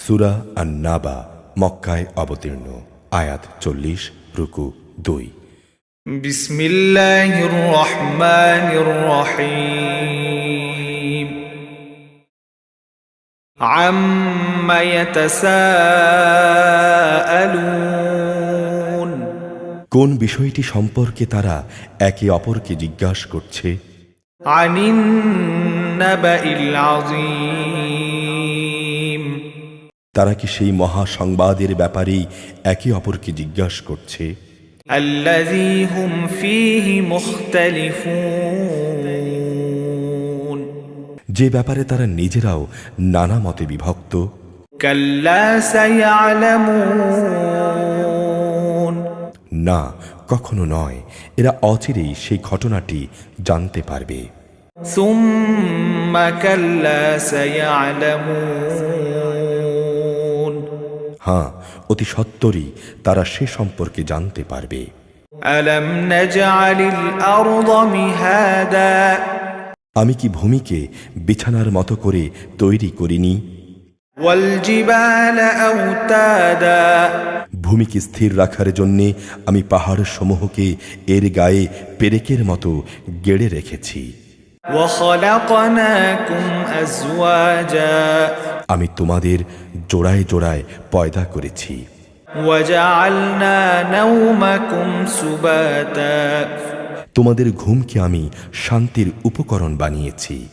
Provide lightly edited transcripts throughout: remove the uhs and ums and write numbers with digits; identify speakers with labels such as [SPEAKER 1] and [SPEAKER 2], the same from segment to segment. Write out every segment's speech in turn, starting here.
[SPEAKER 1] সূরা আন-নাবা মক্কায় অবতীর্ণ। আয়াত 40 রুকু 2।
[SPEAKER 2] বিসমিল্লাহির রহমানির রহিম। আম্মা ইয়াতাসাআলুন।
[SPEAKER 1] কোন বিষয়টি সম্পর্কে তারা একে অপরকে জিজ্ঞাসা করছে?
[SPEAKER 2] আনিন নাবাইল আযীম।
[SPEAKER 1] তারা কি সেই মহা সংবাদের ব্যাপারেই একে অপরকে জিজ্ঞাসা করছে?
[SPEAKER 2] আল্লাযী হুম ফীহি মুখতালিফুন।
[SPEAKER 1] যে ব্যাপারে তারা নিজেরাও নানা মতে বিভক্ত।
[SPEAKER 2] কাল্লা সায়ালামুন।
[SPEAKER 1] না, কখনো নয়, এরা অচিরেই সেই ঘটনাটি জানতে পারবে।
[SPEAKER 2] সুম্মা কাল্লা সায়ালামুন।
[SPEAKER 1] হ্যাঁ, অতি সত্বরই তারা সে সম্পর্কে জানতে পারবে।
[SPEAKER 2] আলাম নাজআলিল আরদা মিহাদা।
[SPEAKER 1] আমি কি ভূমিকে বিছানার মতো করে তৈরি করিনি?
[SPEAKER 2] ওয়াল জিবালা আওতাদা।
[SPEAKER 1] ভূমিকে স্থির রাখার জন্যে আমি পাহাড় সমূহকে এর গায়ে পেরেকের মতো গেড়ে রেখেছি।
[SPEAKER 2] ওয়া খালাকনাকুম আজওয়াজা।
[SPEAKER 1] আমি তোমাদের জোড়ায় জোড়ায় পয়দা করেছি।
[SPEAKER 2] ওয়া জাআলনা নাওমাকুম সুবাতা।
[SPEAKER 1] তোমাদের ঘুমকে আমি শান্তির উপকরণ বানিয়েছি।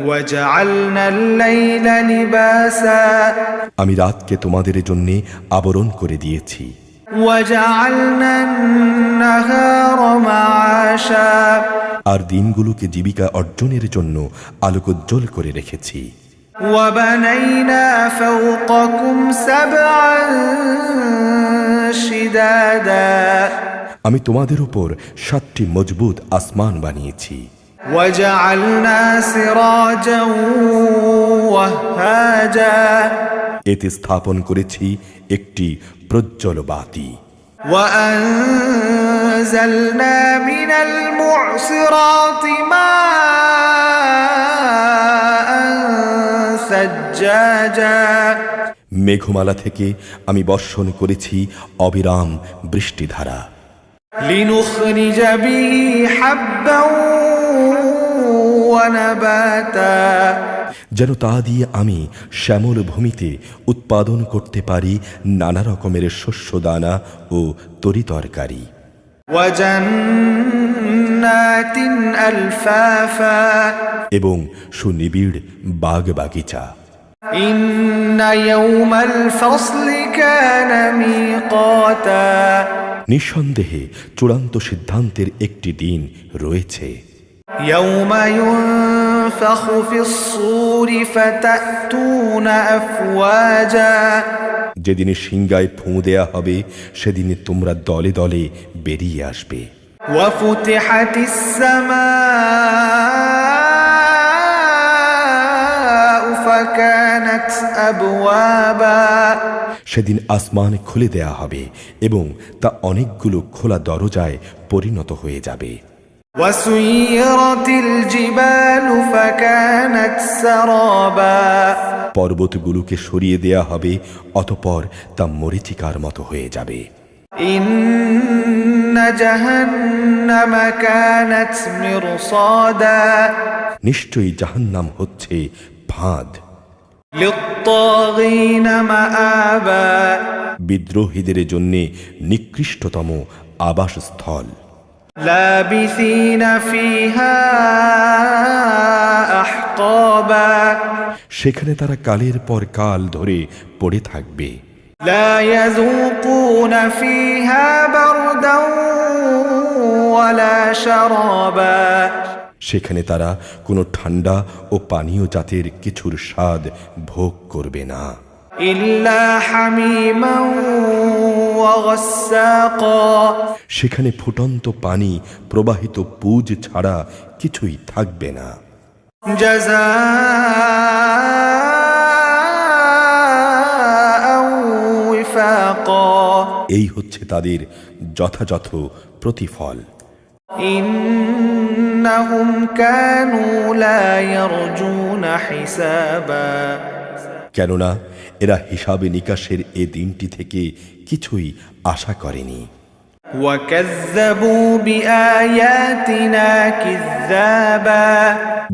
[SPEAKER 2] ওয়া জাআলনাল লাইলা লিবাসা।
[SPEAKER 1] আমি রাতকে তোমাদের জন্যে আবরণ করে দিয়েছি।
[SPEAKER 2] ওয়া জাআলনান নাহারা মাআশা।
[SPEAKER 1] আর দিনগুলোকে জীবিকা অর্জনের জন্য আলোকোজ্জ্বল করে রেখেছি।
[SPEAKER 2] ওয়া বানাইনা ফাওকাকুম সাবআন শিদাদা।
[SPEAKER 1] আমি তোমাদের উপর 7টি মজবুত আসমান বানিয়েছি।
[SPEAKER 2] ওয়া জাআলনা সিরাজাও ওয়াহাজা।
[SPEAKER 1] এতে স্থাপন করেছি একটি প্রজ্জ্বল বাতি।
[SPEAKER 2] ওয়া আনজালনা মিনাল মু'সিরাতি মাআন সাজ্জাজা।
[SPEAKER 1] মেঘমালা থেকে আমি বর্ষণ করেছি অবিরাম বৃষ্টিধারা।
[SPEAKER 2] লিনুখরিজা বিহি হাব্বাও ওয়া নাবাতা।
[SPEAKER 1] যেন তা দিয়ে আমি শ্যামল ভূমিতে উৎপাদন করতে পারি নানা রকমের শস্য দানা ও তরিতরকারি।
[SPEAKER 2] ওয়া জান্নাতিন আলফাফা।
[SPEAKER 1] এবং সুনিবিড় বাগ বাগিচা।
[SPEAKER 2] ইন্না ইয়াওমাল ফাসলি কানা মিকাতা।
[SPEAKER 1] নিঃসন্দেহে চূড়ান্ত সিদ্ধান্তের একটি দিন রয়েছে।
[SPEAKER 2] ইয়াওমা ইউনফাখু ফিস সূরি ফাতাতুনা আফওয়াজা।
[SPEAKER 1] যেদিনে সিংগায় ফুঁ দেয়া হবে সেদিনে তোমরা দলে দলে বেরিয়ে আসবে।
[SPEAKER 2] ওয়া ফুতিহাতিস সামাউ ফাকানাত আবওয়াবা।
[SPEAKER 1] সেদিন আসমান খুলে দেয়া হবে এবং তা অনেকগুলো খোলা দরজায় পরিণত হয়ে যাবে।
[SPEAKER 2] ওয়া সুয়িরাতিল জিবালু ফাকানাত সারাবা।
[SPEAKER 1] পর্বতগুলোকে সরিয়ে দেয়া হবে, অতঃপর তা মরীচিকার মতো হয়ে যাবে।
[SPEAKER 2] ইন্না জাহান্নামা কানাত মিরসাদা।
[SPEAKER 1] নিশ্চয়ই জাহান্নাম হচ্ছে ফাঁদ।
[SPEAKER 2] লিত্তাগীনা মাআবা।
[SPEAKER 1] বিদ্রোহীদের জন্যে নিকৃষ্টতম আবাসস্থল।
[SPEAKER 2] লাবিসিনা ফিহা আহকাবা।
[SPEAKER 1] সেখানে তারা কালের পর কাল ধরে পড়ে থাকবে।
[SPEAKER 2] লা ইয়াযুকুনা ফিহা বারদাও ওয়ালা শারাবা।
[SPEAKER 1] সেখানে তারা কোনো ঠান্ডা ও পানীয় জাতের কিছুর স্বাদ ভোগ করবে না।
[SPEAKER 2] ইল্লা হামিমান ওয়া গাসসাকা।
[SPEAKER 1] সেখানে ফুটন্ত পানি প্রবাহিত পুজ ছাড়া কিছুই থাকবে না।
[SPEAKER 2] জাযাআও ওয়িফাকা।
[SPEAKER 1] এই হচ্ছে তাদের যথাযথ প্রতিফল।
[SPEAKER 2] ইন্নাহুম কানু লা ইয়ারজুনা হিসাবা।
[SPEAKER 1] কেননা এরা হিসাবে নিকাশের এ দিনটি থেকে কিছুই আশা করেনি।
[SPEAKER 2] وكذبوا بآياتنا كذابا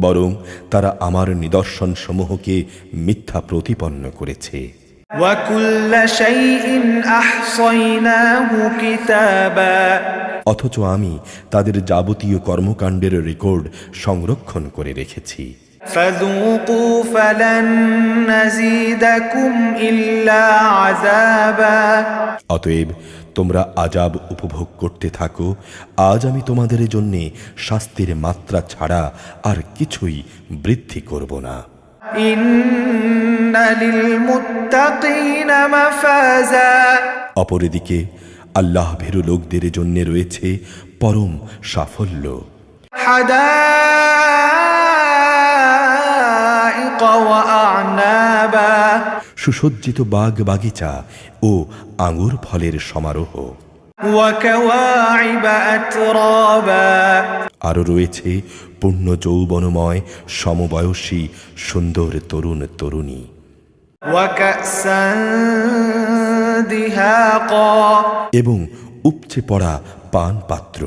[SPEAKER 1] বরং তারা আমার নিদর্শন সমূহকে মিথ্যা প্রতিপন্ন করেছে।
[SPEAKER 2] وكل شيء أحصيناه كتابا
[SPEAKER 1] অথচ আমি তাদের যাবতীয় কর্মকাণ্ডের রেকর্ড সংরক্ষণ করে রেখেছি।
[SPEAKER 2] فذوقوا فلن نزيدكم إلا عذابا
[SPEAKER 1] অতএব তোমরা আযাব উপভোগ করতে থাকো, আজ আমি তোমাদের জন্য শাস্তির মাত্রা ছাড়া আর কিছুই বৃদ্ধি করব না।
[SPEAKER 2] إن للمتقين مفازا
[SPEAKER 1] অপরদিকে আল্লাহ ভীরু লোকদের জন্য রয়েছে পরম সাফল্য।
[SPEAKER 2] حدائق وأعنابا
[SPEAKER 1] সুসজ্জিত বাগ বাগিচা ও আঙ্গুর ফলের সমারোহ।
[SPEAKER 2] وكواعب أترابا
[SPEAKER 1] আরও রয়েছে পূর্ণ যৌবনময় সমবয়সী সুন্দর তরুণ তরুণী।
[SPEAKER 2] وكأسا دهاقا
[SPEAKER 1] এবং উপচে পড়া পান পাত্র।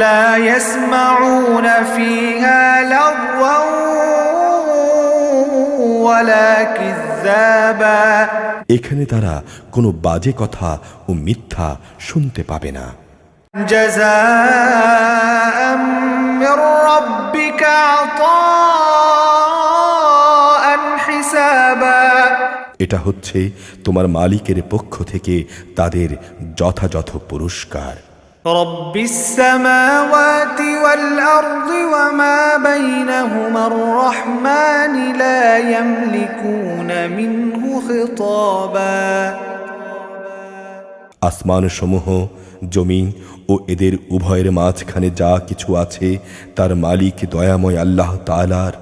[SPEAKER 2] لا يسمعون فيها لغوا ولا كذابا
[SPEAKER 1] এখানে তারা কোনো বাজে কথা ও মিথ্যা শুনতে পাবে না।
[SPEAKER 2] جزاء من ربك عطاء حسابا
[SPEAKER 1] এটা হচ্ছে তোমার মালিকের পক্ষ থেকে তাদের যথাযথ পুরস্কার।
[SPEAKER 2] رب السماوات والأرض وما بينهما الرحمن لا يملكون منه خطابا
[SPEAKER 1] আসমান সমূহ, জমিন ও এদের উভয়ের মাঝখানে যা কিছু আছে তার মালিক দয়াময় আল্লাহ তাআলার,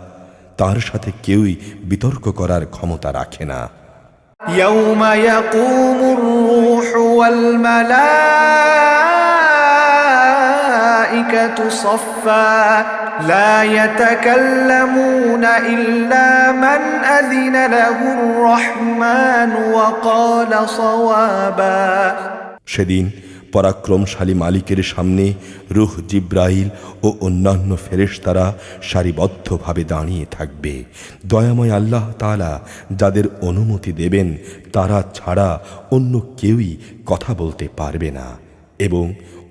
[SPEAKER 1] তার সাথে কেউই বিতর্ক করার ক্ষমতা রাখে না।
[SPEAKER 2] يوم يقوم الروح والملائكة صفا لا يتكلمون إلا من أذن له الرحمن وقال صوابا
[SPEAKER 1] সেদিন পরাক্রমশালী মালিকের সামনে রূহ জিব্রাইল ও অন্যান্য ফেরেশতারা সারিবদ্ধভাবে দাঁড়িয়ে থাকবে। দয়াময় আল্লাহ তাআলা যাদের অনুমতি দেবেন তারা ছাড়া অন্য কেউই কথা বলতে পারবে না, এবং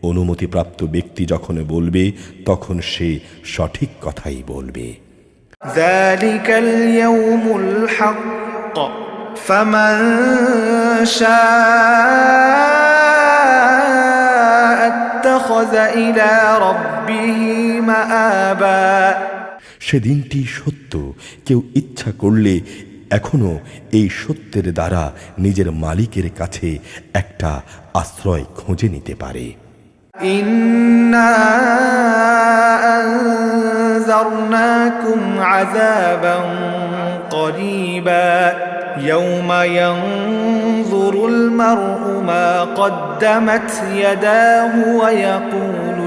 [SPEAKER 1] অনুমতিপ্রাপ্ত ব্যক্তি যখন বলবে তখন সে সঠিক কথাই বলবে।
[SPEAKER 2] ذلك اليوم الحق فمن شاء اتخذ إلى ربه مآبا
[SPEAKER 1] সেদিনটি সত্য, কেউ ইচ্ছা করলে এখনো এই সত্যের দ্বারা নিজের মালিকের কাছে একটা আশ্রয় খুঁজে নিতে পারে।
[SPEAKER 2] إنا أنذرناكم عذابا قريبا يوم ينظر المرء ما قدمت يداه ويقول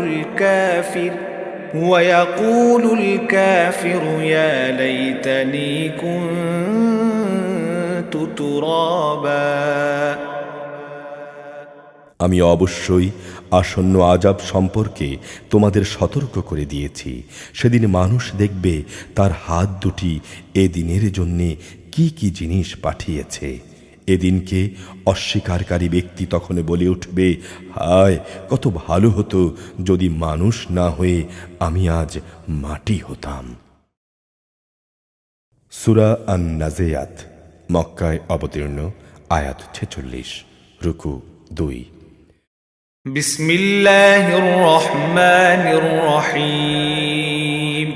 [SPEAKER 2] الكافر يا ليتني كنت ترابا
[SPEAKER 1] আমি অবশ্যই আসন্ন আযাব সম্পর্কে তোমাদের সতর্ক করে দিয়েছি। সেদিন মানুষ দেখবে তার হাত দুটি এ দিনের জন্যে কি কি জিনিস পাঠিয়েছে। এদিনকে অস্বীকারী ব্যক্তি তখন বলে উঠবে, হায়, কত ভালো হতো যদি মানুষ না হয়ে আমি আজ মাটি হতাম। সূরা আন-নাজিয়াত, মক্কায় অবতীর্ণ, আয়াত 46, রুকু 2।
[SPEAKER 2] بسم الله الرحمن الرحيم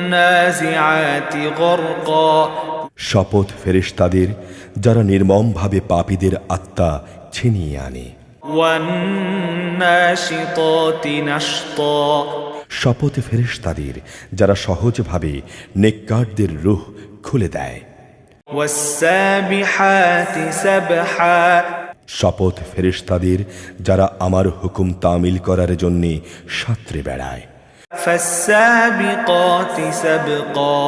[SPEAKER 2] والنازعات غرقا
[SPEAKER 1] শপথ ফেরেশতাদের যারা নির্মমভাবে পাপীদের আত্মা ছিনিয়ে আনে।
[SPEAKER 2] والناشطات نشطا
[SPEAKER 1] শপথ ফেরেশতাদের যারা সহজভাবে নেককারদের রূহ খুলে দেয়।
[SPEAKER 2] والسابحات سبحا
[SPEAKER 1] শপথ ফেরেশতাদের যারা আমার হুকুম তামিল করার জন্যে সাঁতরে বেড়ায়।
[SPEAKER 2] فالسابقات سبقا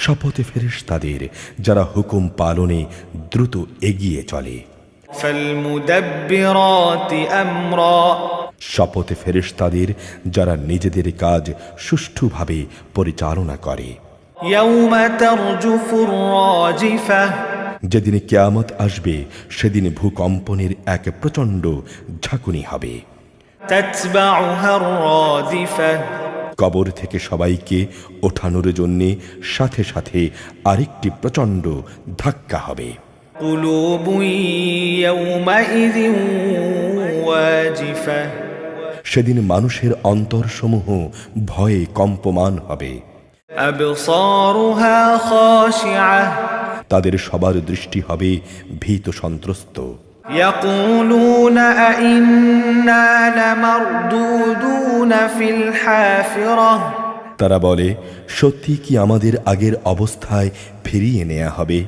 [SPEAKER 1] শপথে ফেরেশতাদের যারা হুকুম পালনে দ্রুত এগিয়ে চলে।
[SPEAKER 2] فالمدبرات أمرا
[SPEAKER 1] শপথে ফেরেশতাদের যারা নিজেদের কাজ সুষ্ঠুভাবে পরিচালনা করে।
[SPEAKER 2] يوم ترجف الراجفة
[SPEAKER 1] যেদিন কিয়ামত আসবে সেদিন ভূকম্পনের এক প্রচণ্ড ঝাঁকুনি হবে।
[SPEAKER 2] تتبعها الرادفة
[SPEAKER 1] কবর থেকে সবাইকে ওঠানোর জন্যে সাথে সাথে আরেকটি প্রচণ্ড ধাক্কা হবে।
[SPEAKER 2] قلوب يومئذ واجفة
[SPEAKER 1] সেদিন মানুষের অন্তরসমূহ ভয়ে কম্পমান হবে।
[SPEAKER 2] أبصارها خاشعة
[SPEAKER 1] তাদের সবার দৃষ্টি হবে ভীত সন্ত্রস্ত।
[SPEAKER 2] يقولون أئنا لمردودون في الحافرة
[SPEAKER 1] তারা বলে, সত্যি কি আমাদের আগের অবস্থায় ফিরিয়ে নেওয়া হবে?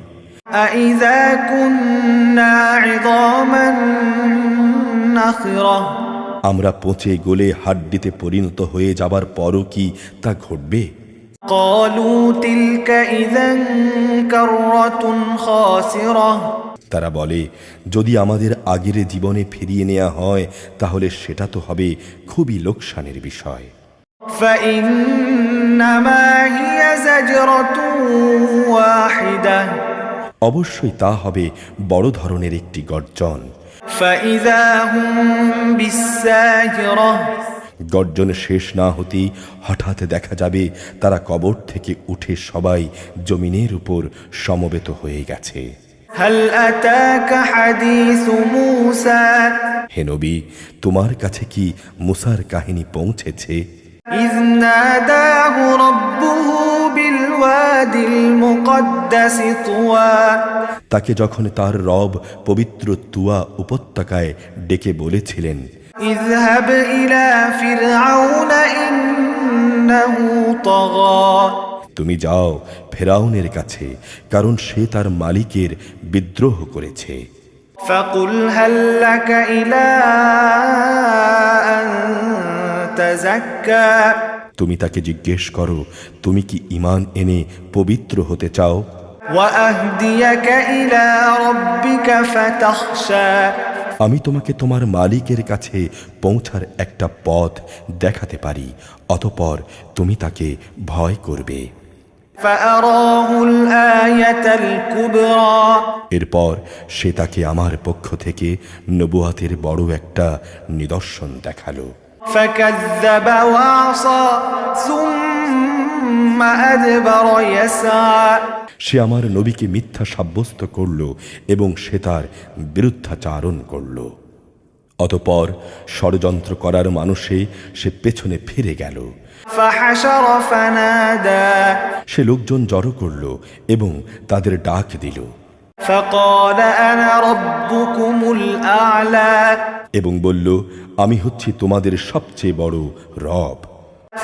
[SPEAKER 2] أئذا كنا عظاما نخرة
[SPEAKER 1] আমরা পচে গলে হাড্ডিতে পরিণত হয়ে যাবার পরও কি তা ঘটবে?
[SPEAKER 2] قالوا تلك إذا كرة خاسرة
[SPEAKER 1] তারা বলে, যদি আমাদের আগের জীবনে ফিরিয়ে নেওয়া হয় তাহলে সেটা তো হবে খুবই লোকসানের বিষয়।
[SPEAKER 2] فإنما هي زجرة واحدة
[SPEAKER 1] অবশ্যই তা হবে বড় ধরনের একটি গর্জন।
[SPEAKER 2] فإذا هم بالساهرة
[SPEAKER 1] গর্জন শেষ না হতেই হঠাৎ দেখা যাবে তারা কবর থেকে উঠে সবাই জমিনের উপর সমবেত হয়ে গেছে।
[SPEAKER 2] هل أتاك حديث موسى
[SPEAKER 1] হে নবী, তোমার কাছে কি মুসার কাহিনী পৌঁছেছে?
[SPEAKER 2] إذ ناداه ربه بالوادي المقدس طوى
[SPEAKER 1] তাকে যখন তার রব পবিত্র তুয়া উপত্যকায় ডেকে বলেছিলেন,
[SPEAKER 2] اذهب إلى فرعون إنه طغى
[SPEAKER 1] তুমি যাও ফেরাউনের কাছে, কারণ সে তার মালিকের বিদ্রোহ করেছে।
[SPEAKER 2] فقل هل لك إلى أن تزكى
[SPEAKER 1] তুমি তাকে জিজ্ঞেস করো, তুমি কি ঈমান এনে পবিত্র হতে চাও?
[SPEAKER 2] وأهديك إلى ربك فتخشى
[SPEAKER 1] আমি তোমাকে তোমার মালিকের কাছে পৌঁছার একটা পথ দেখাতে পারি, অতঃপর তুমি তাকে ভয় করবে।
[SPEAKER 2] فأراه الآية الكبرى
[SPEAKER 1] এরপর সে তাকে আমার পক্ষ থেকে নবুয়াতের বড় একটা নিদর্শন দেখালো।
[SPEAKER 2] فكذب وعصى ثم أدبر يسعى
[SPEAKER 1] সে আমার নবীকে মিথ্যা সাব্যস্ত করল এবং সে তার বিরুদ্ধাচারণ করল। অতঃপর ষড়যন্ত্র করার মানুষে সে পেছনে ফিরে গেল।
[SPEAKER 2] فحشر فنادى
[SPEAKER 1] সে লোকজন জড়ো করল এবং তাদের ডাক দিল
[SPEAKER 2] فقال أنا ربكم الأعلى
[SPEAKER 1] এবং বলল, আমি হচ্ছি তোমাদের সবচেয়ে বড় রব।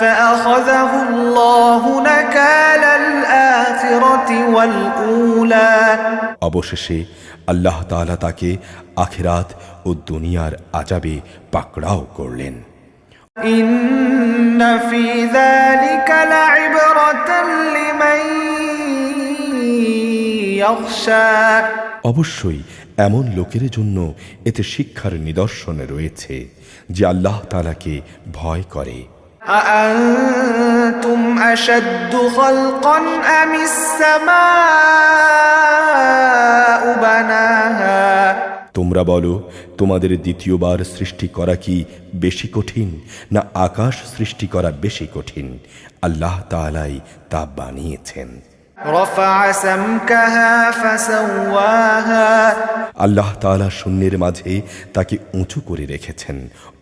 [SPEAKER 2] فأخذه الله نكال الآخرة والأولى
[SPEAKER 1] অবশেষে আল্লাহ তাআলা তাকে আখিরাত ও দুনিয়ার আযাবে পাকড়াও করলেন।
[SPEAKER 2] إن في ذلك لعبرة لمن يخشى
[SPEAKER 1] অবশ্যই এমন লোকের জন্য এতে শিক্ষার নিদর্শন রয়েছে যে আল্লাহ তাআলাকে ভয় করে।
[SPEAKER 2] أأنتم أشد خلقا أم السماء بناها
[SPEAKER 1] তোমরা বলো, তোমাদের দ্বিতীয়বার সৃষ্টি করা কি বেশি কঠিন, না আকাশ সৃষ্টি করা বেশি কঠিন? আল্লাহ তাআলাই তা বানিয়েছেন।
[SPEAKER 2] رفع سمكها فسواها
[SPEAKER 1] আল্লাহ তাআলা শূন্যের মাঝে তাকে উঁচু করে রেখেছেন,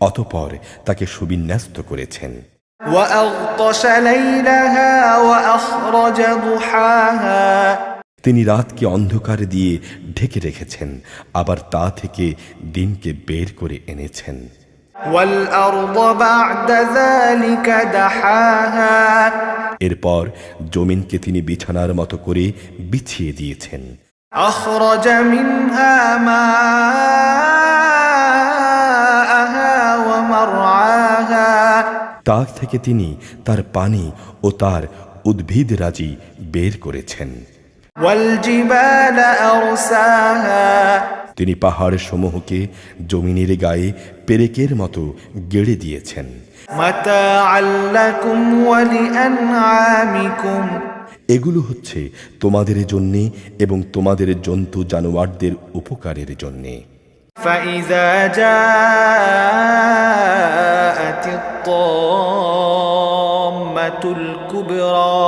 [SPEAKER 1] অতঃপর তাকে সুবিন্যস্ত করেছেন।
[SPEAKER 2] وأغطش ليلها وأخرج ضحاها
[SPEAKER 1] তিনি রাতকে অন্ধকার দিয়ে ঢেকে রেখেছেন, আবার তা থেকে দিনকে বের করে এনেছেন।
[SPEAKER 2] والأرض بعد ذلك دحاها
[SPEAKER 1] এরপর জমিনকে তিনি বিছানার মতো করে বিছিয়ে দিয়েছেন।
[SPEAKER 2] أخرج منها ماءها ومرعاها
[SPEAKER 1] তা থেকে তিনি তার পানি ও তার উদ্ভিদরাজি বের করেছেন।
[SPEAKER 2] والجبال أرساها
[SPEAKER 1] তিনি পাহাড় সমূহকে জমিনের গায়ে পেরেকের মতো গেড়ে দিয়েছেন।
[SPEAKER 2] متاعا لكم ولأنعامكم
[SPEAKER 1] এগুলো হচ্ছে তোমাদের জন্যে এবং তোমাদের জন্তু জানোয়ারদের উপকারের জন্যে।
[SPEAKER 2] فإذا جاءت الطامة الكبرى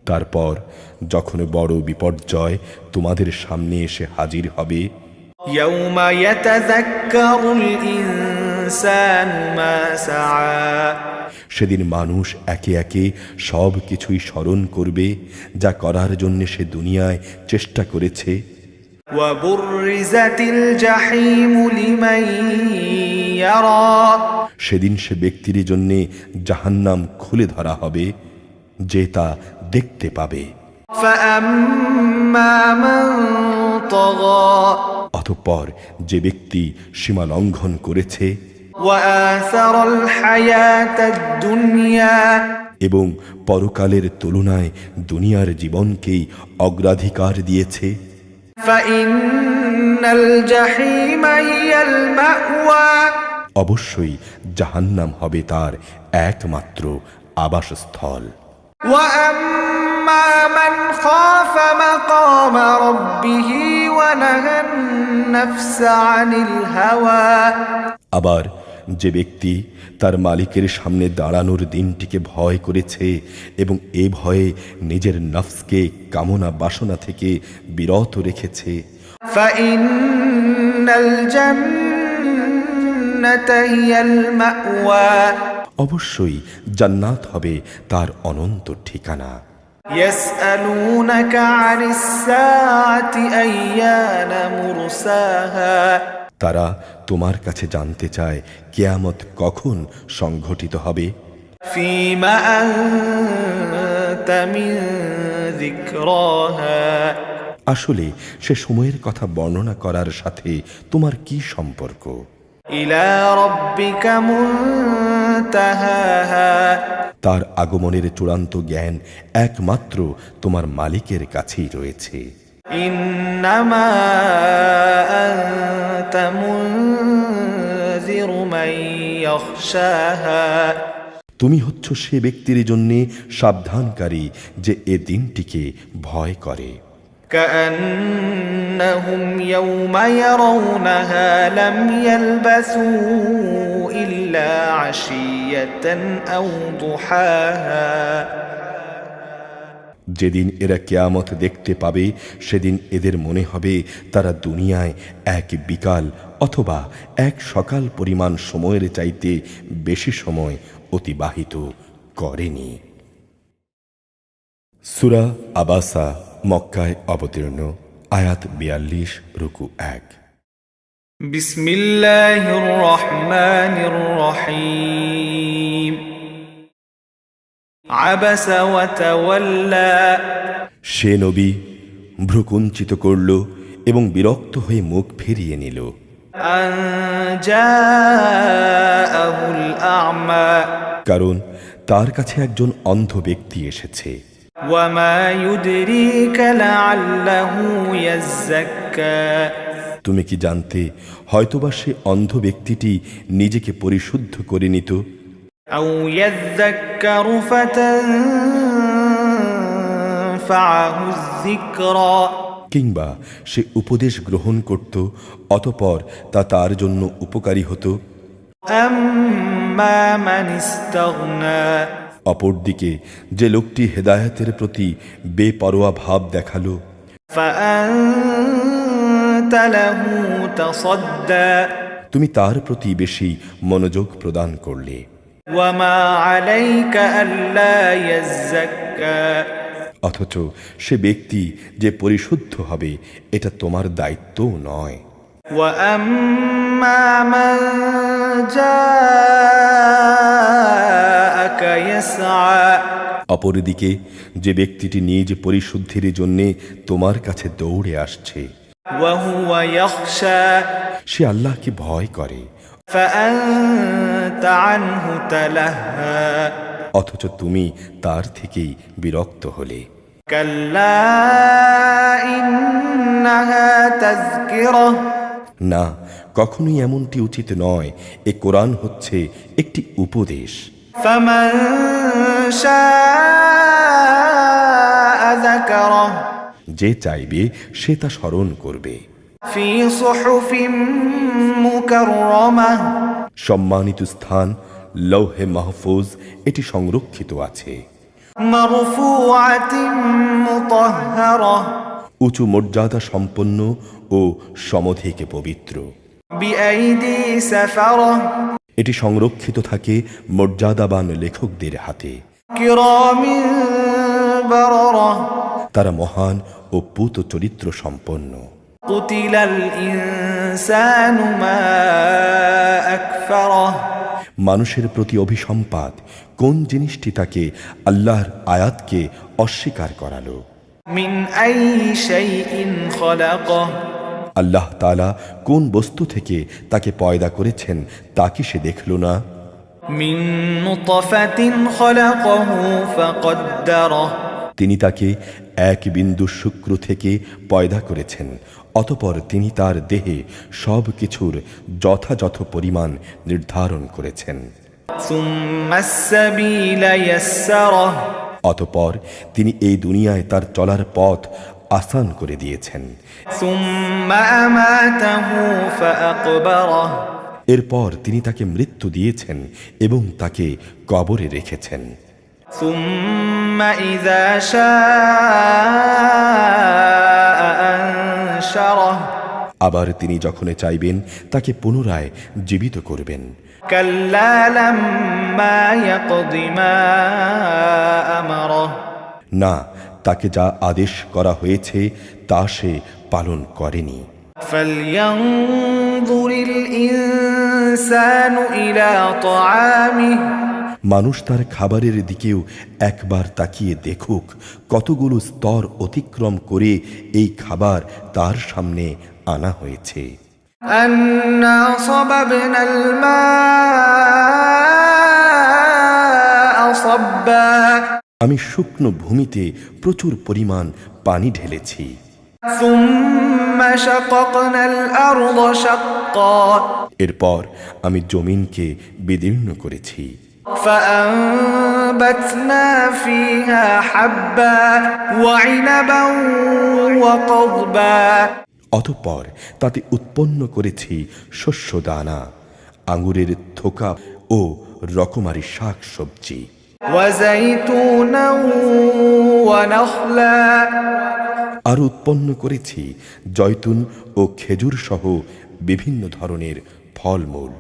[SPEAKER 1] তারপর যখন বড় বিপর্যয় তোমাদের সামনে এসে হাজির হবে,
[SPEAKER 2] يوم يتذكر الإنسان ما سعى
[SPEAKER 1] সেদিন মানুষ একে একে সব কিছুই স্মরণ করবে যা করার জন্য সে দুনিয়ায় চেষ্টা করেছে।
[SPEAKER 2] وبرزت الجحيم لمن يرى
[SPEAKER 1] সেদিন সে ব্যক্তির জন্যে জাহান্নাম খুলে ধরা হবে, যে তা দেখতে পাবে।
[SPEAKER 2] فأما من طغى
[SPEAKER 1] অতঃপর যে ব্যক্তি সীমা লঙ্ঘন করেছে
[SPEAKER 2] وآثر الحياة الدنيا
[SPEAKER 1] এবং পরকালের তুলনায় দুনিয়ার জীবনকেই অগ্রাধিকার দিয়েছে,
[SPEAKER 2] فإن الجحيم هي المأوى
[SPEAKER 1] অবশ্যই জাহান্নাম হবে তার একমাত্র আবাসস্থল।
[SPEAKER 2] وأما من خاف مقام ربه ونهى النفس عن الهوى
[SPEAKER 1] আবার যে ব্যক্তি তার মালিকের সামনে দাঁড়ানোর দিনটিকে ভয় করেছে এবং এ ভয়ে নিজের নফসকে কামনা বাসনা থেকে বিরত রেখেছে,
[SPEAKER 2] فإن الجنة هي المأوى
[SPEAKER 1] অবশ্যই জান্নাত হবে তার অনন্ত ঠিকানা।
[SPEAKER 2] يسألونك عن الساعة أيان مرساها
[SPEAKER 1] তারা তোমার কাছে জানতে চায় কিয়ামত কখন সংঘটিত হবে।
[SPEAKER 2] فيما أنت من ذكراها
[SPEAKER 1] আসলে সে সময়ের কথা বর্ণনা করার সাথে তোমার কি সম্পর্ক?
[SPEAKER 2] إلى ربك منتهاها
[SPEAKER 1] তার আগমনের চূড়ান্ত জ্ঞান একমাত্র তোমার মালিকের কাছেই রয়েছে।
[SPEAKER 2] إنما أنت منذر من يخشاها
[SPEAKER 1] তুমি হচ্ছ সে ব্যক্তির জন্যে সাবধানকারী যে এ দিনটিকে ভয় করে।
[SPEAKER 2] كأنهم يوم يرونها لم يلبثوا إلا عشية أو ضحاها
[SPEAKER 1] যেদিন এরা কিয়ামত দেখতে পাবে সেদিন এদের মনে হবে তারা দুনিয়ায় এক বিকাল অথবা এক সকাল পরিমাণ সময়ের চাইতে বেশি সময় অতিবাহিত করেনি। সূরা আবাসা মক্কায় অবতীর্ণ, আয়াত ৪২, রুকু ১।
[SPEAKER 2] بسم الله الرحمن الرحيم عبس وتولى
[SPEAKER 1] সে নবী ভ্রুকুঞ্চিত করল এবং বিরক্ত হয়ে মুখ ফিরিয়ে নিল।
[SPEAKER 2] أن جاءه الأعمى
[SPEAKER 1] কারণ তার কাছে একজন অন্ধ ব্যক্তি এসেছে।
[SPEAKER 2] وما يدريك لعله يزكى
[SPEAKER 1] তুমি কি জানতে হয়তোবা সে অন্ধ ব্যক্তিটি নিজেকে পরিশুদ্ধ করে নিত,
[SPEAKER 2] أو يذكر فتنفعه الذكرى
[SPEAKER 1] কিংবা সে উপদেশ গ্রহণ করত অতঃপর তা তার জন্য উপকারী হতো।
[SPEAKER 2] أما من استغنى
[SPEAKER 1] অপরদিকে যে লোকটি হেদায়েতের প্রতি বেপরোয়া ভাব দেখালো,
[SPEAKER 2] فأنت له تصدى
[SPEAKER 1] তুমি তার প্রতি বেশি মনোযোগ প্রদান করলে।
[SPEAKER 2] وما عليك ألا يزكى
[SPEAKER 1] অথচ সে ব্যক্তি যে পরিশুদ্ধ হবে এটা তোমার দায়িত্বও নয়।
[SPEAKER 2] وأما من جاءك يسعى
[SPEAKER 1] অপরদিকে যে ব্যক্তিটি নিজ পরিশুদ্ধির জন্যে তোমার কাছে দৌড়ে আসছে,
[SPEAKER 2] وهو يخشى
[SPEAKER 1] সে আল্লাহকে ভয় করে
[SPEAKER 2] فأنت عنه تلهى
[SPEAKER 1] অথচ তুমি তার থেকেই বিরক্ত হলে।
[SPEAKER 2] كلا إنها تذكرة
[SPEAKER 1] না, কখনোই এমনটি উচিত নয়। এ কোরআন হচ্ছে একটি উপদেশ।
[SPEAKER 2] فمن شاء ذكره
[SPEAKER 1] যে চাইবে সে তা স্মরণ করবে।
[SPEAKER 2] في صحف مكرمة
[SPEAKER 1] সম্মানিত স্থান লৌহে মাহফুজ এটি সংরক্ষিত আছে।
[SPEAKER 2] مرفوعة مطهرة
[SPEAKER 1] উঁচু মর্যাদা সম্পন্ন ও সমধিক পবিত্র।
[SPEAKER 2] بأيدي سفرة
[SPEAKER 1] এটি সংরক্ষিত থাকে মর্যাদাবান লেখকদের হাতে।
[SPEAKER 2] كرام بررة
[SPEAKER 1] তারা মহান ও পূত চরিত্র সম্পন্ন।
[SPEAKER 2] قتل الإنسان ما أكفره
[SPEAKER 1] মানুষের প্রতি অভিসম্পাত কোন জিনিসটি তাকে আল্লাহর আয়াতকে অস্বীকার করালো।
[SPEAKER 2] من أي شيء خلقه
[SPEAKER 1] আল্লাহ তাআলা কোন বস্তু থেকে তাকে পয়দা করেছেন তা কি সে দেখল না?
[SPEAKER 2] من نطفة خلقه فقدره
[SPEAKER 1] তিনি তাকে এক বিন্দু শুক্র থেকে পয়দা করেছেন, অতঃপর তিনি তার দেহে সব কিছুর যথাযথ পরিমাণ নির্ধারণ করেছেন।
[SPEAKER 2] ثم السبيل يسره
[SPEAKER 1] অতঃপর তিনি এই দুনিয়ায় তার চলার পথ আসান করে দিয়েছেন।
[SPEAKER 2] ثم أماته فأقبره
[SPEAKER 1] এরপর তিনি তাকে মৃত্যু দিয়েছেন এবং তাকে কবরে রেখেছেন।
[SPEAKER 2] ثم إذا شاء أنشره
[SPEAKER 1] আবার তিনি যখন চাইবেন তাকে পুনরায় জীবিত করবেন।
[SPEAKER 2] كلا لما يقض ما أمره
[SPEAKER 1] না, তাকে যা আদেশ করা হয়েছে তা সে পালন করেনি।
[SPEAKER 2] فلينظر الإنسان إلى طعامه
[SPEAKER 1] মানুষ তার খাবারের দিকেও একবার তাকিয়ে দেখুক কতগুলো স্তর অতিক্রম করে এই খাবার তার সামনে আনা হয়েছে।
[SPEAKER 2] أنا صببنا الماء صبا
[SPEAKER 1] আমি শুকনো ভূমিতে প্রচুর পরিমাণ পানি ঢেলেছি।
[SPEAKER 2] ثم شققنا الأرض شقا
[SPEAKER 1] এরপর আমি জমিনকে বিদীর্ণ করেছি।
[SPEAKER 2] فأنبتنا فيها حبا وعنبا وقضبا
[SPEAKER 1] অতঃপর তাতে উৎপন্ন করেছি শস্য দানা, আঙুরের থোকা ও রকমারি শাক সবজি।
[SPEAKER 2] وزيتونا ونخلا
[SPEAKER 1] আর উৎপন্ন করেছি জয়তুন ও খেজুর সহ বিভিন্ন ধরনের ফলমূল।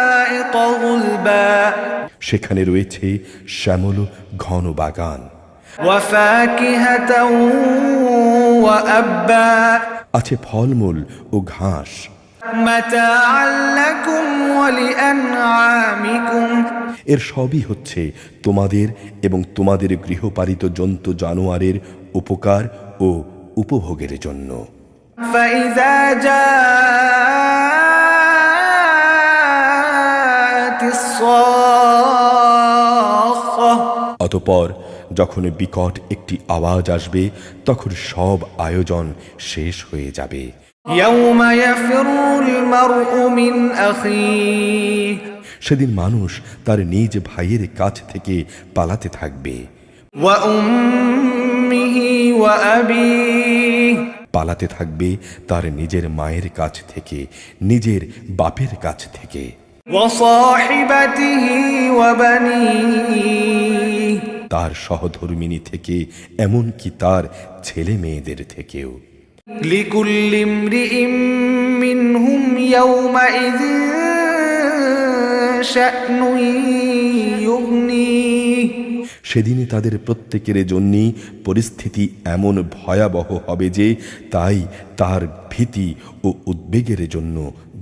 [SPEAKER 2] وحدائق غلبا
[SPEAKER 1] সেখানে রয়েছে শ্যামল ঘন বাগান,
[SPEAKER 2] وفاكهة وأبا
[SPEAKER 1] আছে ফলমূল ও ঘাস।
[SPEAKER 2] متاعا لكم ولأنعامكم
[SPEAKER 1] এর সবই হচ্ছে তোমাদের এবং তোমাদের গৃহপালিত জন্তু জানোয়ারের উপকার ও উপভোগের জন্য।
[SPEAKER 2] فإذا جاءت الصاخة
[SPEAKER 1] অতঃপর যখন বিকট একটি আওয়াজ আসবে তখন সব আয়োজন শেষ হয়ে যাবে।
[SPEAKER 2] يوم يفر المرء من أخيه
[SPEAKER 1] সেদিন মানুষ তার নিজ ভাইয়ের কাছ থেকে পালাতে থাকবে।
[SPEAKER 2] وأمه وأبيه
[SPEAKER 1] পালাতে থাকবে তার নিজের মায়ের কাছ থেকে, নিজের বাপের কাছ থেকে,
[SPEAKER 2] وصاحبته وبنيه
[SPEAKER 1] তার সহধর্মিণী থেকে, এমনকি তার ছেলে মেয়েদের থেকেও।
[SPEAKER 2] لكل امرئ منهم يومئذ شأن يغنيه
[SPEAKER 1] সেদিনে তাদের প্রত্যেকের জন্যই পরিস্থিতি এমন ভয়াবহ হবে যে তাই তার ভীতি ও উদ্বেগের জন্য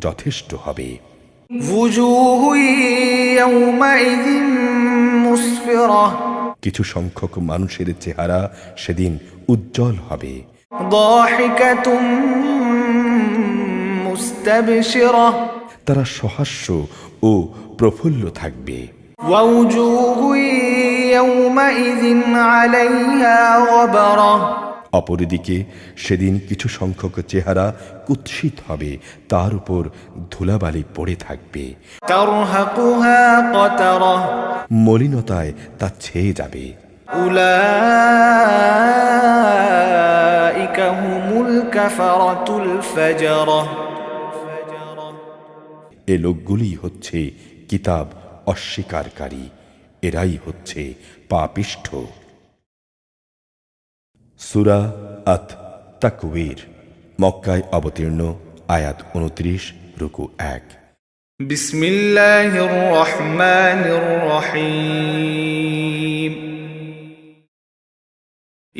[SPEAKER 1] যথেষ্ট হবে।
[SPEAKER 2] وجوه يومئذ مسفرة
[SPEAKER 1] কিছু সংখ্যক মানুষের চেহারা সেদিন উজ্জ্বল হবে।
[SPEAKER 2] ضاحكة مستبشرة
[SPEAKER 1] তারা সহাস্য ও প্রফুল্ল থাকবে।
[SPEAKER 2] ووجوه يومئذ عليها غبرة
[SPEAKER 1] অপরদিকে সেদিন কিছু সংখ্যক চেহারা কুৎসিত হবে, তার উপর ধুলাবালি পড়ে থাকবে।
[SPEAKER 2] ترهقها قترة
[SPEAKER 1] মলিনতায় তা ছেয়ে যাবে।
[SPEAKER 2] أولئك هم الكفرة الفجرة
[SPEAKER 1] এ লোকগুলি হচ্ছে কিতাব অস্বীকারী, এরাই হচ্ছে পাপিষ্ঠ। সূরা আত তাকবীর, মক্কায় অবতীর্ণ, আয়াত 29, রুকু 1।
[SPEAKER 2] بسم الله الرحمن الرحيم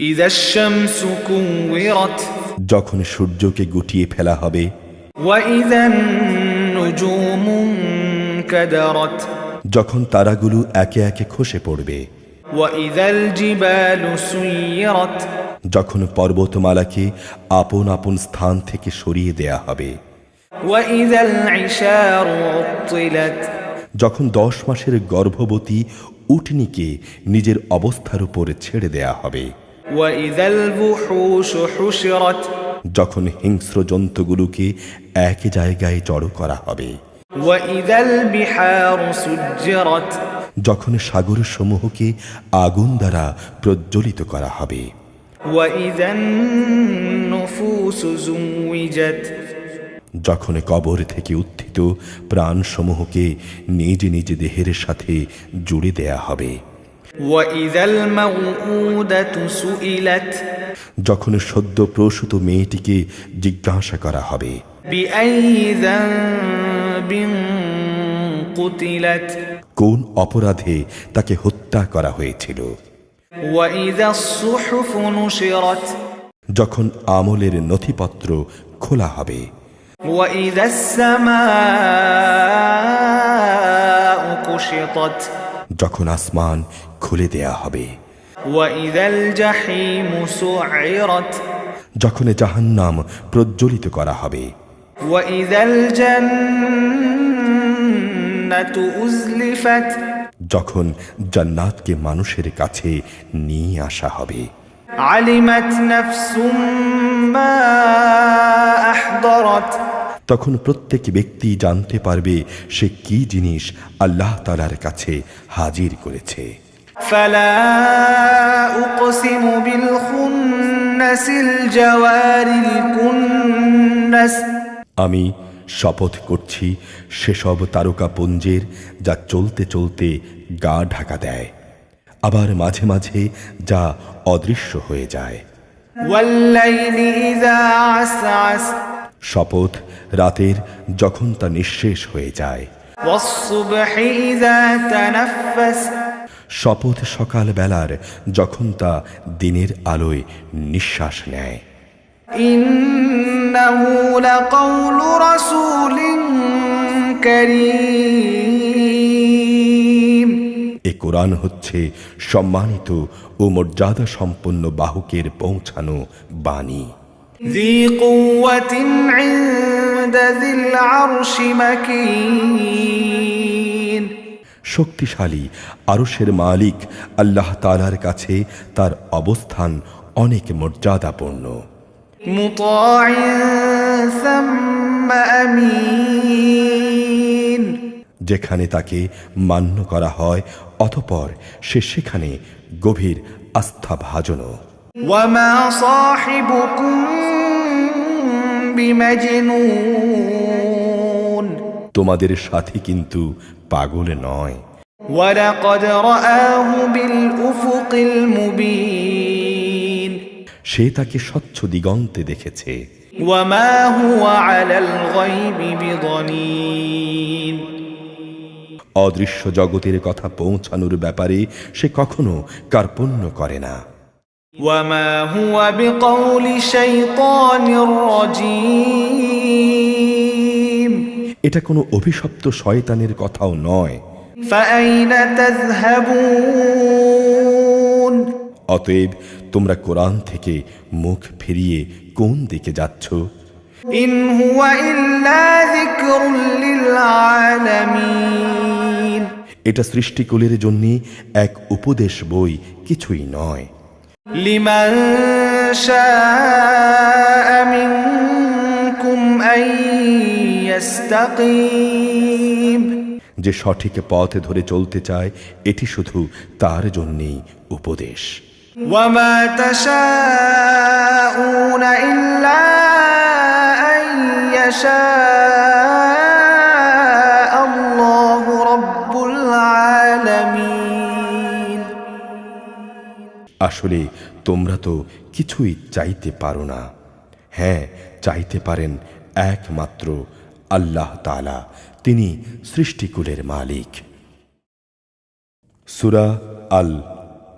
[SPEAKER 2] إذا الشمس كورت
[SPEAKER 1] যখন সূর্যকে গুটিয়ে ফেলা হবে,
[SPEAKER 2] وإذا النجوم انكدرت
[SPEAKER 1] যখন তারাগুলো একে একে খসে পড়বে,
[SPEAKER 2] وإذا الجبال سيرت
[SPEAKER 1] যখন পর্বতমালাকে আপন আপন স্থান থেকে সরিয়ে দেয়া হবে,
[SPEAKER 2] وإذا العشار عطلت
[SPEAKER 1] যখন 10 মাসের গর্ভবতী উটনীকে নিজের অবস্থার উপর ছেড়ে দেয়া হবে,
[SPEAKER 2] وإذا الوحوش حشرت
[SPEAKER 1] যখন হিংস্র জন্তুগুলোকে এক জায়গায় জড়ো করা হবে,
[SPEAKER 2] وإذا البحار سجرت
[SPEAKER 1] যখন সাগর সমূহকে আগুন দ্বারা প্রজ্বলিত করা হবে,
[SPEAKER 2] وإذا النفوس زوجت
[SPEAKER 1] যখন কবর থেকে উত্থিত প্রাণসমূহকে নিজ নিজ দেহের সাথে জুড়ে দেয়া হবে,
[SPEAKER 2] وإذا الموءودة سئلت
[SPEAKER 1] যখন সদ্য প্রসূত মেয়েটিকে জিজ্ঞাসা করা হবে,
[SPEAKER 2] بأي ذنب قتلت
[SPEAKER 1] কোন অপরাধে তাকে হত্যা করা হয়েছিল,
[SPEAKER 2] وإذا الصحف نشرت
[SPEAKER 1] যখন আমলের নথিপত্র খোলা হবে,
[SPEAKER 2] وإذا السماء كشطت
[SPEAKER 1] যখন আসমান খুলে দেয়া হবে,
[SPEAKER 2] وإذا الجحيم سعرت
[SPEAKER 1] যখন জাহান্নাম প্রজ্বলিত করা হবে,
[SPEAKER 2] وإذا الجنة أزلفت
[SPEAKER 1] যখন জান্নাতকে মানুষের কাছে নিয়ে আসা হবে,
[SPEAKER 2] علمت نفس ما أحضرت
[SPEAKER 1] তখন প্রত্যেক ব্যক্তি জানতে পারবে সে কি জিনিস আল্লাহ তাআলার কাছে হাজির করেছে।
[SPEAKER 2] فلا أقسم بالخنس الجوار الكنس
[SPEAKER 1] আমি শপথ করছি সেসব তারকাপুঞ্জের যা চলতে চলতে গা ঢাকা দেয়, আবার মাঝে মাঝে যা অদৃশ্য হয়ে যায়।
[SPEAKER 2] والليل إذا عسعس
[SPEAKER 1] শপথ রাতের যখন তা নিঃশেষ হয়ে যায়।
[SPEAKER 2] والصبح إذا تنفس
[SPEAKER 1] শপথ সকাল বেলার যখন তা দিনের আলোয় নিঃশ্বাস নেয়।
[SPEAKER 2] إنه لقول رسول كريم
[SPEAKER 1] এ কোরআন হচ্ছে সম্মানিত ও মর্যাদা সম্পন্ন বাহকের পৌঁছানো বাণী।
[SPEAKER 2] ذي قوة عند ذي العرش مكين
[SPEAKER 1] শক্তিশালী আরশের মালিক আল্লাহ তাআলার কাছে তার অবস্থান অনেক মর্যাদাপূর্ণ।
[SPEAKER 2] مطاع ثم أمين
[SPEAKER 1] যেখানে তাকে মান্য করা হয় অতঃপর সে সেখানে গভীর আস্থাভাজনও।
[SPEAKER 2] وما صاحبكم بمجنون
[SPEAKER 1] তোমাদের সাথী কিন্তু পাগল নয়।
[SPEAKER 2] ولقد رآه بالأفق المبين
[SPEAKER 1] সে তাকে স্বচ্ছ দিগন্তে দেখেছে।
[SPEAKER 2] وما هو على الغيب بضنين
[SPEAKER 1] অদৃশ্য জগতের কথা পৌঁছানোর ব্যাপারে সে কখনো কার্পণ্য করে না।
[SPEAKER 2] وما هو بقول شيطان رجيم
[SPEAKER 1] এটা কোনো অভিশপ্ত শয়তানের কথাও নয়।
[SPEAKER 2] فأين تذهبون
[SPEAKER 1] অতএব তোমরা কোরআন থেকে মুখ ফিরিয়ে কোন দিকে যাচ্ছ?
[SPEAKER 2] إن هو إلا ذكر للعالمين
[SPEAKER 1] এটা সৃষ্টিকুলের জন্য এক উপদেশ বই, কিছুই নয়।
[SPEAKER 2] لمن شاء منكم أن يستقيم
[SPEAKER 1] যে সঠিক পথ ধরে চলতে চায়, এটি শুধু তার জন্যই উপদেশ।
[SPEAKER 2] وما تشاءون إلا أن يشاء الله رب العالمين
[SPEAKER 1] আসলে তোমরা তো কিছুই চাইতে পারো না। হ্যাঁ, চাইতে পারেন একমাত্র আল্লাহ তাআলা, তিনি সৃষ্টিকুলের মালিক। সূরা আল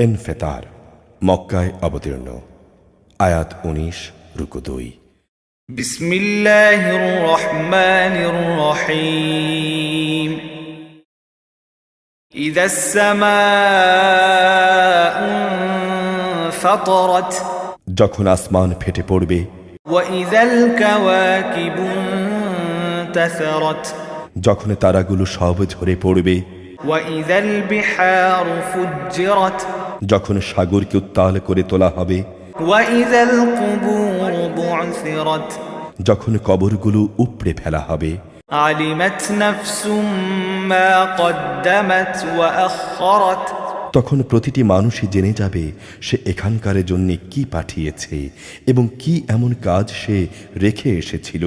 [SPEAKER 1] ইনফিতার, মক্কায় অবতীর্ণ, আয়াত 19, রুকু 2।
[SPEAKER 2] بسم الله الرحمن الرحيم إذا السماء انفطرت
[SPEAKER 1] যখন আসমান ফেটে পড়বে,
[SPEAKER 2] وإذا الكواكب انتثرت
[SPEAKER 1] যখন তারাগুলো সব ঝরে পড়বে,
[SPEAKER 2] وإذا البحار فجرت
[SPEAKER 1] যখন সাগরকে উত্তাল করে তোলা হবে,
[SPEAKER 2] وإذا القبور بعثرت
[SPEAKER 1] যখন কবরগুলো উপড়ে ফেলা হবে,
[SPEAKER 2] علمت نفس ما قدمت وأخرت
[SPEAKER 1] তখন প্রতিটি মানুষই জেনে যাবে সে এখানকার জন্য কি পাঠিয়েছে এবং কি এমন কাজ সে রেখে এসেছিল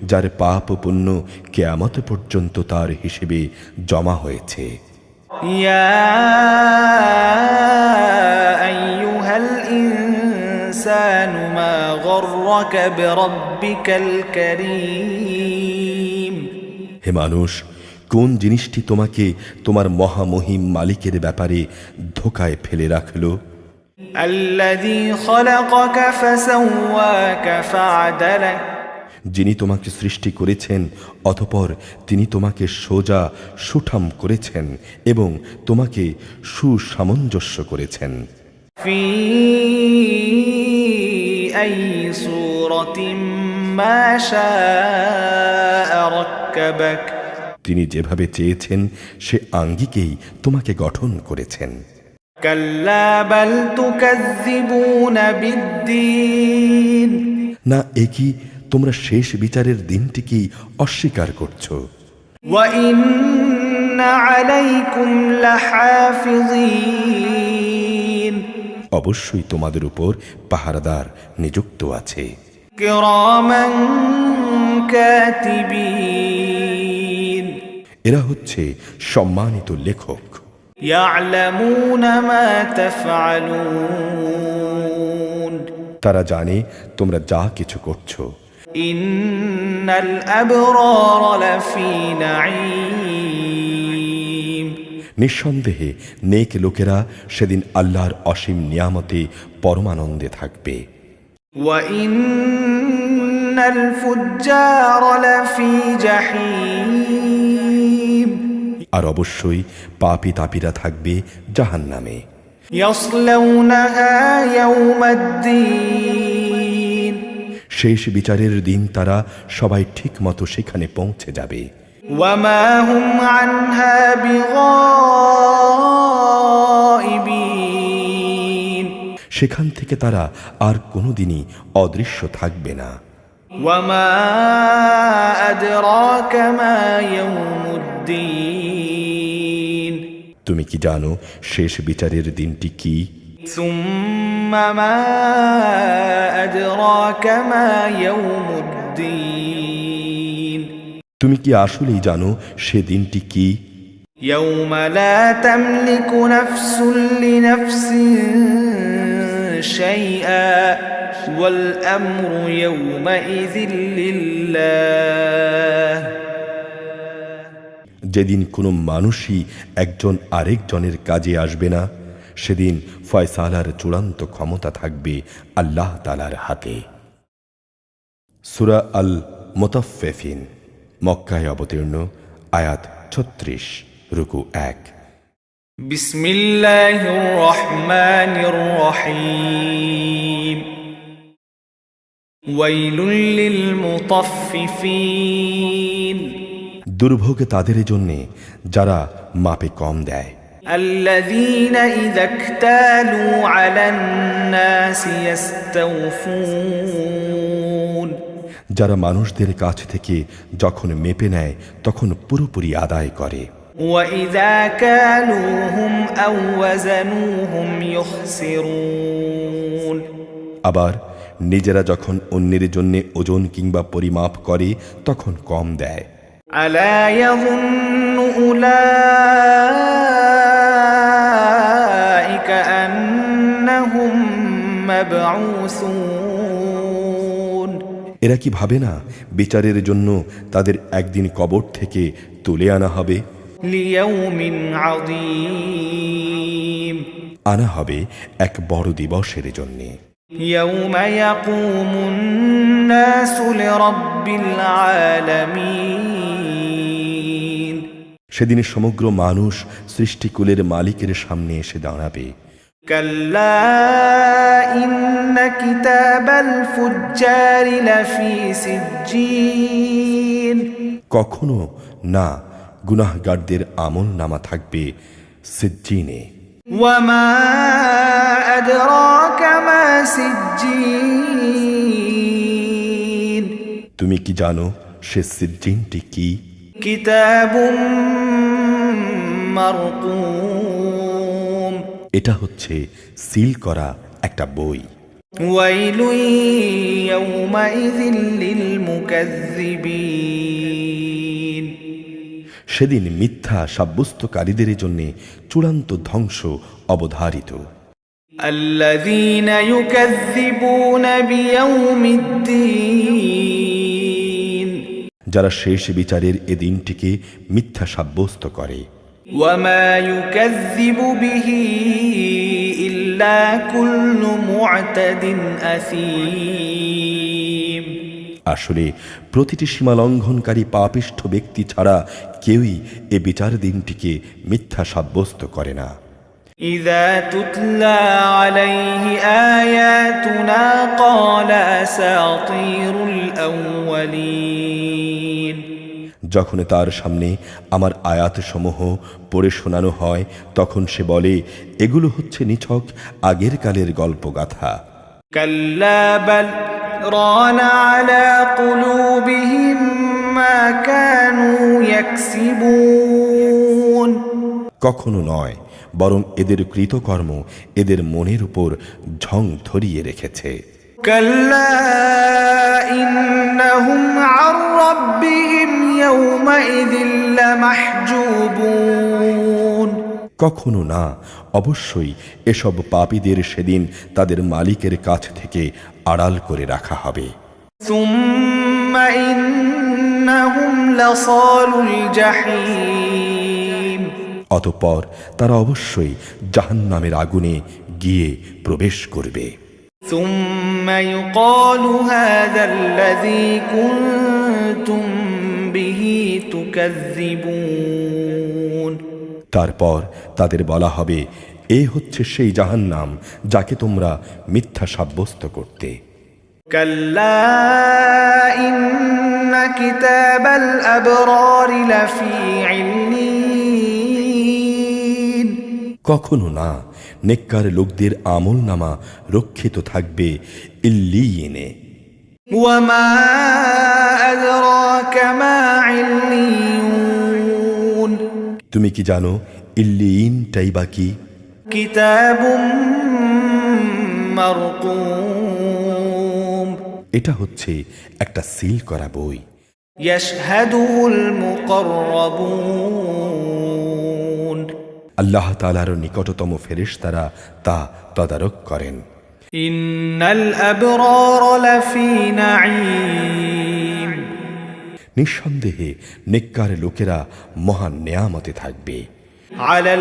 [SPEAKER 1] যার পাপ ও পুণ্য কিয়ামত পর্যন্ত তার হিসেবে জমা হয়েছে।
[SPEAKER 2] يا أيها الإنسان ما غرك بربك الكريم
[SPEAKER 1] হে মানুষ, কোন জিনিসটি তোমাকে তোমার মহামহিম মালিকের ব্যাপারে ধোকায় ফেলে রাখলো?
[SPEAKER 2] الذي خلقك فسواك فعدلك
[SPEAKER 1] যিনি তোমাকে সৃষ্টি করেছেন, অতঃপর তিনি তোমাকে সোজা সুঠাম করেছেন এবং তোমাকে সুসামঞ্জস্য করেছেন।
[SPEAKER 2] في أي صورة ما شاء ركبك
[SPEAKER 1] তিনি যেভাবে চেয়েছেন সে আঙ্গিকেই তোমাকে গঠন করেছেন।
[SPEAKER 2] كلا بل تكذبون بالدين
[SPEAKER 1] না, একই তোমরা শেষ বিচারের দিনটিকেই অস্বীকার করছো।
[SPEAKER 2] وإن عليكم لحافظين
[SPEAKER 1] অবশ্যই তোমাদের উপর পাহারাদার নিযুক্ত আছে।
[SPEAKER 2] كراما كاتبين
[SPEAKER 1] এরা হচ্ছে সম্মানিত লেখক,
[SPEAKER 2] يعلمون ما تفعلون
[SPEAKER 1] তারা জানে তোমরা যা কিছু করছো।
[SPEAKER 2] إن الأبرار لفي نعيم
[SPEAKER 1] নিঃসন্দেহে নেক লোকেরা সেদিন আল্লাহর অসীম নিয়ামতে পরমানন্দে থাকবে।
[SPEAKER 2] وإن الفجار لفي جحيم
[SPEAKER 1] আর অবশ্যই পাপী তাপীরা থাকবে জাহান্নামে।
[SPEAKER 2] يصلونها يوم الدين
[SPEAKER 1] শেষ বিচারের দিন তারা সবাই ঠিক মতো সেখানে পৌঁছে যাবে।
[SPEAKER 2] وما هم عنها بغائبين
[SPEAKER 1] সেখান থেকে তারা আর কোনোদিনই অদৃশ্য থাকবে না।
[SPEAKER 2] وما أدراك ما يوم الدين
[SPEAKER 1] তুমি কি জানো শেষ বিচারের দিনটি কি?
[SPEAKER 2] ثم ما أدراك ما يوم الدين
[SPEAKER 1] তুমি কি আসলেই জানো সে দিনটি কি?
[SPEAKER 2] يوم لا تملك نفس لنفس شيئا والأمر يومئذ لله
[SPEAKER 1] যেদিন কোনো মানুষই একজন আরেকজনের কাজে আসবে না, সেদিন ফয়সালার চূড়ান্ত ক্ষমতা থাকবে আল্লাহ তাআলার হাতে। সূরা আল মুতাফফিফিন, মক্কায় অবতীর্ণ, আয়াত 36, রুকু 1।
[SPEAKER 2] بسم الله الرحمن الرحيم ويل للمطففين
[SPEAKER 1] দুর্ভোগ তাদের জন্যে যারা মাপে কম দেয়,
[SPEAKER 2] الذين إذا اكتالوا على الناس يستوفون
[SPEAKER 1] যারা মানুষদের কাছ থেকে যখন মেপে নেয় তখন পুরোপুরি আদায় করে,
[SPEAKER 2] وإذا كالوهم أو وزنوهم يخسرون
[SPEAKER 1] আবার নিজেরা যখন অন্যের জন্য ওজন কিংবা পরিমাপ করে তখন কম দেয়।
[SPEAKER 2] ألا يظن أولئك أنهم مبعوثون
[SPEAKER 1] এরা কি ভাবে না বিচারের জন্য তাদের একদিন কবর থেকে তুলে আনা হবে?
[SPEAKER 2] ليوم عظيم
[SPEAKER 1] আনা হবে এক বড় দিবসের জন্যে,
[SPEAKER 2] يوم يقوم الناس لرب العالمين
[SPEAKER 1] সেদিন সমগ্র মানুষ সৃষ্টিকুলের মালিকের সামনে এসে দাঁড়াবে।
[SPEAKER 2] كلا إن كتاب الفجار لفي سجين
[SPEAKER 1] কখনো না, গুনাহগারদের আমল নামা থাকবে সিজ্জিনে।
[SPEAKER 2] وما أدراك ما سجين
[SPEAKER 1] তুমি কি জানো সে সিজ্জিনটি কি?
[SPEAKER 2] كتاب مرقوم
[SPEAKER 1] এটা হচ্ছে সিল করা একটা বই।
[SPEAKER 2] ويل يومئذ للمكذبين
[SPEAKER 1] সেদিন মিথ্যা সাব্যস্তকারীদের জন্য চূড়ান্ত ধ্বংস অবধারিত।
[SPEAKER 2] الذين يكذبون بيوم الدين
[SPEAKER 1] যারা শেষ বিচারের এ দিনটিকে মিথ্যা সাব্যস্ত করে।
[SPEAKER 2] وما يكذب به إلا كل معتد أثيم
[SPEAKER 1] আসলে প্রতিটি সীমালঙ্ঘনকারী পাপিষ্ঠ ব্যক্তি ছাড়া কেউই এ বিচার দিনটিকে মিথ্যা সাব্যস্ত করে না।
[SPEAKER 2] إذا تتلى عليه آياتنا قال أساطير الأولين
[SPEAKER 1] যখন তার সামনে আমার আয়াতসমূহ পড়ে শোনানো হয় তখন সে বলে, এগুলো হচ্ছে নিছক আগের কালের গল্পগাথা।
[SPEAKER 2] كلا بل ران على قلوبهم ما كانوا يكسبون
[SPEAKER 1] কখনো নয়, বরং এদের কৃতকর্ম এদের মনের উপর ঝং ধরিয়ে রেখেছে।
[SPEAKER 2] كلا إنهم عن ربهم يومئذ لمحجوبون
[SPEAKER 1] কখনো না, অবশ্যই এসব পাপীদের সেদিন তাদের মালিকের কাছ থেকে আড়াল করে রাখা হবে।
[SPEAKER 2] ثم إنهم لصال الجحيم
[SPEAKER 1] অতঃপর তারা অবশ্যই জাহান্নামের আগুনে গিয়ে প্রবেশ করবে।
[SPEAKER 2] ثم يقال هذا الذي كنتم به تكذبون
[SPEAKER 1] তারপর তাদের বলা হবে, এ হচ্ছে সেই জাহান্নাম যাকে তোমরা মিথ্যা সাব্যস্ত করতে।
[SPEAKER 2] كلا إن كتاب الأبرار لفي عليين
[SPEAKER 1] কখনো না, নেককার লোকদের আমল নামা রক্ষিত থাকবে ইল্লিয়িনে।
[SPEAKER 2] وما أدراك ما عليون
[SPEAKER 1] তুমি কি জানো ইল্লিয়িনটাই বা কি?
[SPEAKER 2] كتاب مرقوم
[SPEAKER 1] এটা হচ্ছে একটা সিল করা বই।
[SPEAKER 2] يشهده المقربون
[SPEAKER 1] আল্লাহ তাআলার নিকটতম ফেরেশতারা তা তদারক করেন।
[SPEAKER 2] إن الأبرار لفي نعيم
[SPEAKER 1] নিঃসন্দেহে নেককার লোকেরা মহান নেয়ামতে থাকবে।
[SPEAKER 2] على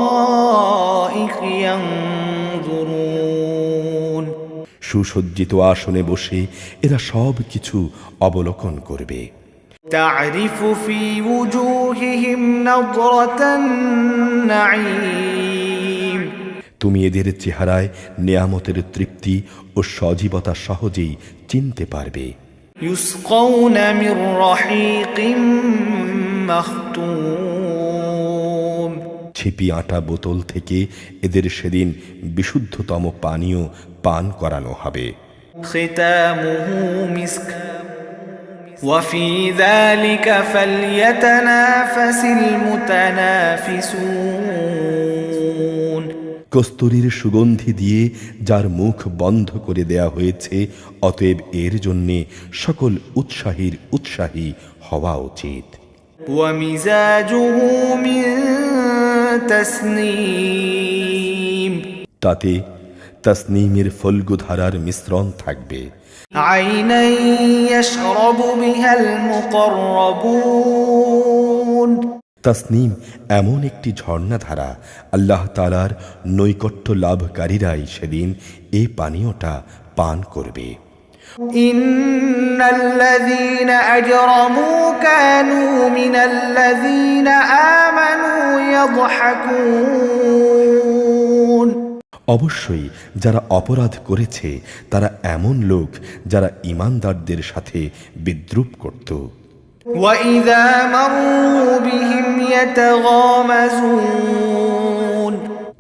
[SPEAKER 2] الأرائك ينظرون
[SPEAKER 1] সুসজ্জিত আসনে বসে এরা সব কিছু অবলোকন করবে।
[SPEAKER 2] تعرف في وجوههم نضرة النعيم
[SPEAKER 1] তুমি এদের চেহারায় নেয়ামতের তৃপ্তি ও সজীবতা সহজেই চিনতে পারবে।
[SPEAKER 2] يسقون من رحيق مختوم
[SPEAKER 1] ছিপি আটা বোতল থেকে এদের সেদিন বিশুদ্ধতম পানীয় পান করানো হবে।
[SPEAKER 2] ختامه مسك وفي ذلك فليتنافس المتنافسون
[SPEAKER 1] কস্তুরীর সুগন্ধি দিয়ে যার মুখ বন্ধ করে দেয়া হয়েছে, অতএব এর জন্যে সকল উৎসাহীর উৎসাহী হওয়া উচিত।
[SPEAKER 2] ومزاجه من تسنيم
[SPEAKER 1] তাতে তাসনিমের ফল্গুধারার মিশ্রণ থাকবে।
[SPEAKER 2] عينا يشرب بها المقربون
[SPEAKER 1] তাসনিম এমন একটি ঝর্ণাধারা, আল্লাহ তাআলার নৈকট্য লাভকারীরাই সেদিন এই পানীয়টা পান করবে।
[SPEAKER 2] إن الذين أجرموا كانوا من الذين آمنوا يضحكون
[SPEAKER 1] অবশ্যই যারা অপরাধ করেছে তারা এমন লোক যারা ঈমানদারদের সাথে বিদ্রূপ করত।
[SPEAKER 2] وإذا مروا بهم يتغامزون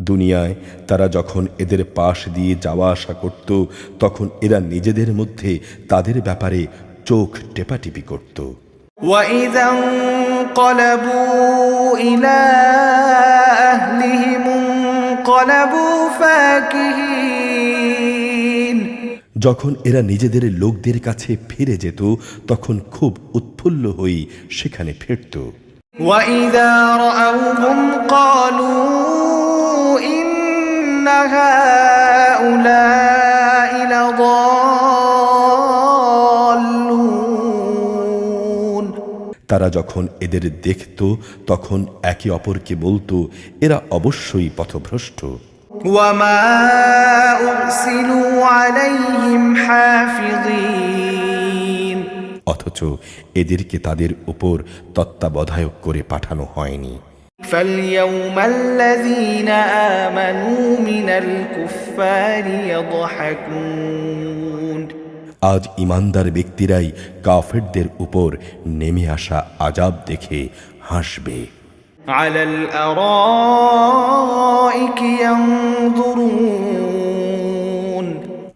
[SPEAKER 1] দুনিয়ায় তারা যখন এদের পাশ দিয়ে যাওয়া আসা করত, তখন এরা নিজেদের মধ্যে তাদের ব্যাপারে চোখ টেপাটিপি করত।
[SPEAKER 2] وإذا انقلبوا إلى أهلهم انقلبوا فاكهين
[SPEAKER 1] যখন এরা নিজেদের লোকদের কাছে ফিরে যেত, তখন খুব উৎফুল্ল হয়ে সেখানে ফিরত।
[SPEAKER 2] وإذا رأوهم قالوا إن هؤلاء لضالون
[SPEAKER 1] তারা যখন এদের দেখত, তখন একে অপরকে বলতো, এরা অবশ্যই পথভ্রষ্ট।
[SPEAKER 2] وما أرسلوا عليهم حافظين
[SPEAKER 1] অথচ এদেরকে তাদের উপর তত্ত্বাবধায়ক করে পাঠানো হয়নি।
[SPEAKER 2] فاليوم الذين آمنوا من الكفار يضحكون
[SPEAKER 1] আজ ইমানদার ব্যক্তিরাই কাফেরদের উপর নেমে আসা আযাব দেখে হাসবে।
[SPEAKER 2] على الأرائك ينظرون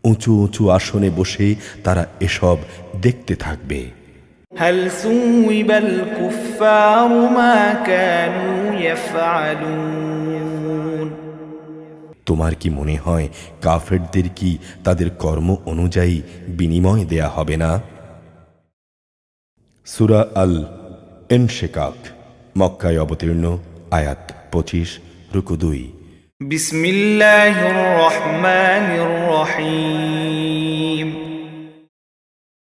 [SPEAKER 1] উঁচু উঁচু আসনে বসে তারা এসব দেখতে থাকবে।
[SPEAKER 2] هل ثوب الكفار ما كانوا يفعلون
[SPEAKER 1] তোমার কি মনে হয় কাফেরদের কি তাদের কর্ম অনুযায়ী বিনিময় দেয়া হবে না? সূরা আল ইনশিকাক, মক্কায় অবতীর্ণ, আয়াত 25, রুকু 2।
[SPEAKER 2] بسم الله الرحمن الرحيم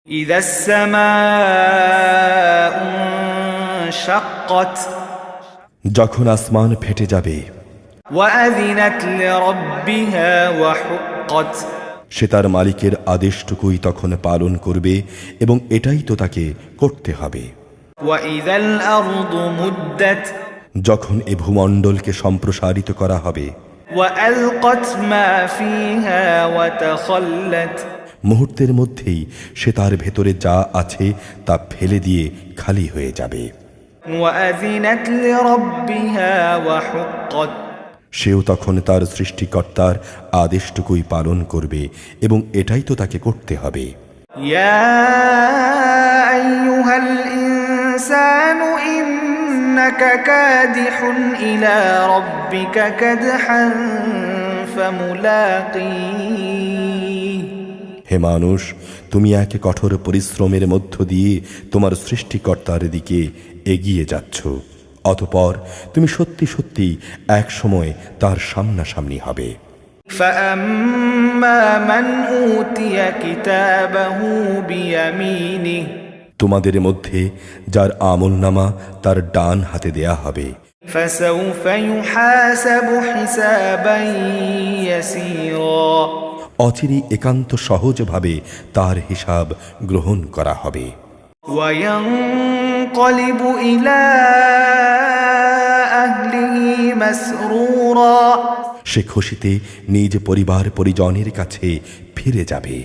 [SPEAKER 2] إذا السماء انشقت
[SPEAKER 1] যখন আসমান ফেটে যাবে,
[SPEAKER 2] وأذنت لربها وحقت
[SPEAKER 1] সে তার মালিকের আদেশটুকুই তখন পালন করবে এবং এটাই তো তাকে করতে হবে।
[SPEAKER 2] وإذا الأرض مدت
[SPEAKER 1] যখন এ ভূমণ্ডলকে সম্প্রসারিত করা হবে,
[SPEAKER 2] وألقت ما فيها وتخلت
[SPEAKER 1] মুহূর্তের মধ্যেই সে তার ভেতরে যা আছে তা ফেলে দিয়ে খালি হয়ে যাবে।
[SPEAKER 2] وأذنت لربها وحقت
[SPEAKER 1] সেও তখন তার সৃষ্টিকর্তার আদেশটুকুই পালন করবে এবং এটাই তো তাকে করতে হবে।
[SPEAKER 2] يا أيها الإنسان إنك كادح إلى ربك كدحا فملاقيه
[SPEAKER 1] হে মানুষ, তুমি এক কঠোর পরিশ্রমের মধ্য দিয়ে তোমার সৃষ্টিকর্তার দিকে এগিয়ে যাচ্ছ, অতঃপর তুমি সত্যি সত্যি এক সময় তার সামনাসামনি হবে।
[SPEAKER 2] فأما من أوتي كتابه بيمينه
[SPEAKER 1] তোমাদের মধ্যে যার আমলনামা তার ডান হাতে দেয়া হবে,
[SPEAKER 2] فسوف يحاسب حسابا يسيرا
[SPEAKER 1] অচিরেই একান্ত সহজভাবে তার হিসাব গ্রহণ করা হবে।
[SPEAKER 2] وينقلب ينقلب إلى أهله مسرورا
[SPEAKER 1] সে খুশিতে নিজ পরিবার পরিজনের কাছে ফিরে যাবে।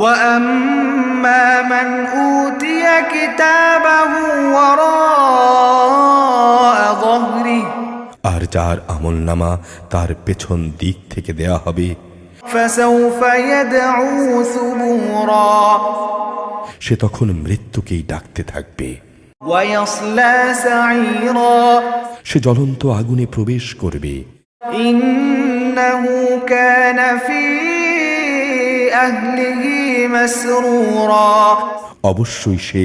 [SPEAKER 2] وأما من أوتي كتابه وراء ظهره
[SPEAKER 1] আর যার আমলনামা তার পেছন দিক থেকে দেয়া হবে,
[SPEAKER 2] فسوف يدعو ثبورا
[SPEAKER 1] সে তখন মৃত্যুকেই ডাকতে থাকবে।
[SPEAKER 2] ويصلى سعيرا
[SPEAKER 1] সে জ্বলন্ত আগুনে প্রবেশ করবে।
[SPEAKER 2] إنه كان في أهله مسرورا
[SPEAKER 1] অবশ্যই সে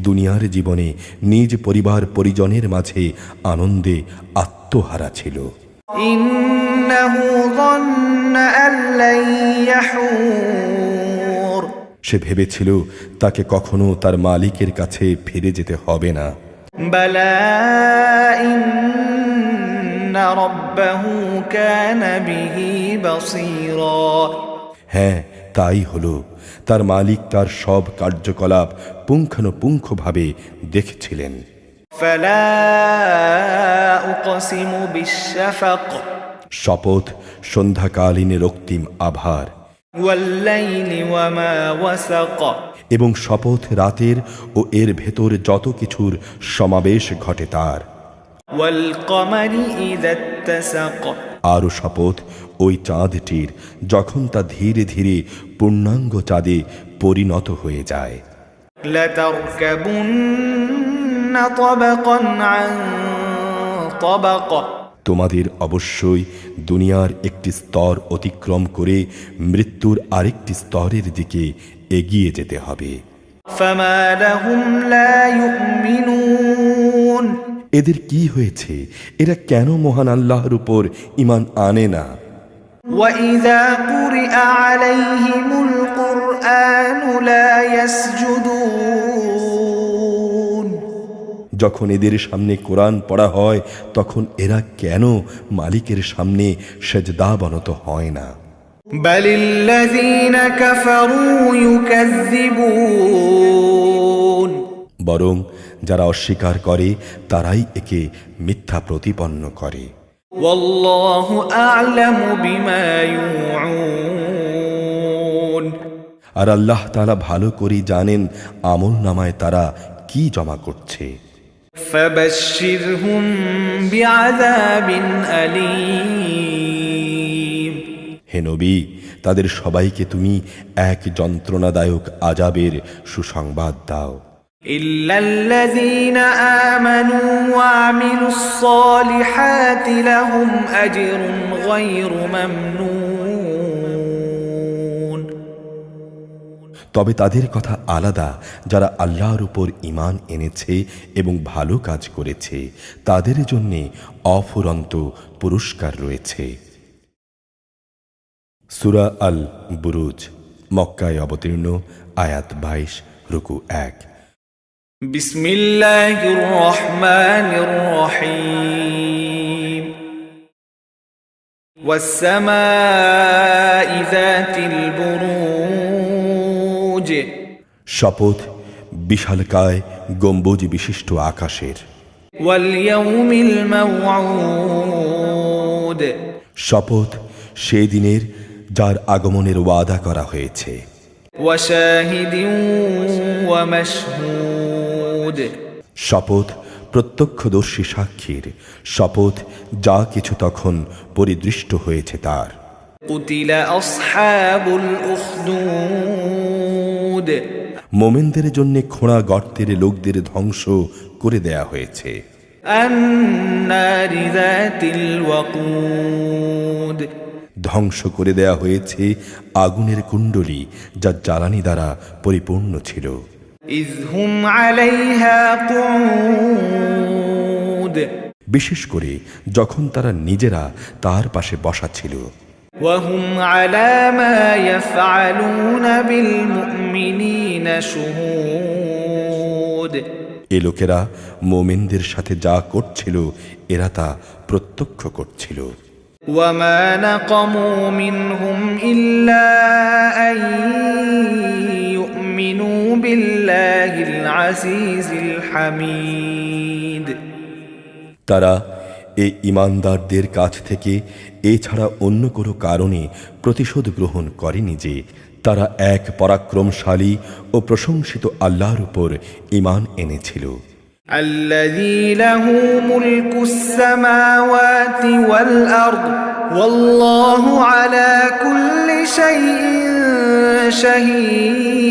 [SPEAKER 1] দুনিয়ার জীবনে নিজ পরিবার পরিজনের মাঝে আনন্দে আত্মহারা ছিল।
[SPEAKER 2] إنه ظن أن لن يحور
[SPEAKER 1] সে ভেবেছিল তাকে কখনো তার মালিকের কাছে ফিরে যেতে হবে না।
[SPEAKER 2] بلى إن ربه كان به بصيرا
[SPEAKER 1] হ্যাঁ, তাই হলো। তার মালিক তার সব কার্যকলাপ পুঙ্খানুপুঙ্খভাবে দেখছিলেন।
[SPEAKER 2] فلا أقسم بالشفق
[SPEAKER 1] শপথ সন্ধ্যাকালীন রক্তিম আভার,
[SPEAKER 2] والليل وما وسق
[SPEAKER 1] এবং শপথ রাতের ও এর ভেতর যত কিছুর সমাবেশ ঘটে তার।
[SPEAKER 2] والقمر إذا اتسق
[SPEAKER 1] আরও শপথ ওই চাঁদটির যখন তা ধীরে ধীরে পূর্ণাঙ্গ চাঁদে পরিণত হয়ে যায়।
[SPEAKER 2] لتركبن طبقا عن طبق
[SPEAKER 1] তোমাদের অবশ্যই দুনিয়ার একটি স্তর অতিক্রম করে মৃত্যুর আরেকটি স্তরের দিকে এগিয়ে যেতে হবে।
[SPEAKER 2] فما لهم لا يؤمنون
[SPEAKER 1] এদের কি হয়েছে? এরা কেন মহান আল্লাহর উপর ঈমান আনে না?
[SPEAKER 2] وإذا قرئ عليهم القرآن لا يسجدون
[SPEAKER 1] যখন এদের সামনে কোরআন পড়া হয় তখন এরা কেন মালিকের সামনে সেজদাবনত হয় না?
[SPEAKER 2] بل الذين كفروا يكذبون
[SPEAKER 1] বরং যারা অস্বীকার করে তারাই একে মিথ্যা প্রতিপন্ন করে।
[SPEAKER 2] والله أعلم بما يوعون
[SPEAKER 1] আর আল্লাহ তাআলা ভালো করে জানেন আমল নামায় তারা কি জমা করছে।
[SPEAKER 2] فبشرهم بعذاب أليم
[SPEAKER 1] হে নবী, তাদের সবাইকে তুমি এক যন্ত্রণাদায়ক আযাবের সুসংবাদ দাও।
[SPEAKER 2] إلا الذين آمنوا وعملوا الصالحات لهم أجر غير ممنون
[SPEAKER 1] তবে তাদের কথা আলাদা, যারা আল্লাহর উপর ঈমান এনেছে এবং ভালো কাজ করেছে, তাদের জন্যে অফুরন্ত পুরস্কার রয়েছে। সূরা আল বুরুজ, মক্কায় অবতীর্ণ, আয়াত 22, রুকু 1।
[SPEAKER 2] بسم الله الرحمن الرحيم والسماء ذات البروج
[SPEAKER 1] শপথ বিশালকায় গম্বুজ বিশিষ্ট আকাশের।
[SPEAKER 2] واليوم الموعود
[SPEAKER 1] শপথ সেই দিনের যার আগমনের ওয়াদা করা হয়েছে।
[SPEAKER 2] وشاهد ومشهود
[SPEAKER 1] শপথ প্রত্যক্ষদর্শী সাক্ষীর। শপথ যা কিছু তখন পরিদৃষ্ট হয়েছে তার।
[SPEAKER 2] قتل أصحاب الأخدود
[SPEAKER 1] মোমেনদের জন্য খোঁড়া গর্তের লোকদের ধ্বংস করে দেয়া হয়েছে।
[SPEAKER 2] النار ذات الوقود
[SPEAKER 1] ধ্বংস করে দেয়া হয়েছে আগুনের কুণ্ডলী যা জ্বালানি দ্বারা পরিপূর্ণ ছিল।
[SPEAKER 2] إذ هم عليها قعود
[SPEAKER 1] বিশেষ করে যখন তারা নিজেরা তার পাশে বসা ছিল।
[SPEAKER 2] وهم على ما يفعلون بالمؤمنين شهود
[SPEAKER 1] এ লোকেরা মোমেনদের সাথে যা করছিল এরা তা প্রত্যক্ষ করছিল।
[SPEAKER 2] وما نقموا منهم إلا أن يؤمنوا بالله العزيز الحكيم حميد
[SPEAKER 1] তারা এই ঈমানদারদের কাছ থেকে এছাড়া অন্য কোনো কারণে প্রতিশোধ গ্রহণ করেনি যে তারা এক পরাক্রমশালী ও প্রশংসিত আল্লাহর উপর ঈমান এনেছিল।
[SPEAKER 2] الذي له ملك السماوات والأرض والله على كل شيء شهيد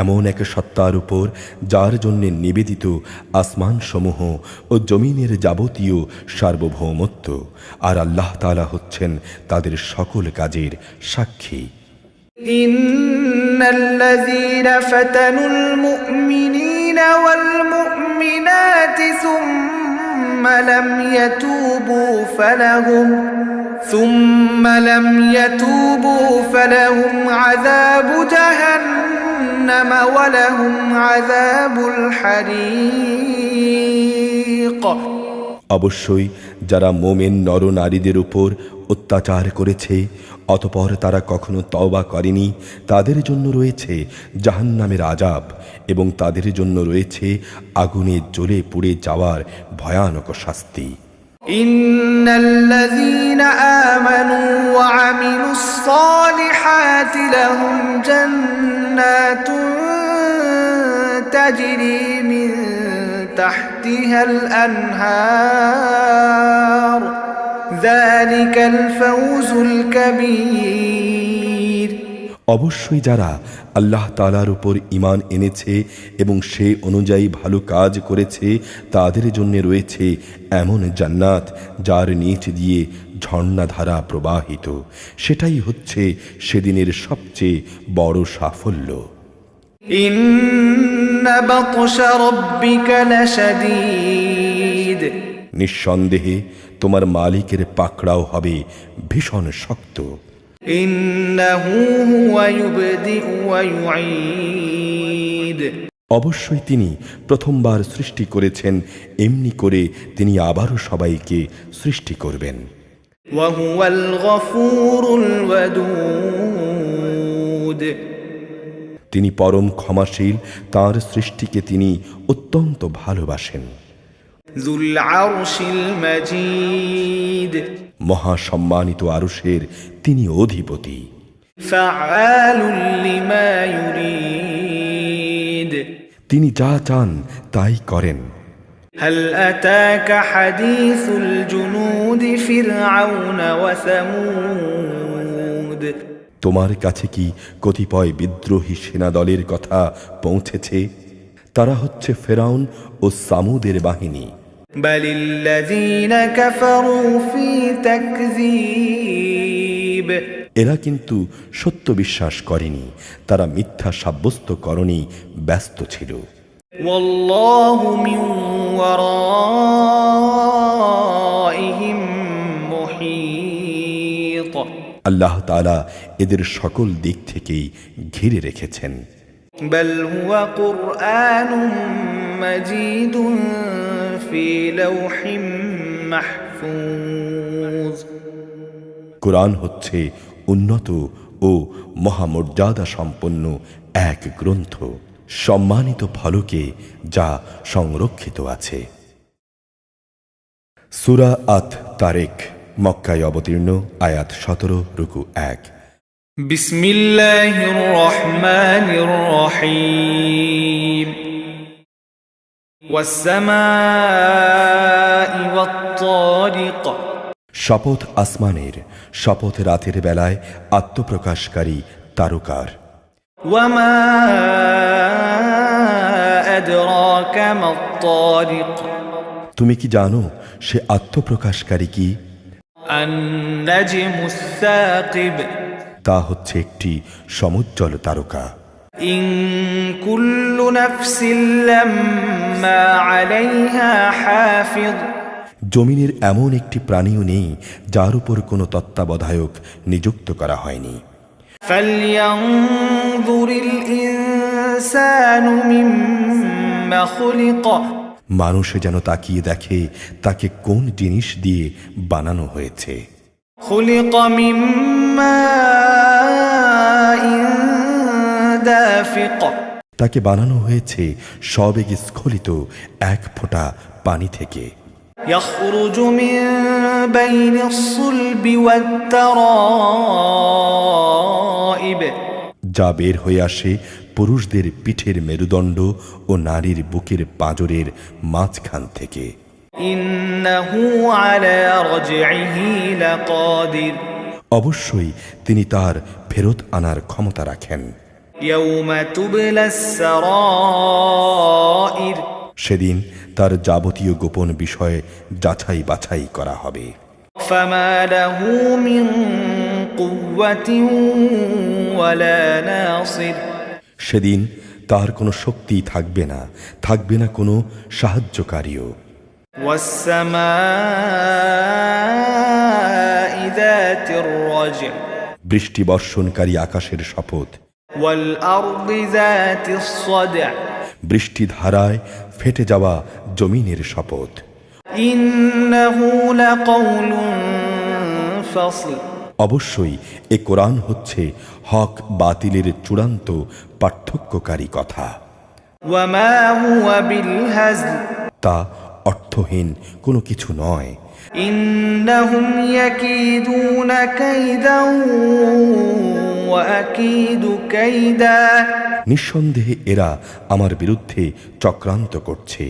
[SPEAKER 1] এমন এক সত্তার উপর যার জন্য নিবেদিত আসমান সমূহ ও জমিনের যাবতীয় সার্বভৌমত্ব, আর আল্লাহ তাআলা হচ্ছেন তাদের সকল কাজের সাক্ষী।
[SPEAKER 2] إن الذين فتنوا المؤمنين والمؤمنات ثم لم يتوبوا فلهم عذاب جهنم ولهم عذاب الحريق
[SPEAKER 1] অবশ্যই যারা মোমেন নরনারীদের উপর অত্যাচার করেছে অতঃপর তারা কখনো তওবা করেনি, তাদের জন্য রয়েছে জাহান্নামের আযাব এবং তাদের জন্য রয়েছে আগুনে জ্বলে পুড়ে যাওয়ার ভয়ানক শাস্তি।
[SPEAKER 2] إن الذين آمنوا وعملوا الصالحات لهم جنات تجري من تحتها الأنهار ذلك الفوز الكبير
[SPEAKER 1] অবশ্যই যারা আল্লাহ তাআলার উপর ঈমান এনেছে এবং সে অনুযায়ী ভালো কাজ করেছে তাদের জন্য রয়েছে এমন জান্নাত যার নিচ দিয়ে ঝর্ণাধারা প্রবাহিত, সেটাই হচ্ছে সেদিনের সবচেয়ে বড় সাফল্য।
[SPEAKER 2] ইন্না বাতশা রাব্বিকা লাশাদীদ
[SPEAKER 1] নিঃসন্দেহে তোমার মালিকের পাকড়াও হবে ভীষণ শক্ত।
[SPEAKER 2] ইন্নাহু হুয়া ইউবদিউ ওয়া ইউঈদ
[SPEAKER 1] অবশ্যই তিনি প্রথমবার সৃষ্টি করেছেন, এমনি করে তিনি আবারও সবাইকে সৃষ্টি করবেন।
[SPEAKER 2] ওয়া হুয়াল গফুরুল ওয়াদুদ
[SPEAKER 1] তিনি পরম ক্ষমাশীল, তার সৃষ্টিকে তিনি অত্যন্ত ভালোবাসেন।
[SPEAKER 2] যুল আরশিল মাজিদ
[SPEAKER 1] মহাসম্মানিত আরশের তিনি অধিপতি।
[SPEAKER 2] ফাআলুল লিমা ইউরিদ
[SPEAKER 1] তিনি যা চান তাই করেন।
[SPEAKER 2] হাল আতাকা হাদিসুল জুনুদ ফিরআউন ওয়া সামুদ
[SPEAKER 1] তোমার কাছে কি কতিপয় বিদ্রোহী সেনাদলের কথা পৌঁছেছে? তারা হচ্ছে ফেরাউন ও সামুদের বাহিনী।
[SPEAKER 2] বালিল্লাযীনা কাফারু ফী তাকযীব
[SPEAKER 1] এরা কিন্তু সত্য বিশ্বাস করেনি, তারা মিথ্যা সাব্যস্তকরণে ব্যস্ত ছিল।
[SPEAKER 2] ওয়াল্লাহু মিন ওয়ারাইহিম মুহীত
[SPEAKER 1] আল্লাহ তাআলা এদের সকল দিক থেকেই ঘিরে রেখেছেন।
[SPEAKER 2] বাল হুয়া কুরআনুম মাজিদুন ফি লাওহিম মাহফুজ
[SPEAKER 1] কুরআন হচ্ছে উন্নত ও মহামর্যাদা সম্পন্ন এক গ্রন্থ, সম্মানিত ফলকে যা সংরক্ষিত আছে। সূরা আত তারিক মক্কায় অবতীর্ণ, আয়াত 17 রুকু 1।
[SPEAKER 2] বিসমিল্লাহির রহমানির রহিম ওয়াস সামাই ওয়াত তারিক
[SPEAKER 1] শপথ আসমানের, শপথ রাতের বেলায় আত্মপ্রকাশকারী তারকার।
[SPEAKER 2] ওয়ামা আদরাকা মাত তারিক
[SPEAKER 1] তুমি কি জানো সে আত্মপ্রকাশকারী কি?
[SPEAKER 2] আন-নাজমুস সাকিব
[SPEAKER 1] তা হচ্ছে একটি সমুজ্জ্বল তারকা।
[SPEAKER 2] ইন কুল্লু নাফসিন লাম্মা আলাইহা হাফিজ
[SPEAKER 1] জমিনের এমন একটি প্রাণীও নেই যার উপর কোনো তত্ত্বাবধায়ক নিযুক্ত করা হয়নি।
[SPEAKER 2] ফালইয়ানজুরিল ইনসানু মিম্মা খুলিক
[SPEAKER 1] মানুষ যেন তাকিয়ে দেখে তাকে কোন জিনিস দিয়ে বানানো হয়েছে।
[SPEAKER 2] খুলিক মিন মাইন দাফিক
[SPEAKER 1] তাকে বানানো হয়েছে সবেগে স্খলিত এক ফোঁটা পানি থেকে,
[SPEAKER 2] يخرج من بين الصلب والترائب
[SPEAKER 1] যা বের হয়ে আসে পুরুষদের পিঠের মেরুদণ্ড ও নারীর বুকের পাঁজরের মাঝখান থেকে।
[SPEAKER 2] إنه على رجعه لقادر
[SPEAKER 1] অবশ্যই তিনি তার ফেরত আনার ক্ষমতা রাখেন।
[SPEAKER 2] يوم تبلى السرائر
[SPEAKER 1] সেদিন তার যাবতীয় গোপন বিষয় যাচাই বাছাই করা হবে।
[SPEAKER 2] فما له من قوة ولا ناصر
[SPEAKER 1] সেদিন তার কোনো শক্তি থাকবে না, থাকবে না কোনো সাহায্যকারীও।
[SPEAKER 2] والسماء ذات الرجع
[SPEAKER 1] বৃষ্টি বর্ষণকারী আকাশের শপথ,
[SPEAKER 2] والأرض ذات الصدع
[SPEAKER 1] বৃষ্টি ধারায় ফেটে যাওয়া জমিনের শপথ।
[SPEAKER 2] إنه لقول فصل
[SPEAKER 1] অবশ্যই এ কোরআন হচ্ছে হক বাতিলের চূড়ান্ত পার্থক্যকারী কথা।
[SPEAKER 2] وما هو بالهزل
[SPEAKER 1] তা অর্থহীন কোনো কিছু নয়।
[SPEAKER 2] إنهم يكيدون كيدا وأكيد كيدا
[SPEAKER 1] নিঃসন্দেহে এরা আমার বিরুদ্ধে চক্রান্ত করছে,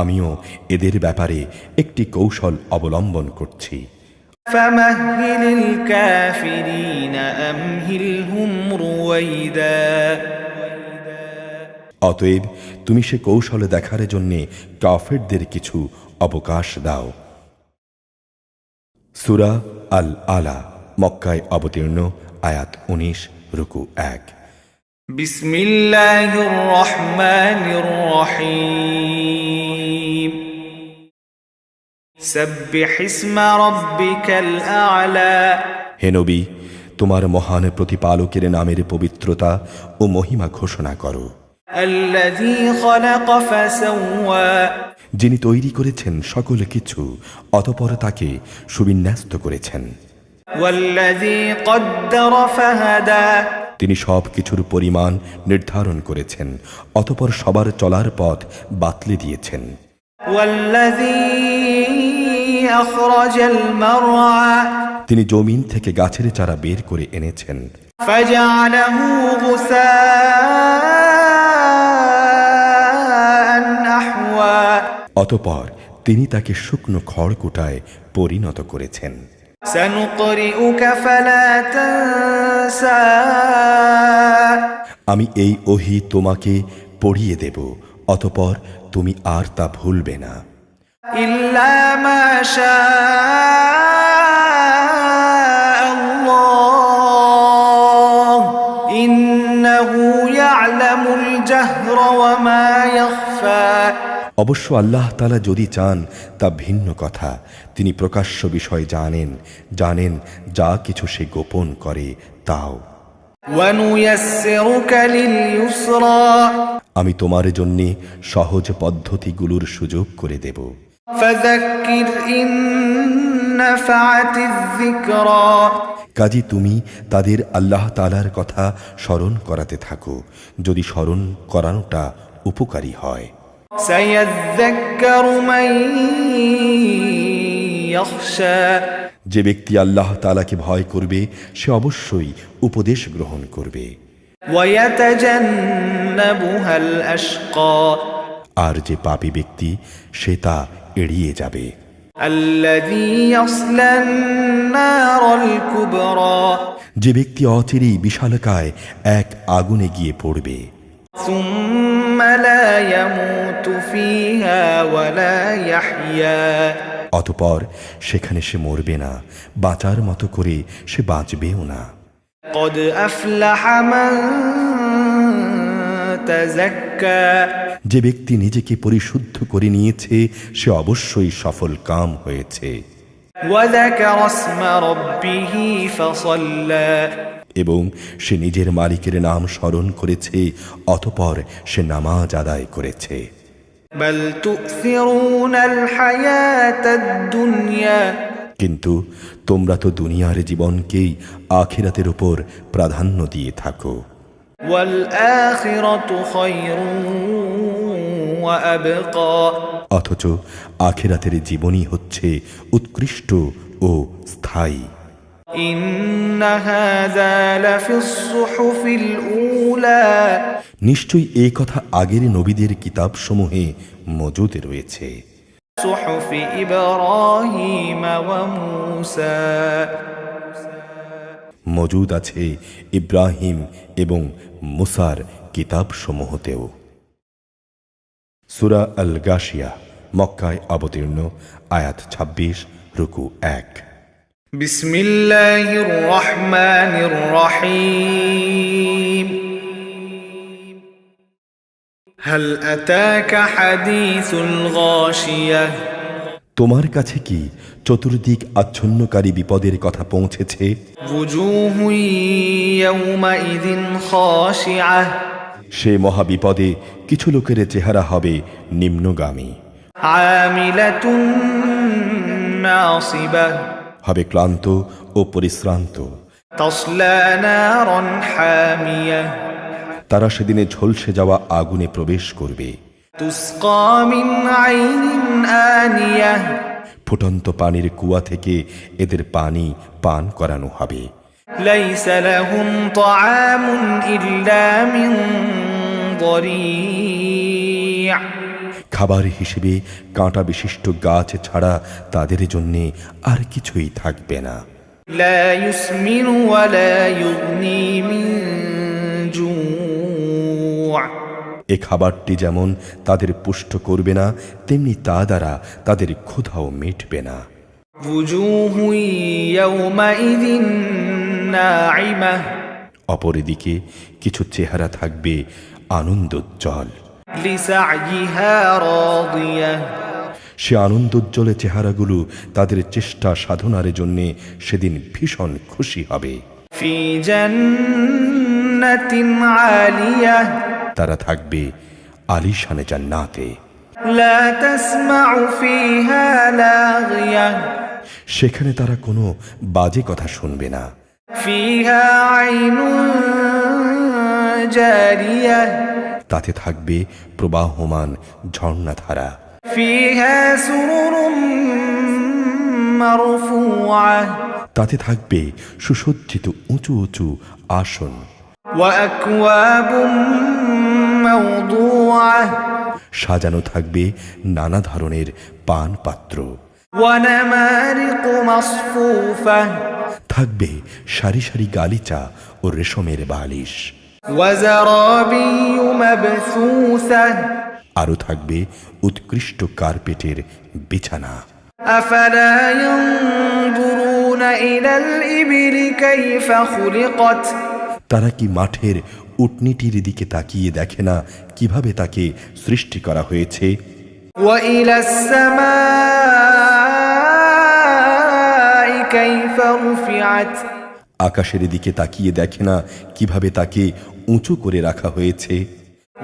[SPEAKER 1] আমিও এদের ব্যাপারে একটি কৌশল অবলম্বন করছি।
[SPEAKER 2] فمهل الكافرين أمهلهم رويدا
[SPEAKER 1] অতএব তুমি সে কৌশলে দেখার জন্যে কাফেরদের কিছু অবকাশ দাও। সূরা আল আলা, মক্কায় অবতীর্ণ, আয়াত 19, রুকু 1।
[SPEAKER 2] بسم الله الرحمن الرحيم سبح اسم ربك الأعلى
[SPEAKER 1] হে নবী, তোমার মহান প্রতিপালকের নামের পবিত্রতা ও মহিমা ঘোষণা করো।
[SPEAKER 2] الذي خلق فسوى
[SPEAKER 1] যিনি তৈরি করেছেন সকল কিছু, অতঃপর তাকে সুবিন্যস্ত করেছেন।
[SPEAKER 2] والذي قدر فهدى
[SPEAKER 1] তিনি সব কিছুর পরিমাণ নির্ধারণ করেছেন, অতঃপর সবার চলার পথ বাতলে দিয়েছেন।
[SPEAKER 2] والذي أخرج المرعى
[SPEAKER 1] তিনি জমিন থেকে গাছের চারা বের করে এনেছেন,
[SPEAKER 2] فجعله غثاء أحوى
[SPEAKER 1] অতঃপর তিনি তাকে শুকনো খড়কুটায় পরিণত করেছেন।
[SPEAKER 2] سنقرئك فلا تنسى
[SPEAKER 1] আমি এই ওহী তোমাকে পড়িয়ে দেব, অতঃপর তুমি আর তা ভুলবে না,
[SPEAKER 2] إلا ما شاء الله إنه يعلم الجهر وما يخفى
[SPEAKER 1] অবশ্য আল্লাহ তাআলা যদি চান তা ভিন্ন কথা। তিনি প্রকাশ্য বিষয় জানেন, জানেন যা কিছু সে গোপন করে তাও।
[SPEAKER 2] ونيسرك لليسرى
[SPEAKER 1] আমি তোমার জন্যে সহজ পদ্ধতিগুলোর সুযোগ করে দেব।
[SPEAKER 2] فذكر إن نفعت الذكرى
[SPEAKER 1] কাজী তুমি তাদের আল্লাহ তাআলার কথা স্মরণ করাতে থাকো, যদি স্মরণ করানোটা উপকারী হয়।
[SPEAKER 2] سيذكر من يخشى
[SPEAKER 1] যে ব্যক্তি আল্লাহ তাআলাকে ভয় করবে সে অবশ্যই উপদেশ গ্রহণ করবে।
[SPEAKER 2] ويتجنبها الأشقى
[SPEAKER 1] আর যে পাপী ব্যক্তি সে তা এড়িয়ে যাবে।
[SPEAKER 2] الذي يصلى النار الكبرى
[SPEAKER 1] যে ব্যক্তি অচিরেই বিশালকায় এক আগুনে গিয়ে পড়বে,
[SPEAKER 2] ثم لا يموت فيها ولا يحيا
[SPEAKER 1] অতঃপর সেখানে সে মরবে না, বাঁচার মতো করে সে বাঁচবেও না।
[SPEAKER 2] قد أفلح من تزكى
[SPEAKER 1] যে ব্যক্তি নিজেকে পরিশুদ্ধ করে নিয়েছে সে অবশ্যই সফল কাম হয়েছে।
[SPEAKER 2] وذكر اسم ربه فصلى
[SPEAKER 1] এবং সে নিজের মালিকের নাম স্মরণ করেছে, অতঃপর সে নামাজ আদায় করেছে।
[SPEAKER 2] بل تؤثرون الحياة الدنيا
[SPEAKER 1] কিন্তু তোমরা তো দুনিয়ার জীবনকেই আখিরাতের উপর প্রাধান্য দিয়ে থাকো।
[SPEAKER 2] والآخرة خير وأبقى
[SPEAKER 1] অথচ আখিরাতের জীবনই হচ্ছে উৎকৃষ্ট ও স্থায়ী।
[SPEAKER 2] إن هذا لفي الصحف الأولى
[SPEAKER 1] নিশ্চয়ই এই কথা আগের নবীদের কিতাবসমূহে মজুদ রয়েছে।
[SPEAKER 2] صحف إبراهيم وموسى
[SPEAKER 1] মজুদ আছে ইব্রাহিম এবং মুসার কিতাবসমূহতেও। সূরা আল গাশিয়া মক্কায় অবতীর্ণ, আয়াত ২৬, রুকু ১।
[SPEAKER 2] بسم الله الرحمن الرحيم هل أتاك حديث الغاشية
[SPEAKER 1] তোমার কাছে কি চতুর্দিক আচ্ছন্নকারী বিপদের কথা পৌঁছেছে?
[SPEAKER 2] وجوه يومئذ خاشعة
[SPEAKER 1] সে মহাবিপদে কিছু লোকের চেহারা হবে নিম্নগামী,
[SPEAKER 2] عاملة ناصبة
[SPEAKER 1] হবে ক্লান্ত ও পরিশ্রান্ত।
[SPEAKER 2] تصلى نارا حامية
[SPEAKER 1] তারা সেদিনে ঝলসে যাওয়া আগুনে প্রবেশ করবে।
[SPEAKER 2] تسقى من عين آنية
[SPEAKER 1] ফুটন্ত পানির কুয়া থেকে এদের পানি পান করানো হবে।
[SPEAKER 2] ليس لهم طعام إلا من ضريع
[SPEAKER 1] খাবার হিসেবে কাঁটা বিশিষ্ট গাছ ছাড়া তাদের জন্যে আর কিছুই থাকবে না।
[SPEAKER 2] لا يسمن ولا يغني من جوع
[SPEAKER 1] এ খাবারটি যেমন তাদের পুষ্ট করবে না, তেমনি তা দ্বারা তাদের ক্ষুধাও মিটবে না।
[SPEAKER 2] وجوه يومئذ ناعمة
[SPEAKER 1] অপরদিকে কিছু চেহারা থাকবে আনন্দোজ্জ্বল।
[SPEAKER 2] لسعيها راضية
[SPEAKER 1] সে আনন্দোজ্জ্বলে চেহারাগুলো তাদের চেষ্টা সাধনার জন্যে সেদিন ভীষণ খুশি হবে।
[SPEAKER 2] في جنة عالية
[SPEAKER 1] তারা থাকবে আলিশানে জান্নাতে।
[SPEAKER 2] لا تسمع فيها لاغية
[SPEAKER 1] সেখানে তারা কোনো বাজে কথা শুনবে না।
[SPEAKER 2] فيها عين جارية
[SPEAKER 1] তাতে থাকবে প্রবাহমান ঝর্ণাধারা।
[SPEAKER 2] فيها سرر مرفوعة
[SPEAKER 1] তাতে থাকবে সুসজ্জিত উঁচু উঁচু আসন।
[SPEAKER 2] وأكواب موضوعة
[SPEAKER 1] সাজানো থাকবে নানা ধরনের পান পাত্র।
[SPEAKER 2] ونمارق مصفوفة
[SPEAKER 1] থাকবে সারি সারি গালিচা ও রেশমের বালিশ।
[SPEAKER 2] وزرابي مبثوثة
[SPEAKER 1] আরও থাকবে উৎকৃষ্ট কার্পেটের বিছানা।
[SPEAKER 2] أفلا ينظرون إلى الإبل كيف خلقت
[SPEAKER 1] তারা কি মাঠের উটনিটির দিকে তাকিয়ে দেখে না কিভাবে তাকে সৃষ্টি করা হয়েছে?
[SPEAKER 2] وإلى السماء كيف رفعت
[SPEAKER 1] আকাশের দিকে তাকিয়ে দেখে না কিভাবে তাকে উঁচু করে রাখা হয়েছে?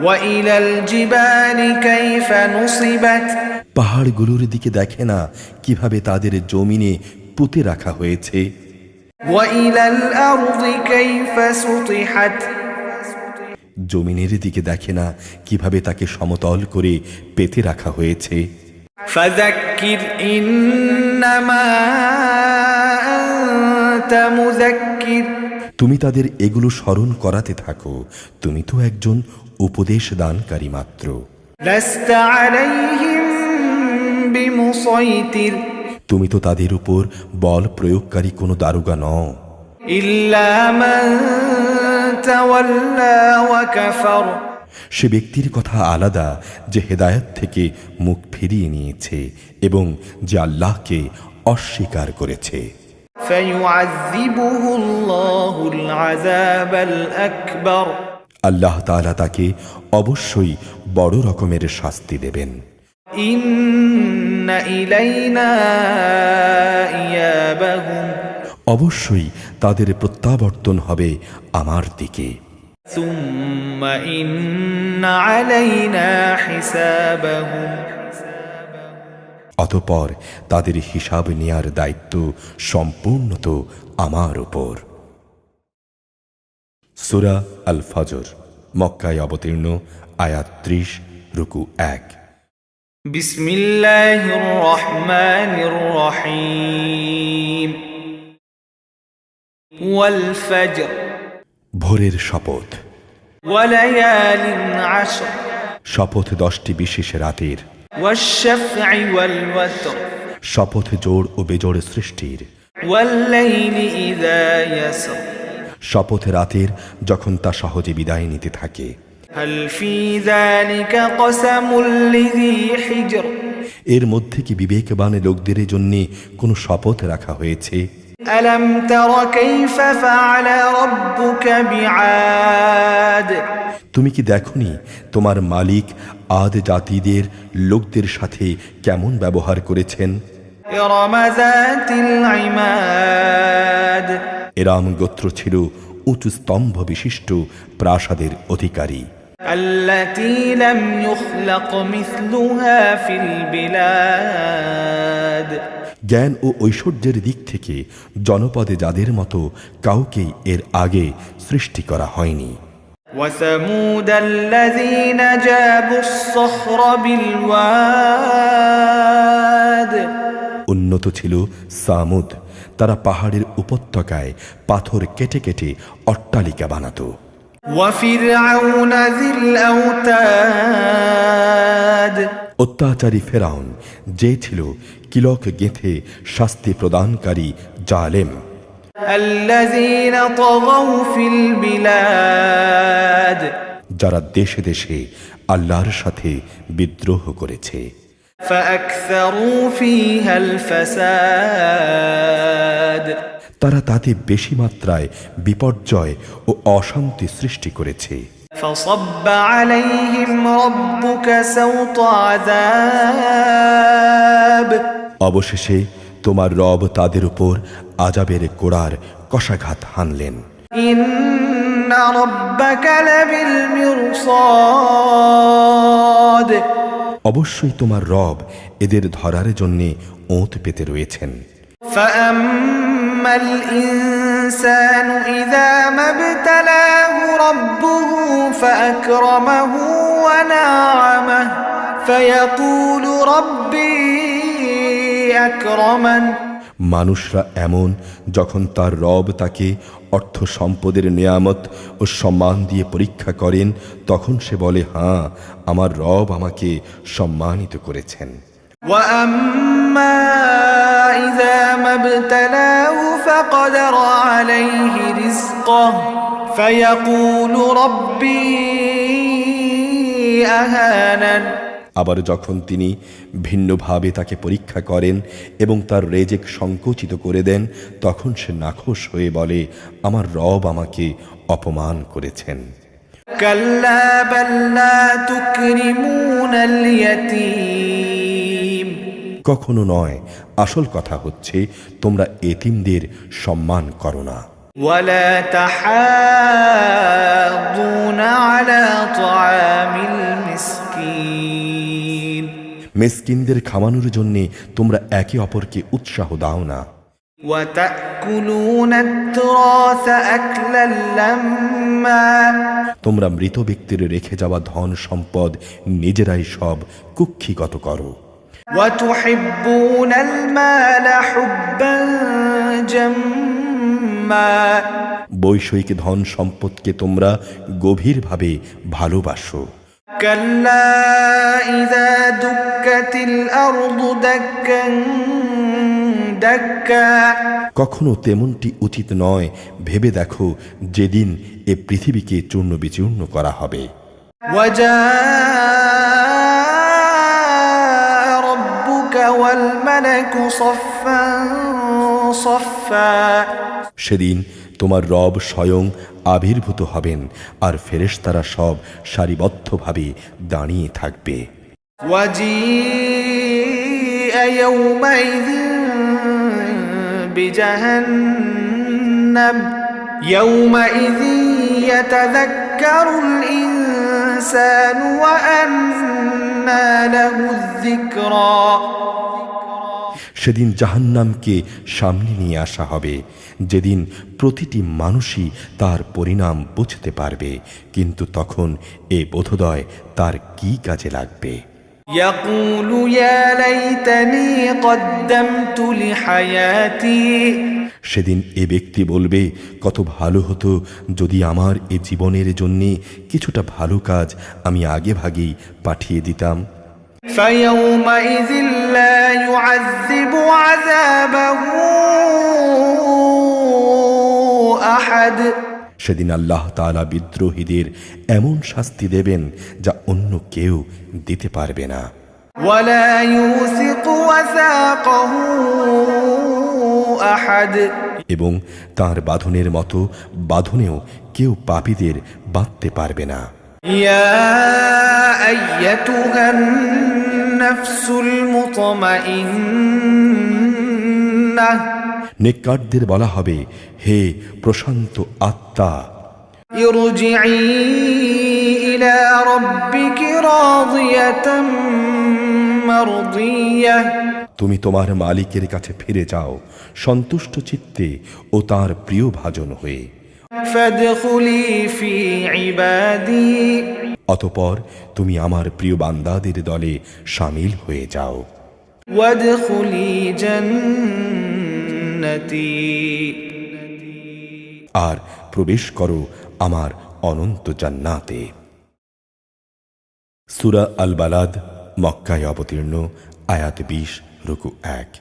[SPEAKER 2] وإلى الجبال كيف نصبت
[SPEAKER 1] পাহাড়গুলোর দিকে দেখে না কিভাবে তাদের জমিনে পুঁতে রাখা হয়েছে?
[SPEAKER 2] وإلى الأرض كيف سطحت
[SPEAKER 1] জমিনের দিকে দেখে না কিভাবে তাকে সমতল করে পেতে রাখা হয়েছে?
[SPEAKER 2] فذكر إنما أنت مذكر
[SPEAKER 1] তুমি তাদের এগুলো স্মরণ করাতে থাকো, তুমি তো একজন উপদেশ দানকারী মাত্র।
[SPEAKER 2] لست عليهم بمسيطر
[SPEAKER 1] তুমি তো তাদের উপর বল প্রয়োগকারী কোনো দারোগা নও।
[SPEAKER 2] إلا من تولى وكفر
[SPEAKER 1] সে ব্যক্তির কথা আলাদা যে হেদায়েত থেকে মুখ ফিরিয়ে নিয়েছে এবং যে আল্লাহকে অস্বীকার করেছে।
[SPEAKER 2] فيعذبه الله العذاب الأكبر
[SPEAKER 1] আল্লাহ তাআলা তাকে অবশ্যই বড় রকমের শাস্তি দেবেন।
[SPEAKER 2] إن إلينا إيابهم
[SPEAKER 1] অবশ্যই তাদের প্রত্যাবর্তন হবে আমার দিকে।
[SPEAKER 2] ثم إن علينا حسابهم
[SPEAKER 1] অতঃপর তাদের হিসাব নেয়ার দায়িত্ব সম্পূর্ণত আমার উপর। সূরা আল ফজর, মক্কায় অবতীর্ণ, আয়াত 30, রুকু 1।
[SPEAKER 2] বিসমিল্লাহির রহমানির রহিম। ওয়াল ফজর,
[SPEAKER 1] ভোরের শপথ।
[SPEAKER 2] ওয়ালায়ালিন আশর,
[SPEAKER 1] শপথ 10টি বিশেষ রাতের।
[SPEAKER 2] ওয়াশ-শাফঈ ওয়াল ওয়াতর,
[SPEAKER 1] শপথ জোড় ও বেজোড় সৃষ্টির।
[SPEAKER 2] ওয়াল-লাইলি ইযা ইয়াসর,
[SPEAKER 1] শপথ রাতের যখন তা সহজে বিদায় নিতে থাকে।
[SPEAKER 2] হাল ফী যালিকা কসামুল লিযী হিজর,
[SPEAKER 1] এর মধ্যে কি বিবেকবান লোকদের জন্য কোনো শপথ রাখা হয়েছে?
[SPEAKER 2] আলাম তারা কাইফা ফাআলা রাব্বুকা বিআদ,
[SPEAKER 1] তুমি কি দেখনি তোমার মালিক আদ জাতিদের লোকদের সাথে কেমন ব্যবহার করেছেন?
[SPEAKER 2] ইরম যাতিল ইমাদ,
[SPEAKER 1] এরাম গোত্র ছিল উঁচু স্তম্ভ বিশিষ্ট প্রাসাদের অধিকারী।
[SPEAKER 2] আল্লাতী লাম ইউখলাক মিসলুহা ফিল বিলাদ,
[SPEAKER 1] জ্ঞান ও ঐশ্বর্যের দিক থেকে জনপদে যাদের মতো কাউকেই এর আগে সৃষ্টি করা হয়নি।
[SPEAKER 2] وثمود الذين جابوا الصخر بالواد,
[SPEAKER 1] উন্নত ছিল সামুদ, তারা পাহাড়ের উপত্যকায় পাথর কেটে কেটে অট্টালিকা বানাতো।
[SPEAKER 2] وفرعون ذي الأوتاد,
[SPEAKER 1] অত্যাচারী ফেরাউন, যে ছিল কিলক গেঁথে শাস্তি প্রদানকারী জালেম।
[SPEAKER 2] الذين طغوا في البلاد,
[SPEAKER 1] যারা দেশে দেশে আল্লাহর সাথে বিদ্রোহ করেছে।
[SPEAKER 2] فأكثروا فيها الفساد,
[SPEAKER 1] তারা তাতে বেশি মাত্রায় বিপর্যয় ও অশান্তি সৃষ্টি করেছে।
[SPEAKER 2] فصب عليهم ربك سوط عذاب,
[SPEAKER 1] অবশেষে তোমার রব তাদের উপর আযাবের কোড়ার কশাঘাত হানলেন।
[SPEAKER 2] إن ربك لبالمرصاد,
[SPEAKER 1] অবশ্যই তোমার রব এদের ধরার জন্য ওঁত পেতে রয়েছেন।
[SPEAKER 2] فأما الإنسان إذا ما ابتلاه ربه فأكرمه ونعمه فيقول ربي أكرمن,
[SPEAKER 1] মানুষরা এমন, যখন তার রব তাকে অর্থ সম্পদের নিয়ামত ও সম্মান দিয়ে পরীক্ষা করেন, তখন সে বলে, হ্যাঁ, আমার রব আমাকে সম্মানিত করেছেন।
[SPEAKER 2] وأما إذا ما ابتلاه فقدر عليه رزقه فيقول ربي أهانن,
[SPEAKER 1] আবার যখন তিনি ভিন্নভাবে তাকে পরীক্ষা করেন এবং তার রেজেক সংকুচিত করে দেন, তখন সে নাখোশ হয়ে বলে, আমার রব আমাকে অপমান করেছেন।
[SPEAKER 2] كلا بل لا تكرمون اليتيم,
[SPEAKER 1] কখনো নয়, আসল কথা হচ্ছে তোমরা এতিমদের সম্মান করো না।
[SPEAKER 2] ولا تحاضون على طعام المسكين,
[SPEAKER 1] মিসকিনদের খাওয়ানোর জন্য তোমরা একে অপরকে উৎসাহ দাও না।
[SPEAKER 2] وتأكلون التراث أكلا لما,
[SPEAKER 1] তোমরা মৃত ব্যক্তির রেখে যাওয়া ধন সম্পদ নিজেরাই সব কুক্ষিগত করো।
[SPEAKER 2] وتحبون المال حبا جما,
[SPEAKER 1] বৈষয়িক ধন সম্পদকে তোমরা গভীরভাবে ভালোবাসো।
[SPEAKER 2] كلا إذا دكت الأرض دكا دكا,
[SPEAKER 1] কখনো তেমনটি উচিত নয়, ভেবে দেখো যেদিন এ পৃথিবীকে চূর্ণ বিচূর্ণ করা হবে।
[SPEAKER 2] وجاء ربك والملك صفا صفا,
[SPEAKER 1] সেদিন তোমার রব স্বয়ং আবির্ভূত হবেন আর ফেরেশতারা সব সারিবদ্ধভাবে দাঁড়িয়ে থাকবে।
[SPEAKER 2] وجيء يومئذ بجهنم يومئذ يتذكر الإنسان وأنى له الذكرى,
[SPEAKER 1] সেদিন জাহান্নামকে সামনে নিয়ে আসা হবে, যেদিন প্রতিটি মানুষই তার পরিণাম বুঝতে পারবে, কিন্তু তখন এ বোধোদয় তার কি কাজে লাগবে?
[SPEAKER 2] يقول يا ليتني قدمت لحياتي
[SPEAKER 1] সেদিন এ ব্যক্তি বলবে, কত ভালো হতো যদি আমার এ জীবনের জন্যে কিছুটা ভালো কাজ আমি আগে ভাগেই পাঠিয়ে দিতাম।
[SPEAKER 2] فيومئذ لا يعذب عذابه أحد
[SPEAKER 1] সেদিন আল্লাহ তাআলা বিদ্রোহীদের এমন শাস্তি দেবেন যা অন্য কেউ দিতে পারবে না।
[SPEAKER 2] ولا يوثق وثاقه أحد
[SPEAKER 1] এবং তার বাঁধনের মতো বাঁধনেও কেউ পাপীদের বাঁধতে পারবে না।
[SPEAKER 2] يا أيتها النفس المطمئنة
[SPEAKER 1] নেককারদের বলা হবে, হে প্রশান্ত আত্মা,
[SPEAKER 2] ارجعي إلى ربك راضية مرضية
[SPEAKER 1] তুমি তোমার মালিকের কাছে ফিরে যাও সন্তুষ্ট চিত্তে ও তার প্রিয় ভাজন হয়ে।
[SPEAKER 2] فادخلي في عبادي
[SPEAKER 1] অতঃপর তুমি আমার প্রিয় বান্দাদের দলে শামিল হয়ে যাও।
[SPEAKER 2] وادخلي جنتي
[SPEAKER 1] আর প্রবেশ করো আমার অনন্ত জান্নাতে। সূরা আল বালাদ, মক্কায় অবতীর্ণ, আয়াত 20, রুকু 1।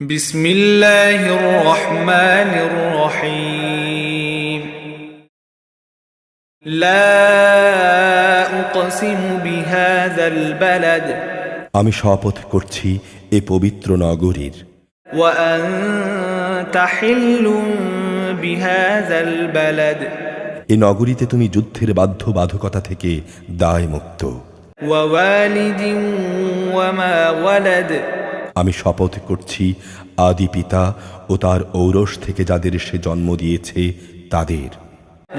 [SPEAKER 2] بسم الله الرحمن الرحيم لا أقسم بهذا البلد
[SPEAKER 1] আমি শপথ করছি এ পবিত্র নগরীর,
[SPEAKER 2] وأنت حل بهذا البلد
[SPEAKER 1] এ নগরীতে তুমি যুদ্ধের বাধ্যবাধকতা থেকে দায় মুক্ত।
[SPEAKER 2] ووالد وما ولد
[SPEAKER 1] আমি শপথ করছি আদি পিতা ও তার ঔরস থেকে যাদের সে জন্ম দিয়েছে তাদের।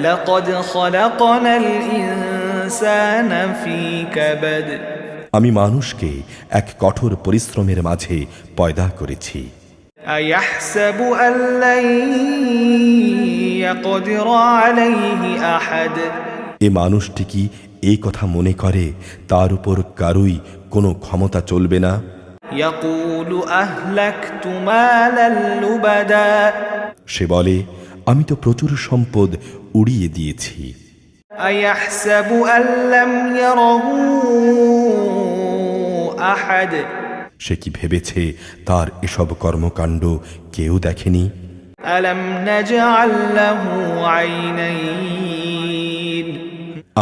[SPEAKER 2] لقد خلقنا الإنسان في كبد
[SPEAKER 1] আমি মানুষকে এক কঠোর পরিশ্রমের মাঝে পয়দা করেছি।
[SPEAKER 2] أيحسب أن لن يقدر عليه أحد
[SPEAKER 1] এ মানুষটি কি এই কথা মনে করে তার উপর কারুই কোনো ক্ষমতা চলবে না?
[SPEAKER 2] يقول أهلكت مالا لبدا
[SPEAKER 1] সে বলে, আমি তো প্রচুর সম্পদ উড়িয়ে দিয়েছি।
[SPEAKER 2] أيحسب أن لم يره أحد
[SPEAKER 1] সে কি ভেবেছে তার এসব কর্মকাণ্ড কেউ দেখেনি?
[SPEAKER 2] ألم نجعل له عينين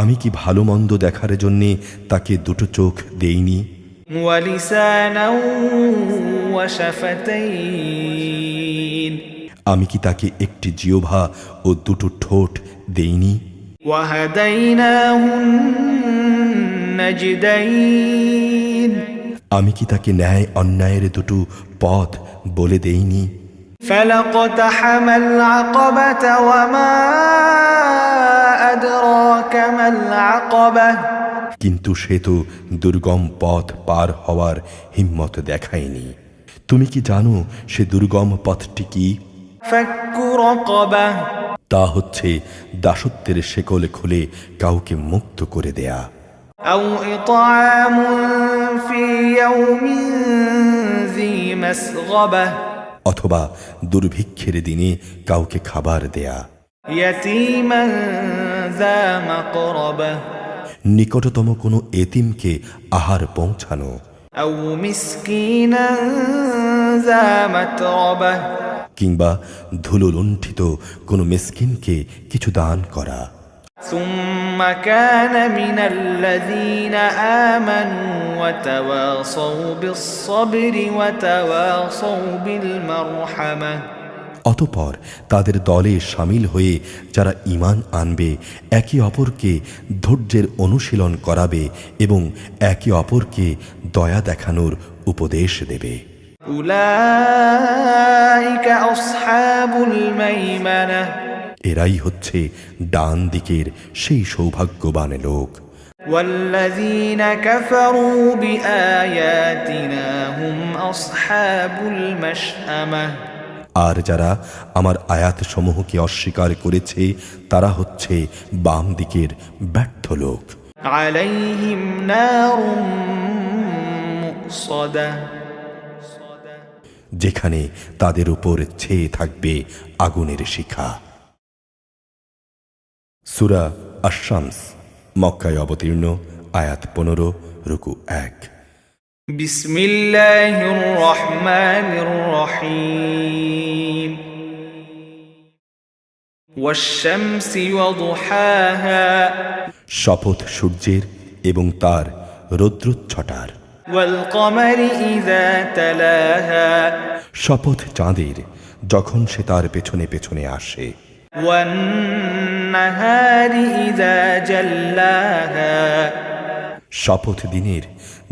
[SPEAKER 1] আমি কি ভালো মন্দ দেখার জন্যে তাকে দুটো চোখ দেইনি?
[SPEAKER 2] ولسانا وشفتين
[SPEAKER 1] আমি কি তাকে একটি জিহ্বা ও দুটো ঠোঁট দেইনি?
[SPEAKER 2] وهديناه النجدين
[SPEAKER 1] আমি কি তাকে ন্যায় অন্যায়ের দুটো পথ বলে দেইনি?
[SPEAKER 2] فلقتحم العقبة وما أدراك ما العقبة
[SPEAKER 1] কিন্তু সে তো দুর্গম পথ পার হওয়ার হিম্মত দেখায়নি। তুমি কি জানো সে দুর্গম পথটি কি?
[SPEAKER 2] فك رقبة
[SPEAKER 1] তা হচ্ছে দাসত্বের শেকল খুলে কাউকে মুক্ত করে দেয়া,
[SPEAKER 2] أو إطعام في يوم ذي مسغبة
[SPEAKER 1] অথবা দুর্ভিক্ষের দিনে কাউকে খাবার দেয়া,
[SPEAKER 2] يتيما ذا مقربة
[SPEAKER 1] নিকটতম কোনো এতিমকে আহার পৌঁছানো,
[SPEAKER 2] أو مسكينا ذا متربة
[SPEAKER 1] কিংবা ধুলোলুণ্ঠিত কোনো মিসকিনকে কিছু দান করা।
[SPEAKER 2] ثم كان من الذين آمنوا وتواصوا بالصبر وتواصوا بالمرحمة
[SPEAKER 1] অতঃপর তাদের দলে শামিল হয়ে যারা ঈমান আনবে, একে অপরকে ধৈর্যের অনুশীলন করাবে এবং একে অপরকে দয়া দেখানোর উপদেশ দেবে।
[SPEAKER 2] أولئك أصحاب الميمنة
[SPEAKER 1] এরাই হচ্ছে ডান দিকের সেই সৌভাগ্যবান লোক।
[SPEAKER 2] والذين كفروا بآياتنا هم أصحاب المشأمة
[SPEAKER 1] আর যারা আমার আয়াতসমূহকে অস্বীকার করেছে তারা হচ্ছে বাম দিকের ব্যর্থ লোক।
[SPEAKER 2] عليهم نار مؤصدة
[SPEAKER 1] যেখানে তাদের উপর ছেয়ে থাকবে আগুনের শিখা। সূরা আশ-শামস মক্কায় অবতীর্ণ, আয়াত 15, রুকু 1।
[SPEAKER 2] بسم الله الرحمن الرحيم والشمس وضحاها
[SPEAKER 1] শপথ সূর্যের এবং তার রৌদ্রচ্ছটার।
[SPEAKER 2] والقمر إذا تلاها
[SPEAKER 1] শপথ চাঁদের যখন সে তার পেছনে পেছনে আসে।
[SPEAKER 2] والنهار إذا جلاها
[SPEAKER 1] শপথ দিনের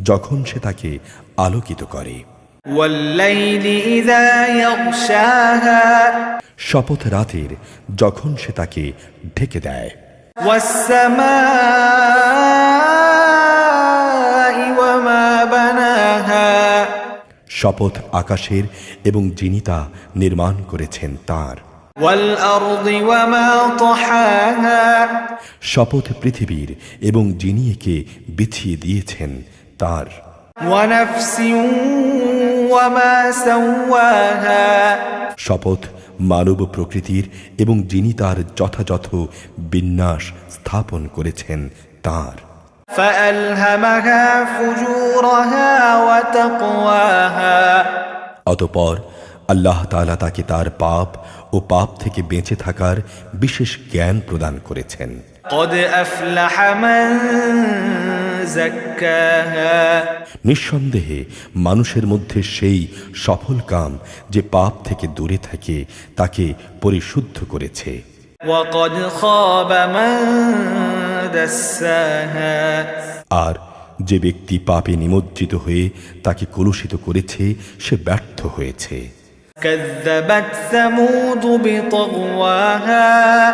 [SPEAKER 1] যখন সে তাকে আলোকিত করে।
[SPEAKER 2] والليل إذا يغشاها
[SPEAKER 1] শপথ রাতের যখন সে তাকে ঢেকে দেয়।
[SPEAKER 2] والسماء وما بناها
[SPEAKER 1] শপথ আকাশের এবং যিনি তা নির্মাণ করেছেন তার।
[SPEAKER 2] والأرض وما طحاها
[SPEAKER 1] শপথ পৃথিবীর এবং যিনি একে বিছিয়ে দিয়েছেন তার।
[SPEAKER 2] ونفس وما سواها
[SPEAKER 1] শপথ মানব প্রকৃতির এবং যিনি তার যথাযথ বিন্যাস স্থাপন করেছেন তার।
[SPEAKER 2] فألهمها فجورها وتقواها
[SPEAKER 1] অতঃপর আল্লাহ তাআলা তাকে তার পাপ ও পাপ থেকে বেঁচে থাকার বিশেষ জ্ঞান প্রদান করেছেন।
[SPEAKER 2] قد أفلح من زكاها
[SPEAKER 1] নিঃসন্দেহে মানুষের মধ্যে সেই সফল কাম যে পাপ থেকে দূরে থাকে তাকে পরিশুদ্ধ করেছে।
[SPEAKER 2] وقد خاب من دساها
[SPEAKER 1] আর যে ব্যক্তি পাপে নিমজ্জিত হয়ে তাকে কলুষিত করেছে সে ব্যর্থ হয়েছে।
[SPEAKER 2] كذبت ثمود بطغواها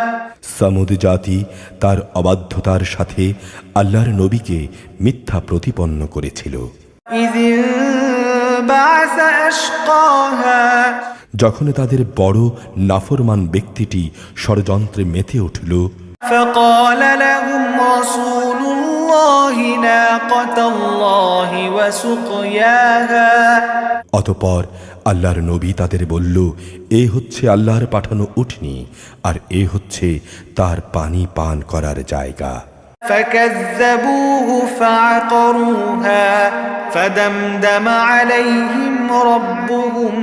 [SPEAKER 1] সামুদ জাতি তার অবাধ্যতার সাথে আল্লাহর নবীকে মিথ্যা প্রতিপন্ন করেছিল।
[SPEAKER 2] إذ انبعث أشقاها
[SPEAKER 1] যখন তাদের বড় নাফরমান ব্যক্তিটি ষড়যন্ত্রে মেতে উঠল।
[SPEAKER 2] فقال لهم رسول الله ناقة الله وسقياها
[SPEAKER 1] অতঃপর আল্লাহর নবী তাদের বলল, এ হচ্ছে আল্লাহর পাঠানো উটনি আর এ হচ্ছে তার পানি পান করার জায়গা।
[SPEAKER 2] فكذبوه فعقروها فدمدم عليهم ربهم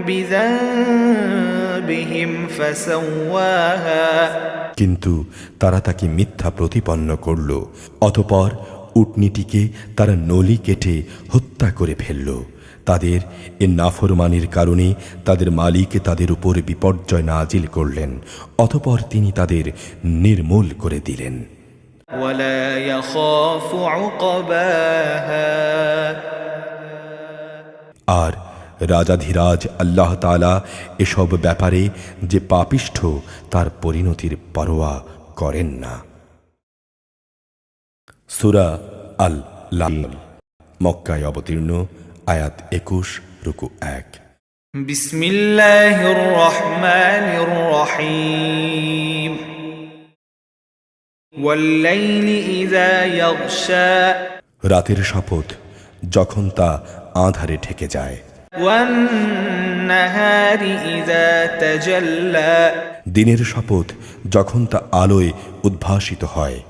[SPEAKER 2] بذنبهم فسواها
[SPEAKER 1] কিন্তু তারা তাকে মিথ্যা প্রতিপন্ন করল। অতঃপর উটনিটিকে তারা নলি কেটে হত্যা করে ফেলল। তাদের এ নাফরমানির কারণে তাদের মালিক তাদের উপর বিপর্যয় নাজিল করলেন। অতঃপর তিনি তাদের নির্মূল করে দিলেন।
[SPEAKER 2] ولا يخاف عقباها
[SPEAKER 1] আর রাজাধিরাজ আল্লাহ তাআলা এসব ব্যাপারে যে পাপিষ্ঠ তার পরিণতির পরোয়া করেন না। সূরা আল-লাম মক্কায় অবতীর্ণ, আয়াত 21, রুকু 1।
[SPEAKER 2] بسم الله الرحمن الرحيم والليل إذا يغشى
[SPEAKER 1] রাতের শপথ যখন তা আঁধারে ঢেকে যায়।
[SPEAKER 2] والنهار إذا تجلى
[SPEAKER 1] দিনের শপথ যখন তা আলোয় উদ্ভাসিত হয়।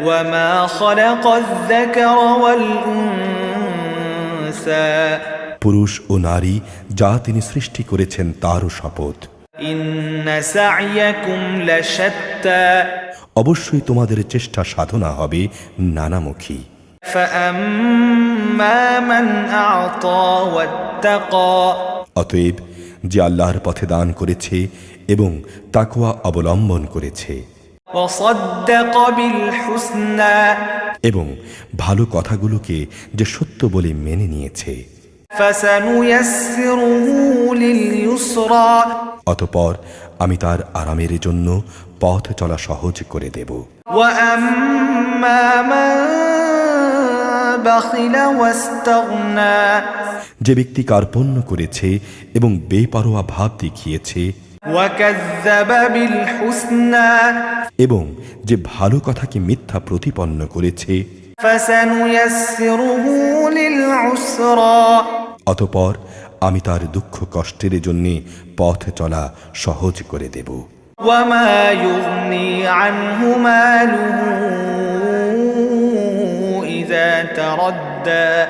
[SPEAKER 2] وما خلق الذكر والأنثى
[SPEAKER 1] পুরুষ ও নারী যা তিনি সৃষ্টি করেছেন তারও শপথ।
[SPEAKER 2] إن سعيكم لشتى
[SPEAKER 1] অবশ্যই তোমাদের চেষ্টা সাধনা হবে নানামুখী।
[SPEAKER 2] فأما من أعطى واتقى
[SPEAKER 1] অতএব যে আল্লাহর পথে দান করেছে এবং তাকওয়া অবলম্বন করেছে
[SPEAKER 2] وصدق بالحسنى
[SPEAKER 1] এবং ভালো কথাগুলোকে যে সত্য বলে মেনে নিয়েছে,
[SPEAKER 2] فسنيسره لليسرى
[SPEAKER 1] অতঃপর আমি তার আরামের জন্য পথ চলা সহজ করে দেব।
[SPEAKER 2] وأما أما من بخل واستغنى
[SPEAKER 1] যে ব্যক্তি কার্পণ্য করেছে এবং বেপরোয়া ভাব দেখিয়েছে
[SPEAKER 2] وكذب بالحسنى
[SPEAKER 1] এবং যে ভালো কথাকে মিথ্যা প্রতিপন্ন করেছে
[SPEAKER 2] فسنيسره للعسرى
[SPEAKER 1] অতঃপর আমি তার দুঃখ কষ্টের জন্য পথ চলা সহজ করে দেব
[SPEAKER 2] وما يغني عنه ماله إذا تردى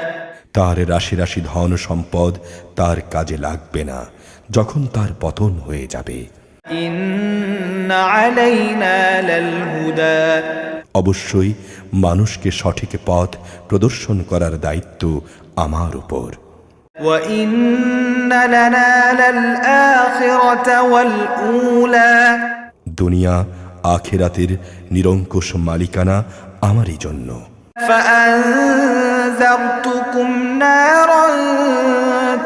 [SPEAKER 1] তার রাশি রাশি ধন সম্পদ তার কাজে লাগবে না যখন তার পতন হয়ে যাবে
[SPEAKER 2] إن علينا للهدى
[SPEAKER 1] অবশ্যই মানুষকে সঠিক পথ প্রদর্শন করার দায়িত্ব আমার উপর
[SPEAKER 2] وإن لنا للآخرة والأولى
[SPEAKER 1] দুনিয়া আখিরাতের নিরঙ্কুশ মালিকানা আমারই জন্য
[SPEAKER 2] فأنذرتكم نارا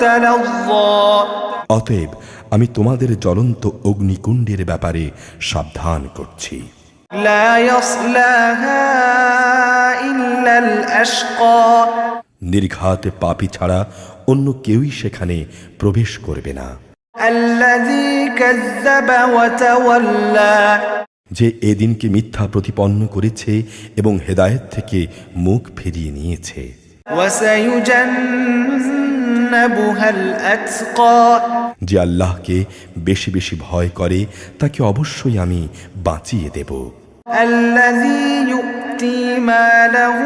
[SPEAKER 2] تلظى
[SPEAKER 1] অতএব আমি তোমাদের জ্বলন্ত অগ্নিকুণ্ডের ব্যাপারে সাবধান করছি
[SPEAKER 2] لا يصلاها إلا الأشقى
[SPEAKER 1] নির্ঘাত পাপী ছাড়া অন্য কেউই সেখানে প্রবেশ করবে না
[SPEAKER 2] الذي كذب وتولى
[SPEAKER 1] যে এদিনকে মিথ্যা প্রতিপন্ন করেছে এবং হেদায়েত থেকে মুখ ফিরিয়ে নিয়েছে
[SPEAKER 2] وسيجنبها الأتقى
[SPEAKER 1] যে আল্লাহকে বেশি বেশি ভয় করে তাকে অবশ্যই আমি বাঁচিয়ে দেব
[SPEAKER 2] الذي يؤتي ماله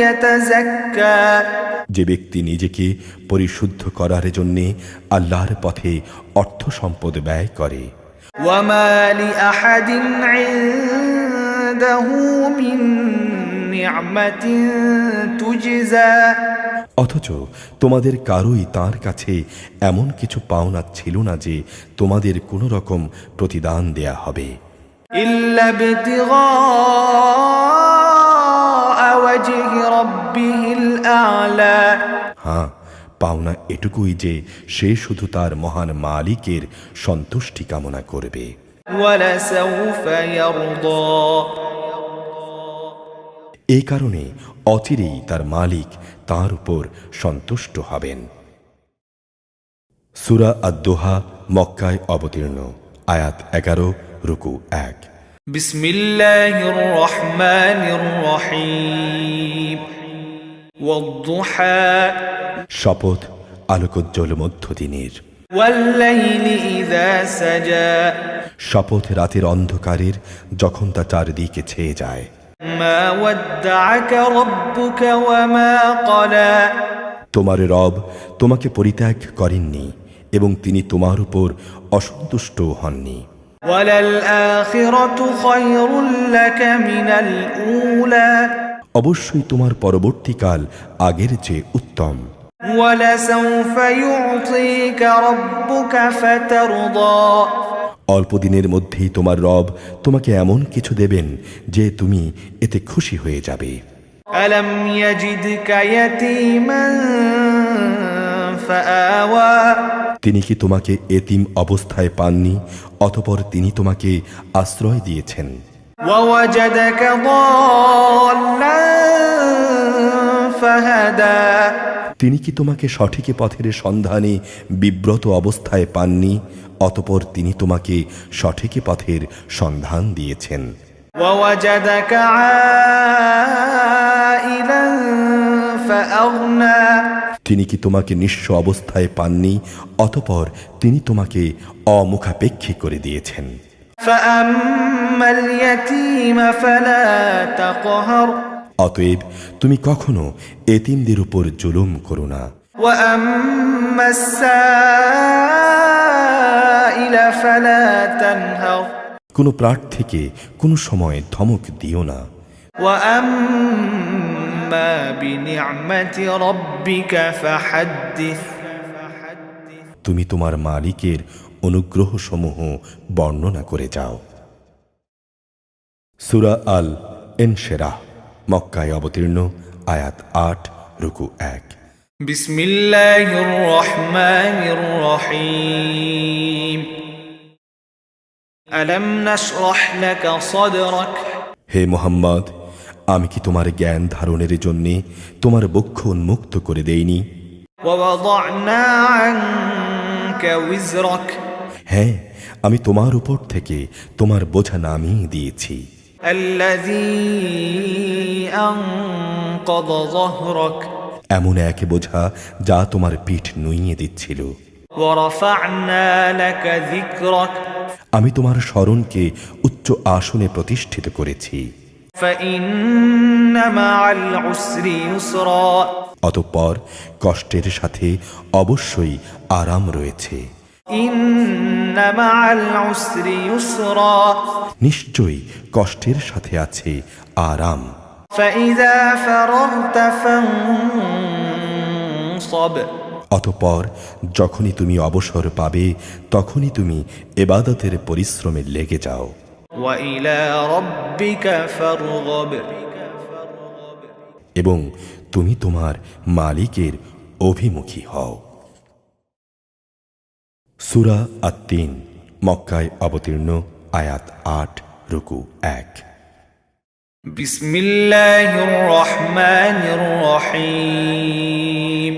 [SPEAKER 2] يتزكى
[SPEAKER 1] যে ব্যক্তি নিজেকে পরিশুদ্ধ করার জন্যে আল্লাহর পথে অর্থ সম্পদ ব্যয় করে
[SPEAKER 2] وما لأحد عنده من نعمة تجزى
[SPEAKER 1] অথচ তোমাদের কারোই তার কাছে এমন কিছু পাওনা ছিল না যে তোমাদের কোনো রকম প্রতিদান দেয়া হবে
[SPEAKER 2] إلا ابتغاء وجه ربه الأعلى
[SPEAKER 1] হ্যাঁ পাওনা এটুকুই যে সে শুধু তার মহান মালিকের সন্তুষ্টি কামনা করবে
[SPEAKER 2] ولسوف يرضى
[SPEAKER 1] এই কারণে অচিরেই তার মালিক তার উপর সন্তুষ্ট হবেন সূরা আদ-দোহা মক্কায় অবতীর্ণ আয়াত 11 রুকু 1
[SPEAKER 2] بسم الله الرحمن الرحيم والضحى
[SPEAKER 1] শপথ আলোকোজ্জ্বল মধ্যদিনের
[SPEAKER 2] والليل إذا سجى
[SPEAKER 1] শপথ রাতের অন্ধকারের যখন তা চারদিকে ছেয়ে যায়
[SPEAKER 2] ما ودعك ربك وما قلى
[SPEAKER 1] তোমার রব তোমাকে পরিত্যাগ করেননি এবং তিনি তোমার উপর অসন্তুষ্ট হননি
[SPEAKER 2] وللآخرة خير لك من الأولى
[SPEAKER 1] অবশ্যই তোমার পরবর্তীকাল আগের চেয়ে উত্তম
[SPEAKER 2] ولسوف يعطيك ربك فترضى
[SPEAKER 1] অল্প দিনের মধ্যেই তোমার রব তোমাকে এমন কিছু দেবেন যে তুমি এতে খুশি হয়ে যাবে
[SPEAKER 2] ألم يجدك يتيما فآوى
[SPEAKER 1] তিনি কি তোমাকে এতিম অবস্থায় পাননি অতঃপর তিনি তোমাকে আশ্রয় দিয়েছেন
[SPEAKER 2] ووجدك ضالا فهدى
[SPEAKER 1] তিনি কি তোমাকে সঠিক পথের সন্ধানে বিব্রত অবস্থায় পাননি অতঃপর তিনি তোমাকে সঠিক পথের সন্ধান দিয়েছেন
[SPEAKER 2] ووجدك عائلا فأغنى
[SPEAKER 1] তিনি কি তোমাকে নিঃস্ব অবস্থায় পাননি অতঃপর তিনি তোমাকে অমুখাপেক্ষী করে দিয়েছেন
[SPEAKER 2] فأما اليتيم فلا تقهر
[SPEAKER 1] অতএব তুমি কখনো এতিমদের উপর জুলুম করো না
[SPEAKER 2] وأما السائل فلا تنهر
[SPEAKER 1] কোনো প্রার্থীকে কোনো সময় ধমক দিও না
[SPEAKER 2] وأما بنعمة ربك فحدث
[SPEAKER 1] তুমি তোমার মালিকের অনুগ্রহ সমূহ বর্ণনা করে যাও সূরা আল ইনশিরাহ মক্কায় অবতীর্ণ আয়াত 8 রুকু 1
[SPEAKER 2] بسم الله الرحمن الرحيم ألم نشرح لك صدرك
[SPEAKER 1] হে মুহাম্মদ আমি কি তোমার জ্ঞান ধারণের জন্যে তোমার বক্ষ উন্মুক্ত করে দেইনি?
[SPEAKER 2] ووضعنا عنك وزرك
[SPEAKER 1] হ্যাঁ, আমি তোমার উপর থেকে তোমার বোঝা নামিয়ে দিয়েছি,
[SPEAKER 2] الذي أنقض ظهرك
[SPEAKER 1] এমন এক বোঝা যা তোমার পিঠ নুইয়ে দিচ্ছিল।
[SPEAKER 2] ورفعنا لك ذكرك
[SPEAKER 1] আমি তোমার স্মরণকে উচ্চ আসনে প্রতিষ্ঠিত করেছি।
[SPEAKER 2] فإن مع العسر يسرا
[SPEAKER 1] অতঃপর কষ্টের সাথে অবশ্যই আরাম রয়েছে।
[SPEAKER 2] إن مع العسر يسرا
[SPEAKER 1] নিশ্চয়ই কষ্টের সাথে আছে আরাম।
[SPEAKER 2] فإذا فرغت فانصب
[SPEAKER 1] অতঃপর যখনই তুমি অবসর পাবে তখনই তুমি ইবাদতের পরিশ্রমে লেগে যাও।
[SPEAKER 2] وإلى ربك فارغب
[SPEAKER 1] এবং তুমি তোমার মালিকের অভিমুখী হও। সূরা আত-তিন, মক্কায় অবতীর্ণ, আয়াত ৮, রুকু ১।
[SPEAKER 2] بسم الله الرحمن الرحيم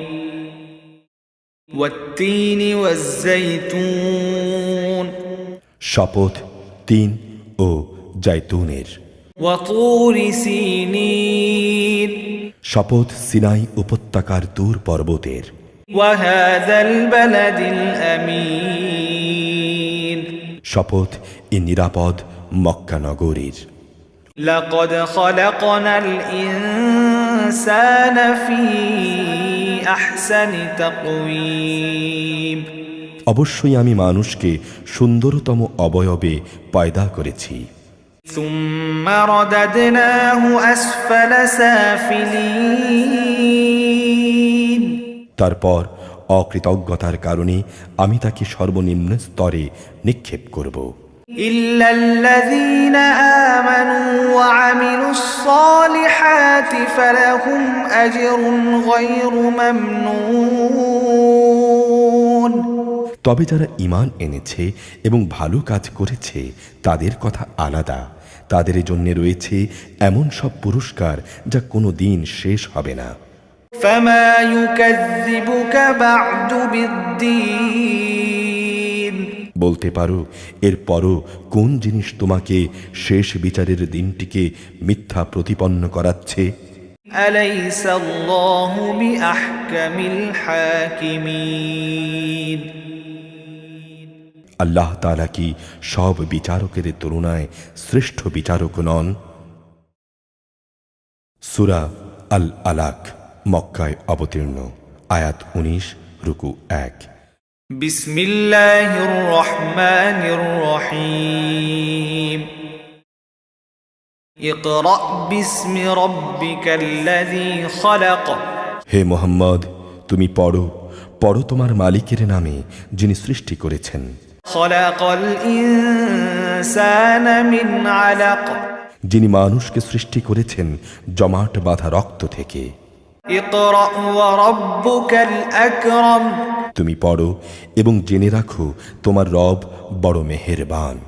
[SPEAKER 2] والتين والزيتون
[SPEAKER 1] শপথ তিন ও জাইতুনের।
[SPEAKER 2] وطور سينين
[SPEAKER 1] শপথ সিনাই উপত্যকার তুর পর্বতের।
[SPEAKER 2] وهذا البلد الأمين
[SPEAKER 1] শপথ এ নিরাপদ মক্কা নগরীর।
[SPEAKER 2] لقد خلقنا الإنسان في أحسن تقويم
[SPEAKER 1] অবশ্যই আমি মানুষকে সুন্দরতম অবয়বে পয়দা করেছি।
[SPEAKER 2] ثم رددناه أسفل سافلين
[SPEAKER 1] তারপর অকৃতজ্ঞতার কারণে আমি তাকে সর্বনিম্ন স্তরে নিক্ষেপ করব।
[SPEAKER 2] إلا الذين آمنوا وعملوا الصالحات فلهم أجر غير ممنون
[SPEAKER 1] তবে যারা ঈমান এনেছে এবং ভালো কাজ করেছে তাদের কথা আলাদা, তাদের জন্য রয়েছে এমন সব পুরস্কার যা কোনো দিন শেষ হবে না।
[SPEAKER 2] فما يكذبك بعد بالدين
[SPEAKER 1] বলতে পারো এরপরও কোন জিনিস তোমাকে শেষ বিচারের দিনটিকে মিথ্যা প্রতিপন্ন করাচ্ছে?
[SPEAKER 2] أليس الله بأحكم الحاكمين
[SPEAKER 1] আল্লাহ তাআলা কি সব বিচারকের তুলনায় শ্রেষ্ঠ বিচারক নন? সূরা আল আলাক, মক্কায় অবতীর্ণ, আয়াত ১৯, রুকু ১।
[SPEAKER 2] بسم الله الرحمن الرحيم اقرأ باسم ربك الذي خلق
[SPEAKER 1] হে মুহাম্মদ, তুমি পড়ো, পড়ো তোমার মালিকের নামে যিনি সৃষ্টি করেছেন।
[SPEAKER 2] خلق الإنسان من علق
[SPEAKER 1] যিনি মানুষকে সৃষ্টি করেছেন জমাট বাঁধা রক্ত থেকে।
[SPEAKER 2] اقرأ وربك الأكرم
[SPEAKER 1] তুমি পড়ো এবং জেনে রাখো তোমার রব বড় মেহেরবান।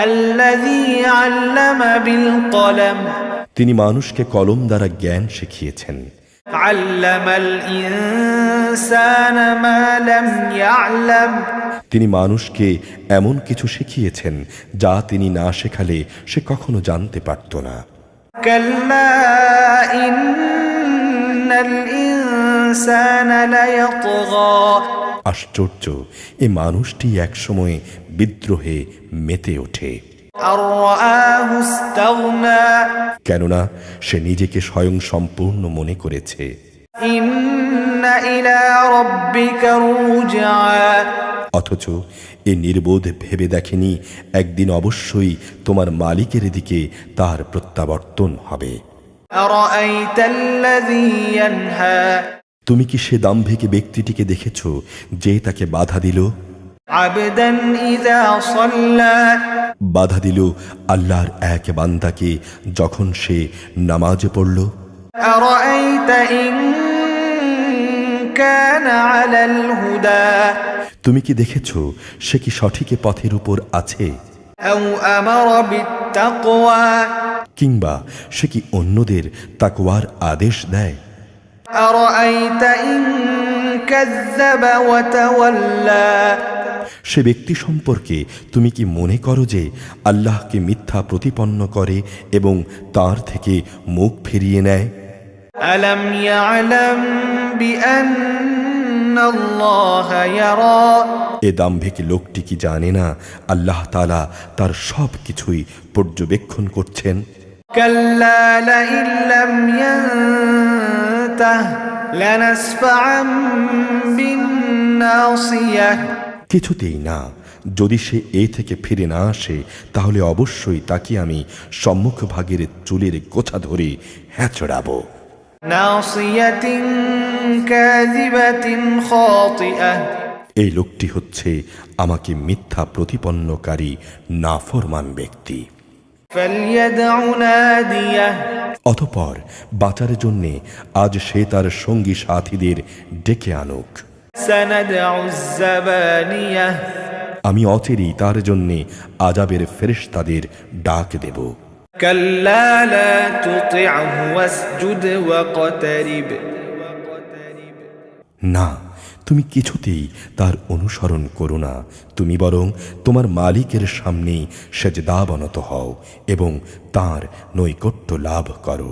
[SPEAKER 2] الذي علم بالقلم
[SPEAKER 1] তিনি মানুষকে কলম দ্বারা জ্ঞান শিখিয়েছেন।
[SPEAKER 2] علم الإنسان ما لم يعلم
[SPEAKER 1] তিনি মানুষকে এমন কিছু শিখিয়েছেন যা তিনি না শেখালে সে কখনো জানতে পারত না।
[SPEAKER 2] كلا إن الإنسان ليطغى
[SPEAKER 1] আশ্চর্য, এ মানুষটি একসময় বিদ্রোহে মেতে ওঠে,
[SPEAKER 2] أن رآه استغنى
[SPEAKER 1] কেননা সে নিজেকে স্বয়ং সম্পূর্ণ মনে করেছে।
[SPEAKER 2] إن إلى ربك الرجعى
[SPEAKER 1] অথচ এ নির্বোধ ভেবে দেখেনি একদিন অবশ্যই তোমার মালিকের দিকে তার প্রত্যাবর্তন হবে।
[SPEAKER 2] أرأيت الذي ينهى
[SPEAKER 1] তুমি কি সে দাম্ভিক ব্যক্তিটিকে দেখেছ যে তাকে বাধা দিল?
[SPEAKER 2] عبدا إذا صلى
[SPEAKER 1] বাধা দিল আল্লাহর এক বান্দাকে যখন সে নামাজে পড়ল।
[SPEAKER 2] أرأيت إن كان على الهدى
[SPEAKER 1] তুমি কি দেখেছ সে কি সঠিক পথের উপর আছে?
[SPEAKER 2] أو أمر بالتقوى
[SPEAKER 1] কিংবা সে কি অন্যদের তাকওয়ার আদেশ দেয়?
[SPEAKER 2] أرأيت إن كذب وتولى
[SPEAKER 1] সে ব্যক্তি সম্পর্কে তুমি কি মনে করো যে আল্লাহকে মিথ্যা প্রতিপন্ন করে এবং তার থেকে মুখ ফিরিয়ে নেয়?
[SPEAKER 2] ألم يعلم بأن الله يرى
[SPEAKER 1] এ দাম্ভিক লোকটি কি জানে না আল্লাহ তাআলা তার সব কিছুই পর্যবেক্ষণ করছেন?
[SPEAKER 2] كلا لئن لم ينته لنسفعا بالناصية
[SPEAKER 1] কিছুতেই না। যদি সে এ থেকে ফিরে না আসে তাহলে অবশ্যই তাকে আমি সম্মুখ ভাগের চুলের গোছা ধরে হ্যাঁচড়াবো।
[SPEAKER 2] ناصية كاذبة خاطئة
[SPEAKER 1] এই লোকটি হচ্ছে আমাকে মিথ্যা প্রতিপন্নকারী নাফরমান ব্যক্তি।
[SPEAKER 2] فليدع ناديه
[SPEAKER 1] অতঃপর বাঁচার জন্যে আজ সে তার সঙ্গী সাথীদের ডেকে আনুক।
[SPEAKER 2] سندع الزبانية
[SPEAKER 1] আমি অচিরেই তার জন্যে আজাবের ফেরেশতাদের ডাক দেব।
[SPEAKER 2] كلا لا تطعه واسجد واقترب
[SPEAKER 1] না, তুমি কিছুতেই তার অনুসরণ করো না, তুমি বরং তোমার মালিকের সামনেই সেজদাবনত হও এবং তার নৈকট্য লাভ করো।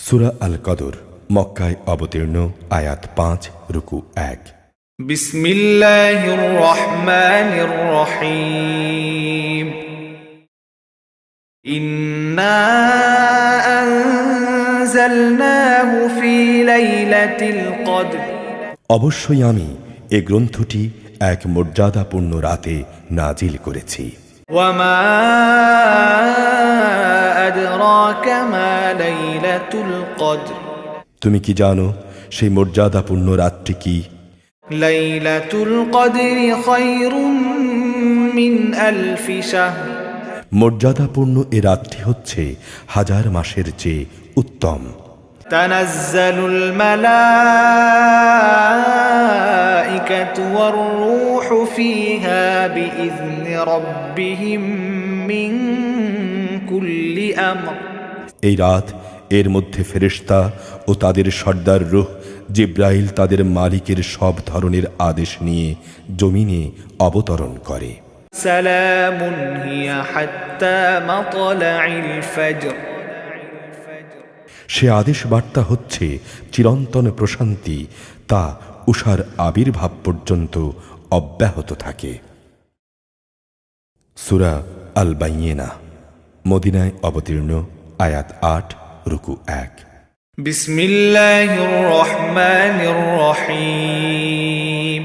[SPEAKER 1] সূরা আল কদর, মক্কায় অবতীর্ণ, আয়াত 5, রুকু 1।
[SPEAKER 2] بسم الله الرحمن الرحيم إنا أنزلناه في ليلة القدر
[SPEAKER 1] অবশ্যই আমি এ গ্রন্থটি এক মর্যাদাপূর্ণ রাতে নাজিল করেছি।
[SPEAKER 2] وما أدراك ما ليلة القدر
[SPEAKER 1] তুমি কি জানো সেই মর্যাদাপূর্ণ রাতটি কি?
[SPEAKER 2] ليلة القدر خير من ألف شهر
[SPEAKER 1] মর্যাদাপূর্ণ এ রাতটি হচ্ছে 1000 মাসের চেয়ে উত্তম।
[SPEAKER 2] تنزل الملائكة والروح فيها بإذن ربهم من كل أمر
[SPEAKER 1] এই রাত এর মধ্যে ফেরেশতা ও তাদের সর্দার রূহ জিব্রাইল তাদের মালিকের সব ধরনের আদেশ নিয়ে জমিনে অবতরণ করে।
[SPEAKER 2] سلام هي حتى مطلع الفجر
[SPEAKER 1] সে আদেশ বার্তা হচ্ছে চিরন্তন প্রশান্তি, তা উষার আবির্ভাব পর্যন্ত অব্যাহত থাকে। সূরা আল বাইয়িনা, মদিনায় অবতীর্ণ, আয়াত 8, রুকু 1।
[SPEAKER 2] بسم الله الرحمن الرحيم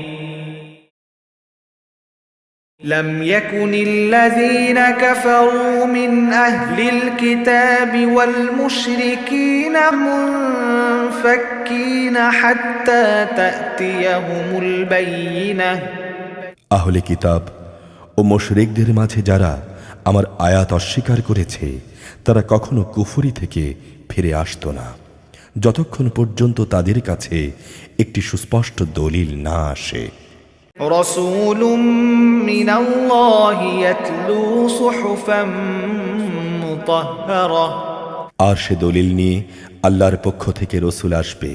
[SPEAKER 2] لم يكن الذين كفروا من أهل الكتاب والمشركين منفكين حتى تأتيهم البينة
[SPEAKER 1] আহলে কিতাব ও মুশরিকদের মাঝে যারা আমার আয়াত অস্বীকার করেছে তারা কখনো কুফরি থেকে ফিরে আসতো না যতক্ষণ পর্যন্ত তাদের কাছে একটি সুস্পষ্ট দলিল না আসে।
[SPEAKER 2] رسول من الله يتلو صحفا مطهرة
[SPEAKER 1] আর সে দলিল নিয়ে আল্লাহর পক্ষ থেকে রসুল আসবে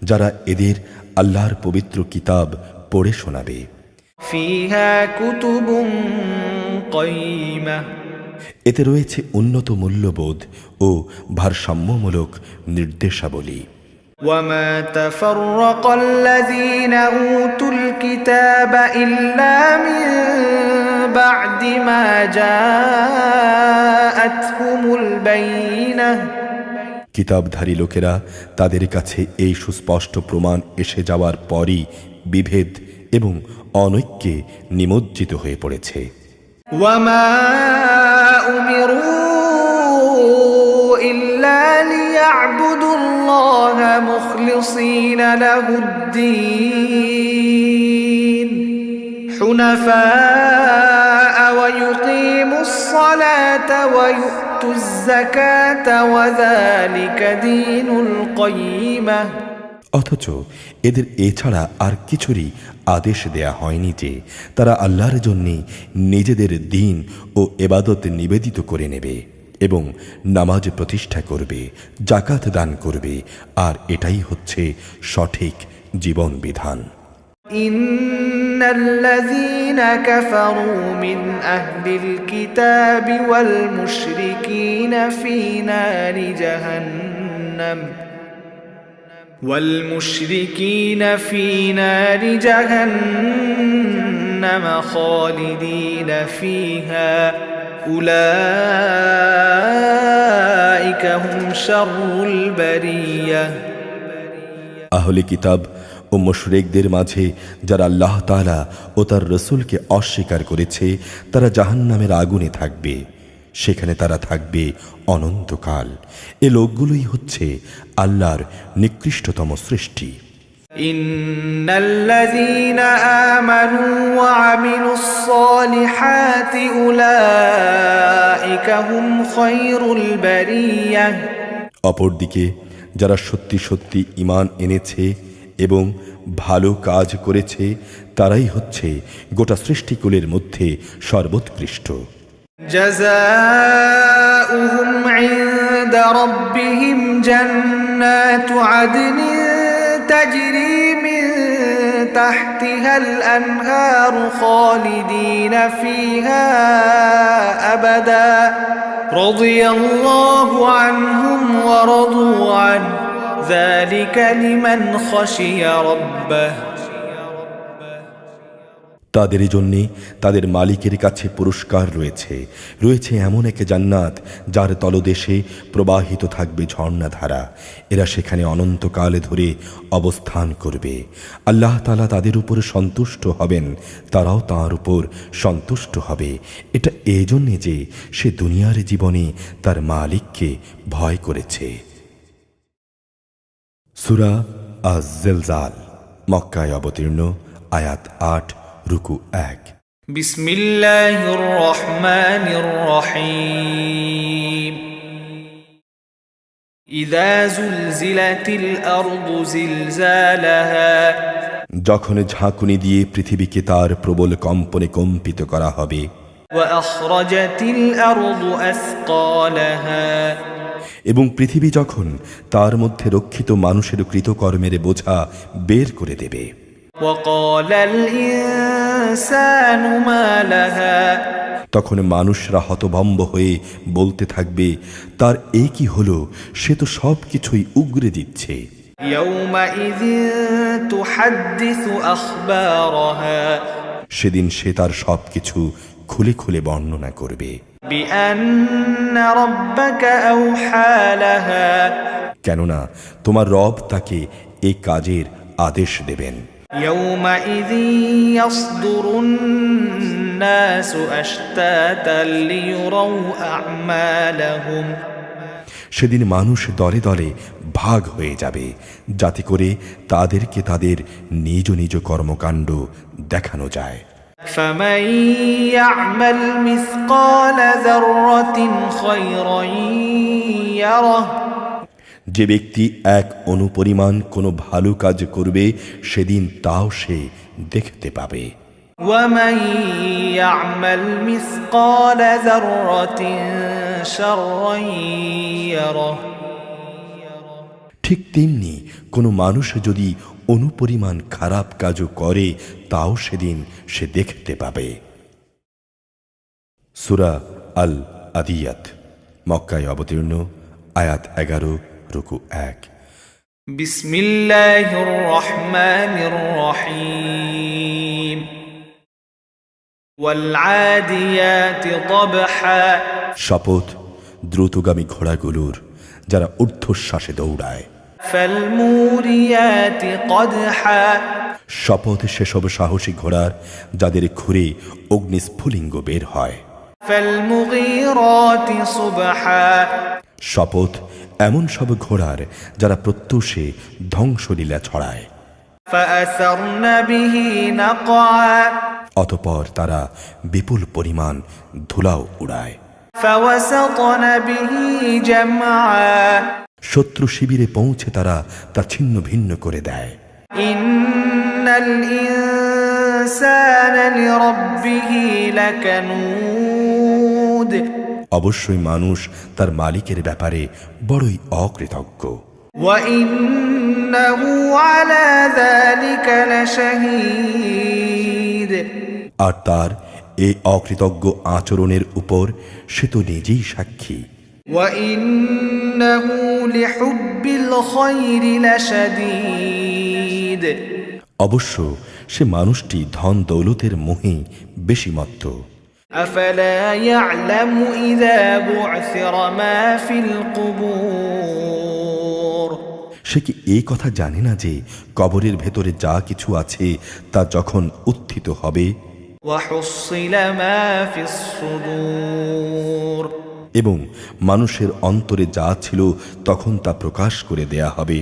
[SPEAKER 1] যারা এদের আল্লাহর পবিত্র কিতাব পড়ে শোনাবে।
[SPEAKER 2] فيها كتب قيمة
[SPEAKER 1] এতে রয়েছে উন্নত মূল্যবোধ ও ভারসাম্যমূলক নির্দেশাবলী।
[SPEAKER 2] وما تفرق الذين أوتوا الكتاب إلا من بعد ما جاءتهم البينة
[SPEAKER 1] কিতাবধারী লোকেরা তাদের কাছে এই সুস্পষ্ট প্রমাণ এসে যাওয়ার পরই বিভেদ এবং অনৈক্যে নিমজ্জিত হয়ে পড়েছে।
[SPEAKER 2] وما أمروا إلا ليعبدوا الله مخلصين له الدين حنفاء ويقيموا الصلاة ويؤتوا الزكاة وذلك دين القيمة
[SPEAKER 1] অথচ এদের এছাড়া আর কিছুরই আদেশ দেয়া হয়নি যে তারা আল্লাহর জন্যে নিজেদের দ্বীন ও এবাদত নিবেদিত করে নেবে এবং নামাজ প্রতিষ্ঠা করবে, জাকাত দান করবে, আর এটাই হচ্ছে সঠিক জীবন বিধান।
[SPEAKER 2] إن الذين كفروا من أهل الكتاب والمشركين في نار جهنم خالدين فيها أولئك هم شر البرية
[SPEAKER 1] আহলে কিতাব ও মুশরিকদের মাঝে যারা আল্লাহ তাআলা ও তার রসুলকে অস্বীকার করেছে তারা জাহান্নামের আগুনে থাকবে, সেখানে তারা থাকবে অনন্তকাল। এ লোকগুলোই হচ্ছে আল্লাহর নিকৃষ্টতম সৃষ্টি।
[SPEAKER 2] إن الذين آمنوا وعملوا الصالحات أولئك هم خير البرية
[SPEAKER 1] অপরদিকে যারা সত্যি সত্যি ঈমান এনেছে এবং ভালো কাজ করেছে তারাই হচ্ছে গোটা সৃষ্টিকুলের মধ্যে সর্বোৎকৃষ্ট।
[SPEAKER 2] جزاؤهم عند ربهم جنات عدن تجري من تحتها الأنهار خالدين فيها أبدا رضي الله عنهم ورضوا عنه ذلك لمن خشي ربه
[SPEAKER 1] তাদের জন্যে তাদের মালিকের কাছে পুরস্কার রয়েছে, রয়েছে এমন এক জান্নাত যার তলদেশে প্রবাহিত থাকবে ঝর্ণাধারা। এরা সেখানে অনন্তকাল ধরে অবস্থান করবে। আল্লাহ তাআলা তাদের উপর সন্তুষ্ট হবেন, তারাও তাঁর উপর সন্তুষ্ট হবে। এটা এই জন্যে যে সে দুনিয়ার জীবনে তার মালিককে ভয় করেছে। সূরা আজ-জিলজাল মক্কায় অবতীর্ণ, আয়াত ৮, রুকু ১।
[SPEAKER 2] বিসমিল্লাহির রহমানির রহিম ইযা যুলজিলাতিল আরদু জিলজালাহা
[SPEAKER 1] যখন ঝাঁকুনি দিয়ে পৃথিবীকে তার প্রবল কম্পনে কম্পিত করা হবে।
[SPEAKER 2] ওয়া আখরাজাতিল আরদু আসকালাহা
[SPEAKER 1] এবং পৃথিবী যখন তার মধ্যে রক্ষিত মানুষের কৃতকর্মের বোঝা বের করে দেবে।
[SPEAKER 2] ওয়াকালাল ইনসানু মা লাহা
[SPEAKER 1] তখন মানুষরা হতভম্ব হয়ে বলতে থাকবে, তার এ কি হলো, সে তো সব কিছুই উগরে দিচ্ছে।
[SPEAKER 2] ইয়াউমাইযিন তুহাদ্দিসু আখবারাহা
[SPEAKER 1] সেদিন সে তার সব কিছু খুলে খুলে বর্ণনা করবে।
[SPEAKER 2] বিআন্না রাব্বাকা আওহা লাহা
[SPEAKER 1] কেননা তোমার রব তাকে এই কাজের আদেশ দেবেন।
[SPEAKER 2] ইয়াউমাইযিন ইয়াসদুরুন নাসু আশতাতান লিয়ুরাউ আ'মালাহুম
[SPEAKER 1] সেদিন মানুষ দলে দলে ভাগ হয়ে যাবে যাতে করে তাদেরকে তাদের নিজ নিজ কর্মকাণ্ড দেখানো যায়।
[SPEAKER 2] ফামান ইয়া'মাল মিসকালা যাররাতিন খায়রান ইয়ারাহ
[SPEAKER 1] যে ব্যক্তি এক অনুপরিমাণ কোনো ভালো কাজ করবে সেদিন তাও সে দেখতে পাবে।
[SPEAKER 2] ওয়ামান ইয়া'মাল মিসকালা যাররাতিন শাররান ইয়ারাহ
[SPEAKER 1] ঠিক তেমনি কোনো মানুষ যদি অনুপরিমাণ খারাপ কাজও করে তাও সেদিন সে দেখতে পাবে। সূরা আল আদিয়াত মক্কায় অবতীর্ণ, আয়াত ১১, রুকু ১।
[SPEAKER 2] বিসমিল্লাহির রহমানির রহিম ওয়াল আদিয়াতি দবহা
[SPEAKER 1] শপথ দ্রুতগামী ঘোড়াগুলোর যারা ঊর্ধ্বশ্বাসে দৌড়ায়।
[SPEAKER 2] ফালমুরিয়াতি কদহা
[SPEAKER 1] শপথ সেসব সাহসী ঘোড়ার যাদের খুরে অগ্নিস্ফুলিঙ্গ বের হয়।
[SPEAKER 2] ফালমুগীরাতি সুবহা
[SPEAKER 1] শপথ এমন সব ঘোড়ার যারা প্রত্যুষে ধ্বংসলীলা ছড়ায়।
[SPEAKER 2] ফাআসারনা বিহি নাকআ
[SPEAKER 1] অতঃপর তারা বিপুল পরিমাণ ধুলাও উড়ায়।
[SPEAKER 2] ফাওয়াসাতনা বিহি জামআ
[SPEAKER 1] শত্রু শিবিরে পৌঁছে তারা তা ছিন্ন ভিন্ন করে দেয়।
[SPEAKER 2] ইন্নাল ইনসানা লিরাব্বিহি লাকানুদ,
[SPEAKER 1] অবশ্যই মানুষ তার মালিকের ব্যাপারে বড়ই অকৃতজ্ঞ।
[SPEAKER 2] ওয়া ইন্নাহু আলা যালিকা লাশাহীদ,
[SPEAKER 1] আর তার এই অকৃতজ্ঞ আচরণের উপর সে তো নিজেই সাক্ষী।
[SPEAKER 2] ওয়া ইন্নাহু লিহুব্বিল খায়রি লাশাদীদ,
[SPEAKER 1] অবশ্য সে মানুষটি ধন দৌলতের মোহে বেশি মত্ত।
[SPEAKER 2] আফালা ইয়ালামু ইযা বু'সিরা মা ফিল কুবুর,
[SPEAKER 1] সে কি এই কথা জানে না যে কবরের ভেতরে যা কিছু আছে তা যখন উত্থিত হবে
[SPEAKER 2] ওয়া হুসিলা মা ফিস সুদূর,
[SPEAKER 1] এবং মানুষের অন্তরে যা ছিল তখন তা প্রকাশ করে দেয়া হবে।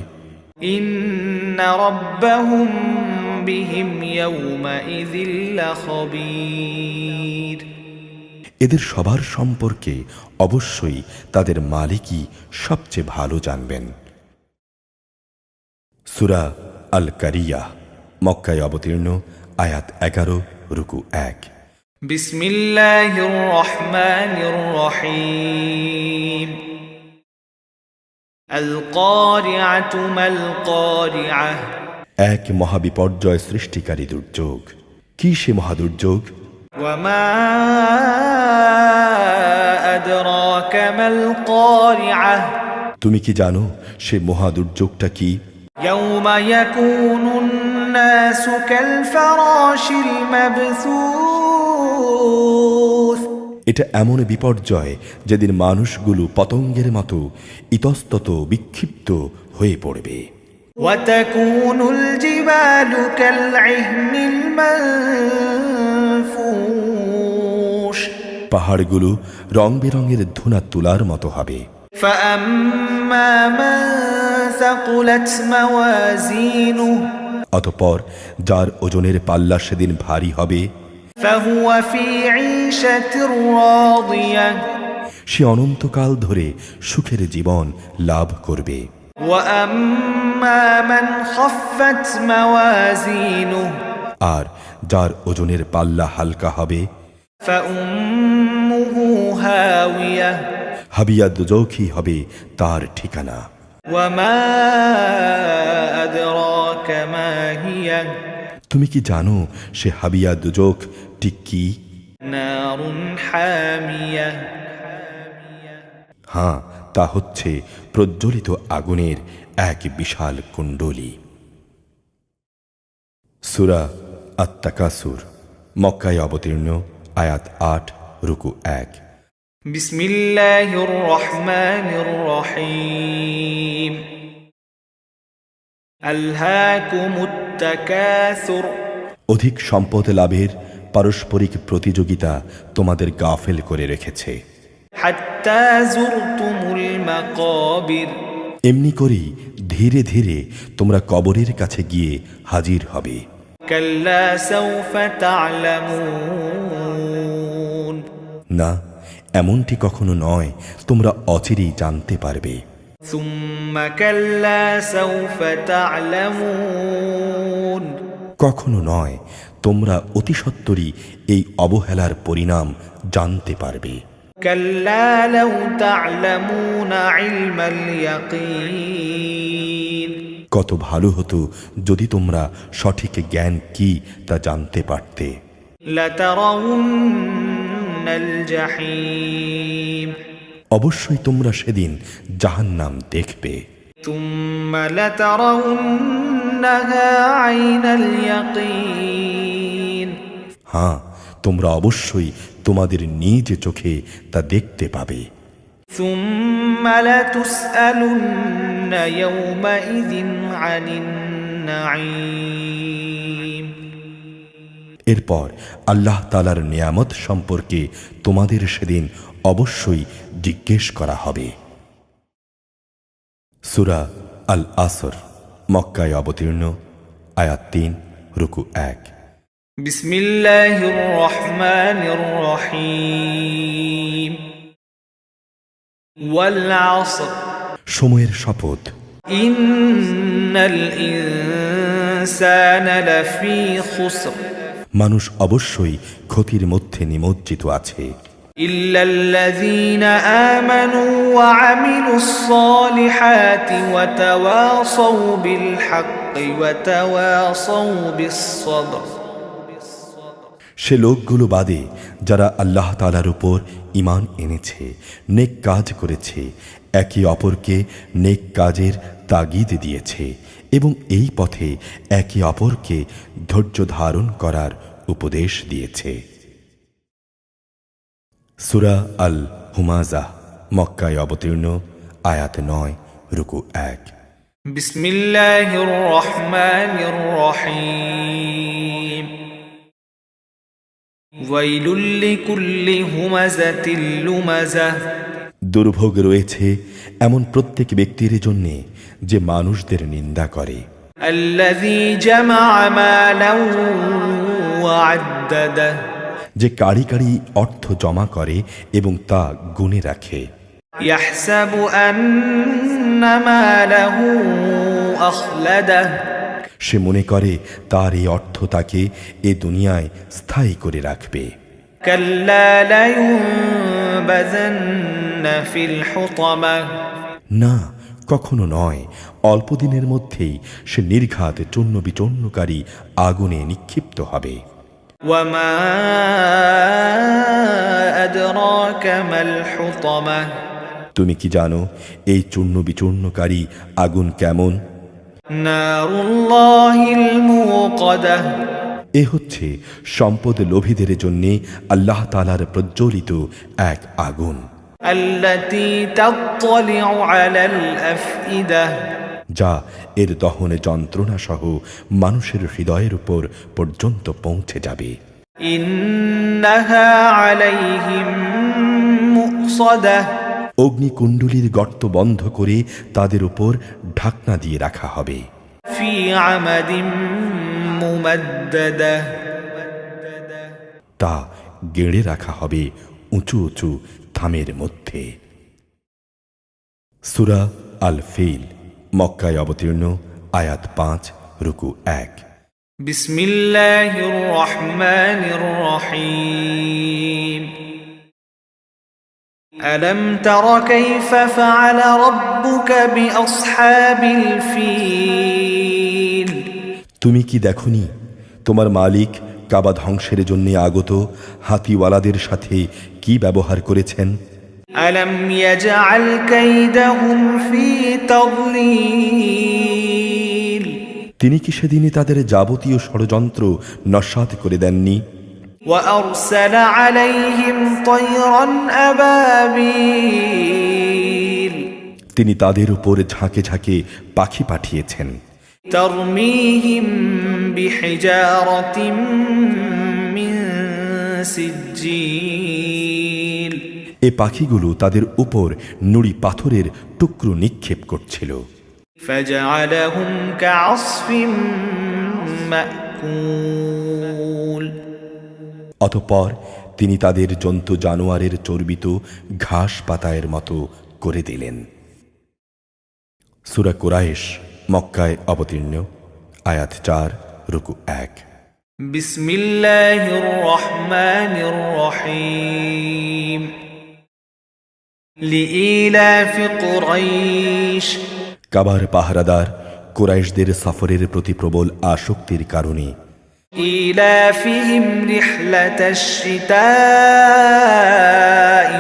[SPEAKER 2] ইন্না রাব্বাহুম বিহিম ইয়াওমাইযিল লাখাবীর,
[SPEAKER 1] এদের সবার সম্পর্কে অবশ্যই তাদের মালিকই সবচেয়ে ভালো জানবেন। সূরা আল কারিয়াহ, মক্কায় অবতীর্ণ, আয়াত 11, রুকু 1।
[SPEAKER 2] বিসমিল্লাহির রহমানির রহিম। আল কারিআতু মাল কারিআহ,
[SPEAKER 1] এক মহাবিপর্যয় সৃষ্টিকারী দুর্যোগ। কি সে মহাদুর্যোগ?
[SPEAKER 2] ওয়া মা আদরাকা মাল কারিআহ,
[SPEAKER 1] তুমি কি জানো সে মহাদুর্যোগটা কি?
[SPEAKER 2] ইয়াউমা ইয়াকুনুন নাসু কাল ফারাশিল মাবসুস,
[SPEAKER 1] এটা এমন বিপর্যয় যেদিন মানুষগুলো পতঙ্গের মতো ইতস্তত বিক্ষিপ্ত হয়ে পড়বে।
[SPEAKER 2] ওয়া তাকুনুল জিবালু কাল ইহনিল মানফুশ,
[SPEAKER 1] পাহাড়গুলো রং বেরঙের ধুনা তুলার মতো হবে।
[SPEAKER 2] ফাআম্মা মান সাকুলাত মাওয়াজিনুহু,
[SPEAKER 1] অতঃপর যার ওজনের পাল্লা সেদিন ভারী হবে,
[SPEAKER 2] ফাহুয়া ফি ঈশাতির রাদিয়াহ,
[SPEAKER 1] সে অনন্তকাল ধরে সুখের জীবন লাভ করবে।
[SPEAKER 2] ওয়া আম্মা মান খাফফাত মাওয়াজিনুহু,
[SPEAKER 1] আর যার ওজনের পাল্লা হালকা হবে,
[SPEAKER 2] ফাউম্মুহু হাওিয়াহ,
[SPEAKER 1] হাবিয়া দুজখই হবে তার ঠিকানা।
[SPEAKER 2] ওয়া মা আদরাকা মা হিয়া,
[SPEAKER 1] তুমি কি জানো সে হাবিয়া দুজখ ঠিক কি?
[SPEAKER 2] নারুন হামিয়াহ,
[SPEAKER 1] হ্যাঁ, তা হচ্ছে প্রজ্বলিত আগুনের এক বিশাল কুণ্ডলী। সূরা আত-তাকাসুর, মক্কায় অবতীর্ণ, আয়াত 8, রুকু 1।
[SPEAKER 2] বিসমিল্লাহির রহমানির রহিম। আলহাকুমুত তাকাসুর,
[SPEAKER 1] অধিক সম্পদ লাভের পারস্পরিক প্রতিযোগিতা তোমাদের গাফেল করে রেখেছে।
[SPEAKER 2] হাত্তা যুরতুমুল মাকাবির,
[SPEAKER 1] এমনি করেই ধীরে ধীরে তোমরা কবরের কাছে গিয়ে হাজির হবে।
[SPEAKER 2] কাল্লা সাওফা তা'লামুন,
[SPEAKER 1] না, এমনটি কখনো নয়, তোমরা অচিরেই জানতে পারবে।
[SPEAKER 2] সুম্মা কাল্লা সাওফা তা'লামুন,
[SPEAKER 1] কখনো নয়, তোমরা অতি সত্বরই এই অবহেলার পরিণাম জানতে পারবে।
[SPEAKER 2] কাল্লা লাউ তা'লামুনা ইলমাল ইয়াকিন,
[SPEAKER 1] কত ভালো হতো যদি তোমরা সঠিক জ্ঞান কি তা জানতে পারতে।
[SPEAKER 2] লাতারাউন্নাল জাহিম,
[SPEAKER 1] অবশ্যই তোমরা সেদিন জাহান্নাম দেখবে।
[SPEAKER 2] তুম্মা লাতারাউন্নাহা আইনাল ইয়াকিন,
[SPEAKER 1] হ্যাঁ, তোমরা অবশ্যই তোমাদের নিজ চোখে তা দেখতে পাবে।
[SPEAKER 2] সুম্মা লাতুসআলুন্না ইয়াওমাইযিন আনিন নাঈম,
[SPEAKER 1] এরপর আল্লাহ তাআলার নিয়ামত সম্পর্কে তোমাদের সেদিন অবশ্যই জিজ্ঞেস করা হবে। সূরা আল আসর, মক্কায় অবতীর্ণ, আয়াত 3, রুকু 1।
[SPEAKER 2] বিসমিল্লাহির রহমানির রহিম। ওয়াল আসর,
[SPEAKER 1] সময়ের শপথ,
[SPEAKER 2] إن الإنسان لفي خسر
[SPEAKER 1] মানুষ অবশ্যই ক্ষতির মধ্যে নিমজ্জিত আছে,
[SPEAKER 2] إلا الذين آمنوا وعملوا الصالحات وتواصوا بالحق وتواصوا بالصبر
[SPEAKER 1] সে লোকগুলো বাদে যারা আল্লাহ তাআলার উপর ঈমান এনেছে, নেক কাজ করেছে, একে অপরকে নেক কাজের তাগিদ দিয়েছে এবং এই পথে একে অপরকে ধৈর্য ধারণ করার উপদেশ দিয়েছে। সূরা আল হুমাযাহ মক্কায় অবতীর্ণ, আয়াত ৯, রুকু ১।
[SPEAKER 2] بسم الله الرحمن الرحيم ويل لكل همزة لمزة
[SPEAKER 1] দুর্ভোগ রয়েছে এমন প্রত্যেক ব্যক্তির জন্যে যে মানুষদের নিন্দা করে,
[SPEAKER 2] الذي جمع مالا وعدده
[SPEAKER 1] যে কাড়ি কাড়ি অর্থ জমা করে এবং তা গুণে রাখে,
[SPEAKER 2] يحسب أن ماله أخلده
[SPEAKER 1] সে মনে করে তার এই অর্থ তাকে এ দুনিয়ায় স্থায়ী করে রাখবে।
[SPEAKER 2] كلا لينبذن في الحطمة
[SPEAKER 1] না, কখনো নয়, অল্প দিনের মধ্যেই সে নির্ঘাত চূর্ণ বিচূর্ণকারী আগুনে নিক্ষিপ্ত হবে।
[SPEAKER 2] وما أدراك ما الحطمة
[SPEAKER 1] তুমি কি জানো এই চূর্ণ বিচূর্ণকারী আগুন কেমন?
[SPEAKER 2] نار الله الموقدة
[SPEAKER 1] এ হচ্ছে সম্পদ লোভীদের জন্য আল্লাহ তাআলার প্রজ্বলিত এক আগুন,
[SPEAKER 2] التي تطلع على الأفئدة
[SPEAKER 1] যা এর দহনে যন্ত্রণা সহ মানুষের হৃদয়ের উপর পর্যন্ত পৌঁছে যাবে।
[SPEAKER 2] إنها عليهم مؤصدة
[SPEAKER 1] অগ্নিকুণ্ডলীর গর্ত বন্ধ করে তাদের উপর ঢাকনা দিয়ে রাখা হবে।
[SPEAKER 2] في عمد ممددة
[SPEAKER 1] তা গেড়ে রাখা হবে উঁচু উঁচু থামের মধ্যে। সূরা আল ফিল মক্কায় অবতীর্ণ, আয়াত ৫, রুকু ১।
[SPEAKER 2] بسم الله الرحمن الرحيم ألم تر كيف فعل ربك بأصحاب الفيل
[SPEAKER 1] তুমি কি দেখনি তোমার মালিক কাবা ধ্বংসের জন্য আগত হাতিওয়ালাদের সাথে কি ব্যবহার করেছেন?
[SPEAKER 2] ألم يجعل كيدهم في تضليل
[SPEAKER 1] তিনি কি সেদিনে তাদের যাবতীয় ষড়যন্ত্র নস্যাৎ করে দেননি?
[SPEAKER 2] وأرسل عليهم طيرا أبابيل
[SPEAKER 1] তিনি তাদের উপর ঝাঁকে ঝাঁকে পাখি পাঠিয়েছেন,
[SPEAKER 2] ترميهم بحجارة من سجيل
[SPEAKER 1] এ পাখিগুলো তাদের উপর নুড়ি পাথরের টুকরো নিক্ষেপ করছিল,
[SPEAKER 2] فجعلهم كعصف مأكول
[SPEAKER 1] অতঃপর তিনি তাদের জন্তু জানোয়ারের চর্বিত ঘাস পাতায়ের মতো করে দিলেন। সূরা কুরাইশ মক্কায় অবতীর্ণ, আয়াত ৪, রুকু ১।
[SPEAKER 2] بسم الله الرحمن الرحيم لإيلاف قريش
[SPEAKER 1] কাবার পাহারাদার কুরাইশদের সফরের প্রতি প্রবল আসক্তির কারণে
[SPEAKER 2] إيلافهم رحلة الشتاء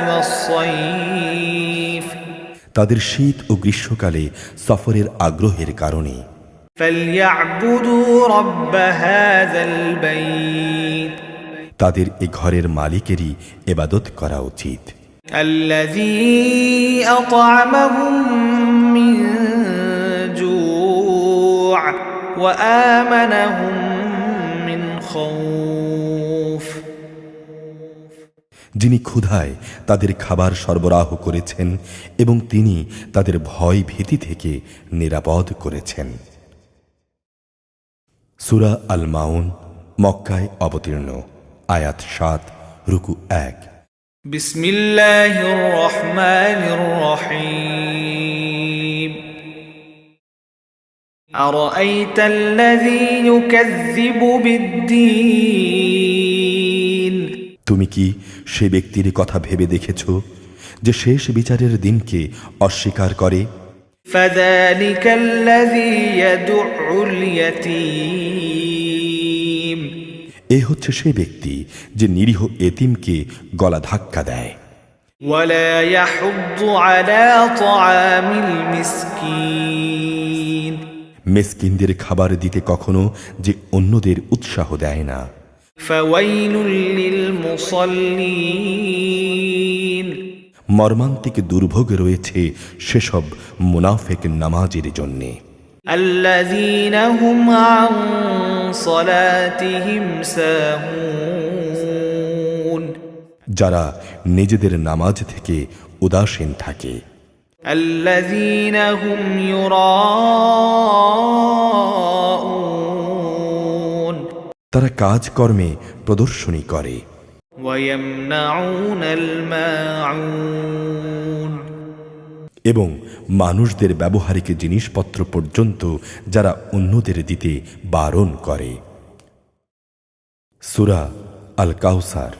[SPEAKER 2] والصيف
[SPEAKER 1] তাদের শীত ও গ্রীষ্মকালে সফরের আগ্রহের কারণে
[SPEAKER 2] فليعبدوا رب هذا البيت
[SPEAKER 1] তাদের এ ঘরের মালিকেরই ইবাদত করা উচিত,
[SPEAKER 2] الذي أطعمهم من جوع وآمنهم من خوف
[SPEAKER 1] যিনি ক্ষুধায় তাদের খাবার সরবরাহ করেছেন এবং তিনি তাদের ভয় ভীতি থেকে নিরাপদ করেছেন। সূরা আল মাউন মক্কায় অবতীর্ণ, আয়াত ৭, রুকু ১।
[SPEAKER 2] بسم الله الرحمن الرحيم أرأيت الذي يكذب بالدين
[SPEAKER 1] তুমি কি সে ব্যক্তির কথা ভেবে দেখেছ যে শেষ বিচারের দিনকে অস্বীকার করে?
[SPEAKER 2] فذلك الذي يدع اليتيم
[SPEAKER 1] এ হচ্ছে সে ব্যক্তি যে নিরীহ এতিমকে গলা ধাক্কা দেয়।
[SPEAKER 2] ولا يحض على طعام المسكين
[SPEAKER 1] মিসকিনদের খাবার দিতে কখনো যে অন্যদের উৎসাহ দেয় না।
[SPEAKER 2] فويل للمصلين
[SPEAKER 1] মর্মান্তিক দুর্ভোগ রয়েছে সেসব মুনাফেক নামাজের জন্যে,
[SPEAKER 2] الذين هم عن صلاتهم ساهون
[SPEAKER 1] যারা নিজেদের নামাজ থেকে উদাসীন থাকে।
[SPEAKER 2] الذين هم يراءون
[SPEAKER 1] তারা কাজকর্মে প্রদর্শনী করে।
[SPEAKER 2] ويمنعون الماعون
[SPEAKER 1] এবং মানুষদের ব্যবহারিক জিনিসপত্র পর্যন্ত যারা অন্যদের দিতে বারণ করে। সূরা আল কাউসার,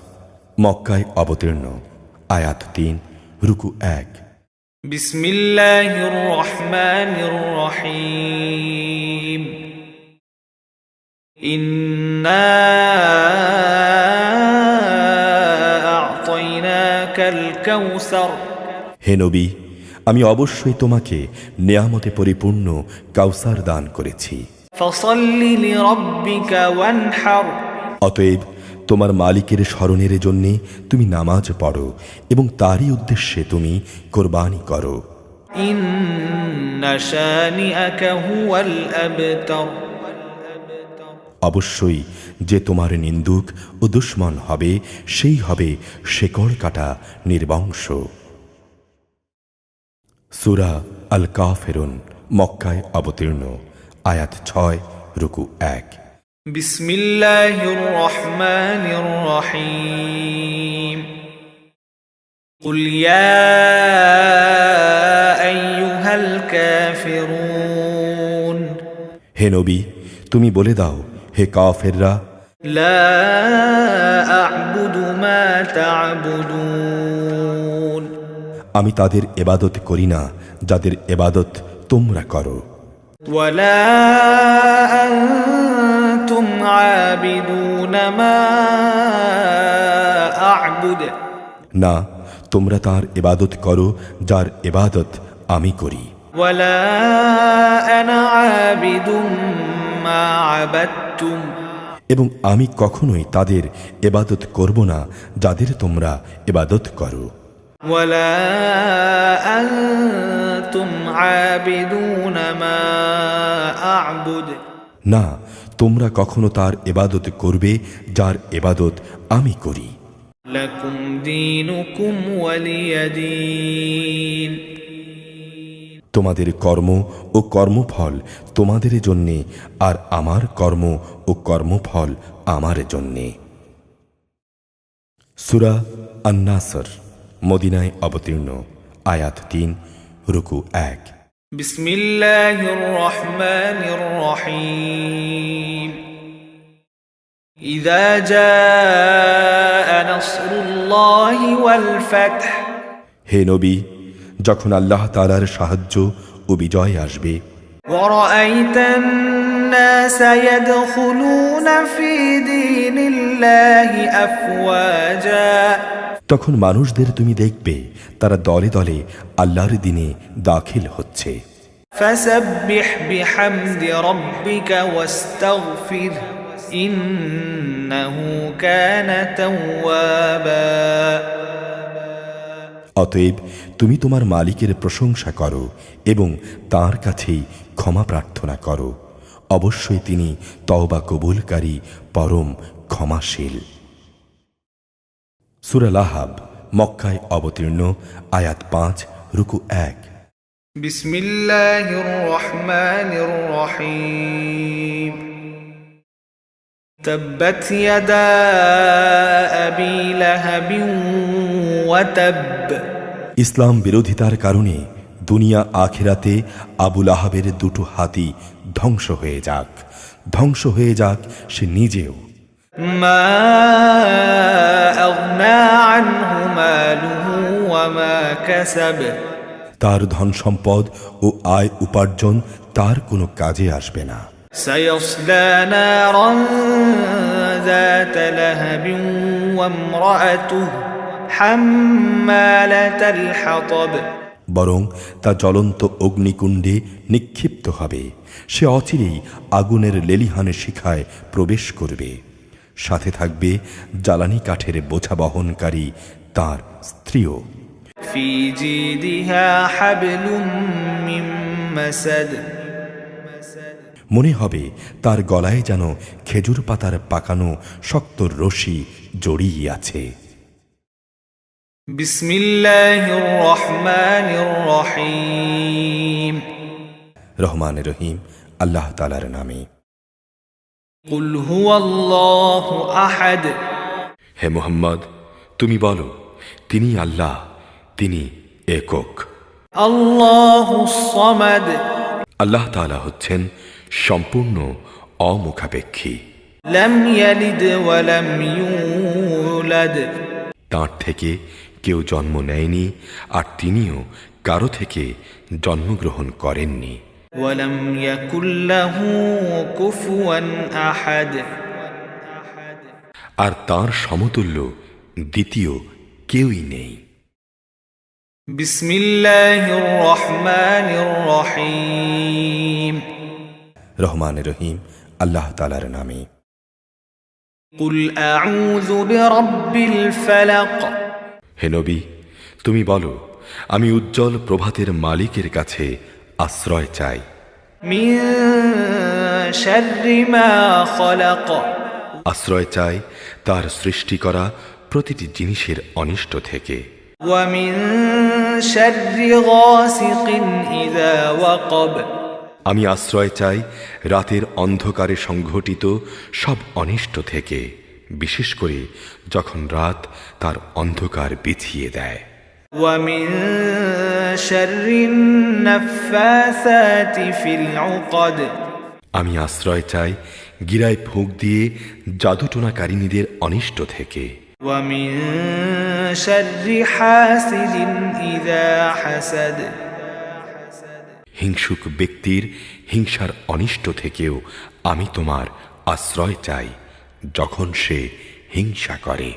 [SPEAKER 1] মক্কায় অবতীর্ণ, আয়াত ৩, রুকু ১।
[SPEAKER 2] بسم الله الرحمن الرحيم إنا أعطيناك الكوثر
[SPEAKER 1] হে নবী, আমি অবশ্যই তোমাকে নেয়ামতে পরিপূর্ণ কাউসার দান করেছি।
[SPEAKER 2] فصل لربك وانحر
[SPEAKER 1] অতএব তোমার মালিকের স্মরণের জন্যে তুমি নামাজ পড়ো এবং তারই উদ্দেশ্যে তুমি কোরবানি করো।
[SPEAKER 2] إن شانئك هو الأبتر
[SPEAKER 1] অবশ্যই যে তোমার নিন্দুক ও দুশ্মন হবে সেই হবে শেকড় কাটা নির্বংশ। সূরা আল কাফিরুন, মক্কায় অবতীর্ণ, আয়াত ৬, রুকু ১।
[SPEAKER 2] بسم الله الرحمن الرحيم قل يا أيها الكافرون
[SPEAKER 1] হে নবী, তুমি বলে দাও, হে কাফেররা,
[SPEAKER 2] لا أعبد ما تعبدون
[SPEAKER 1] আমি তাদের এবাদত করি না যাদের এবাদত তোমরা করো,
[SPEAKER 2] ولا أنتم عابدون ما أعبد
[SPEAKER 1] না তোমরা তার এবাদত করো যার এবাদত আমি করি,
[SPEAKER 2] ولا أنا عابد ما عبدتم
[SPEAKER 1] এবং আমি কখনোই তাদের এবাদত করব না যাদের তোমরা এবাদত করো,
[SPEAKER 2] ولا أنتم عابدون ما أعبد
[SPEAKER 1] না তোমরা কখনো তার এবাদত করবে যার এবাদত আমি করি।
[SPEAKER 2] لكم دينكم ولي دين
[SPEAKER 1] তোমাদের কর্ম ও কর্মফল তোমাদের জন্যে, আর আমার কর্ম ও কর্মফল আমার জন্যে। সূরা আন-নাসর, মদিনায় অবতীর্ণ, আয়াত ৩, রুকু ১।
[SPEAKER 2] بسم الله الرحمن الرحيم إذا جاء نصر الله والفتح
[SPEAKER 1] হে নবী, যখন আল্লাহ তাআলার সাহায্য ও বিজয় আসবে,
[SPEAKER 2] ورأيت الناس يدخلون في دين الله أفواجا
[SPEAKER 1] তখন মানুষদের তুমি দেখবে তারা দলে দলে আল্লাহর দ্বীনে দাখিল হচ্ছে।
[SPEAKER 2] فسبح بحمد ربك واستغفر إنه كان توابا
[SPEAKER 1] অতএব তুমি তোমার মালিকের প্রশংসা করো এবং তার কাছেই ক্ষমা প্রার্থনা করো, অবশ্যই তিনি তওবা কবুলকারী, পরম ক্ষমাশীল। সূরা লাহাব, মক্কায় অবতীর্ণ, আয়াত ৫, রুকু ১।
[SPEAKER 2] بسم الله الرحمن الرحيم تبت يدا أبي لهب وتب
[SPEAKER 1] ইসলাম বিরোধিতার কারণে দুনিয়া আখিরাতে আবুল আহাবের দুটো হাতই ধ্বংস হয়ে যাক সে নিজেও।
[SPEAKER 2] ما أغنى عنه ماله وما كسب
[SPEAKER 1] তার ধন সম্পদ ও আয় উপার্জন তার কোনো কাজে আসবে না।
[SPEAKER 2] سيصلى نارا ذات لهب وامرأته حمالة الحطب
[SPEAKER 1] বরং তা জ্বলন্ত অগ্নিকুণ্ডে নিক্ষিপ্ত হবে, সে অচিরেই আগুনের লেলিহানে শিখায় প্রবেশ করবে। সাথে থাকবে জ্বালানি কাঠের বোঝা বহনকারী তার স্ত্রীও।
[SPEAKER 2] في جيدها حبل من مسد
[SPEAKER 1] মনে হবে তার গলায় যেন খেজুর পাতার পাকানো শক্ত রশি জড়িয়ে আছে।
[SPEAKER 2] بسم الله الرحمن الرحيم
[SPEAKER 1] রহমান রহিম আল্লাহ তাআলার নামে।
[SPEAKER 2] قل هو الله أحد
[SPEAKER 1] হে মুহাম্মদ, তুমি বলো, তিনি আল্লাহ, তিনি একক।
[SPEAKER 2] الله الصمد
[SPEAKER 1] আল্লাহ তাআলা হচ্ছেন সম্পূর্ণ অমুখাপেক্ষী।
[SPEAKER 2] لم يلد ولم يولد
[SPEAKER 1] তাঁর থেকে কেউ জন্ম নেয়নি, আর তিনিও কারো থেকে জন্মগ্রহণ করেননি।
[SPEAKER 2] ولم يكن له كفوا أحد
[SPEAKER 1] আর তাঁর সমতুল্য দ্বিতীয় কেউই নেই।
[SPEAKER 2] بسم الله الرحمن الرحيم
[SPEAKER 1] রহমান রহিম আল্লাহ তাআলার নামে।
[SPEAKER 2] قل أعوذ برب الفلق
[SPEAKER 1] হে নবী, তুমি বলো, আমি উজ্জ্বল প্রভাতের মালিকের কাছে আশ্রয় চাই।
[SPEAKER 2] من شر ما خلق
[SPEAKER 1] আশ্রয় চাই তার সৃষ্টি করা প্রতিটি জিনিসের অনিষ্ট থেকে।
[SPEAKER 2] ومن شر غاسق إذا وقب
[SPEAKER 1] আমি আশ্রয় চাই রাতের অন্ধকারে সংঘটিত সব অনিষ্ট থেকে, বিশেষ করে যখন রাত তার অন্ধকার বিছিয়ে দেয়।
[SPEAKER 2] ومن شر النفاثات في العقد
[SPEAKER 1] আমি আশ্রয় চাই গিরায় ফুঁক দিয়ে জাদুটোনাকারিনীদের অনিষ্ট থেকে।
[SPEAKER 2] ومن شر حاسد إذا حسد
[SPEAKER 1] হিংসুক ব্যক্তির হিংসার অনিষ্ট থেকেও আমি তোমার আশ্রয় চাই যখন সে হিংসা করে।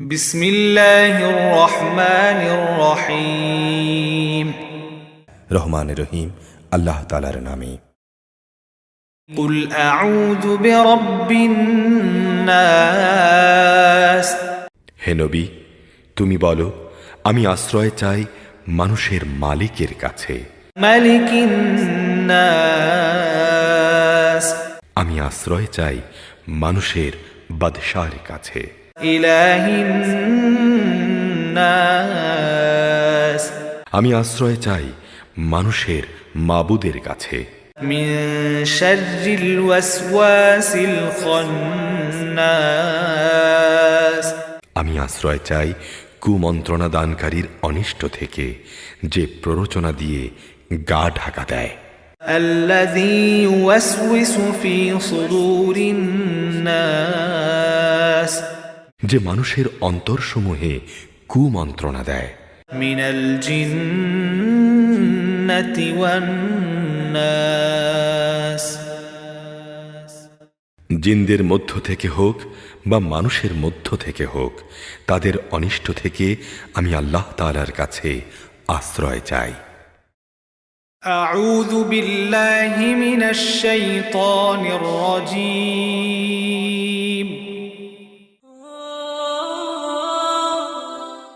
[SPEAKER 2] بسم الله الرحمن الرحيم
[SPEAKER 1] রহমান রহিম আল্লাহ তাআলার নামে।
[SPEAKER 2] قل أعوذ برب الناس
[SPEAKER 1] হে নবী, তুমি বলো, আমি আশ্রয় চাই মানুষের মালিকের কাছে।
[SPEAKER 2] ملك الناس
[SPEAKER 1] আমি আশ্রয় চাই মানুষের বাদশার কাছে।
[SPEAKER 2] إله الناس
[SPEAKER 1] আমি আশ্রয় চাই মানুষের মাবুদের কাছে।
[SPEAKER 2] من شر الوسواس الخناس
[SPEAKER 1] আমি আশ্রয় চাই কুমন্ত্রণা দানকারীর অনিষ্ট থেকে, যে প্ররোচনা দিয়ে গা ঢাকা দেয়।
[SPEAKER 2] الذي يوسوس في صدور الناس
[SPEAKER 1] যে মানুষের অন্তরসমূহে কুমন্ত্রণা দেয়।
[SPEAKER 2] من الجنة والناس
[SPEAKER 1] জিনদের মধ্য থেকে হোক বা মানুষের মধ্য থেকে হোক, তাদের অনিষ্ট থেকে আমি আল্লাহ তাআলার কাছে আশ্রয় চাই।
[SPEAKER 2] أعوذ بالله من الشيطان الرجيم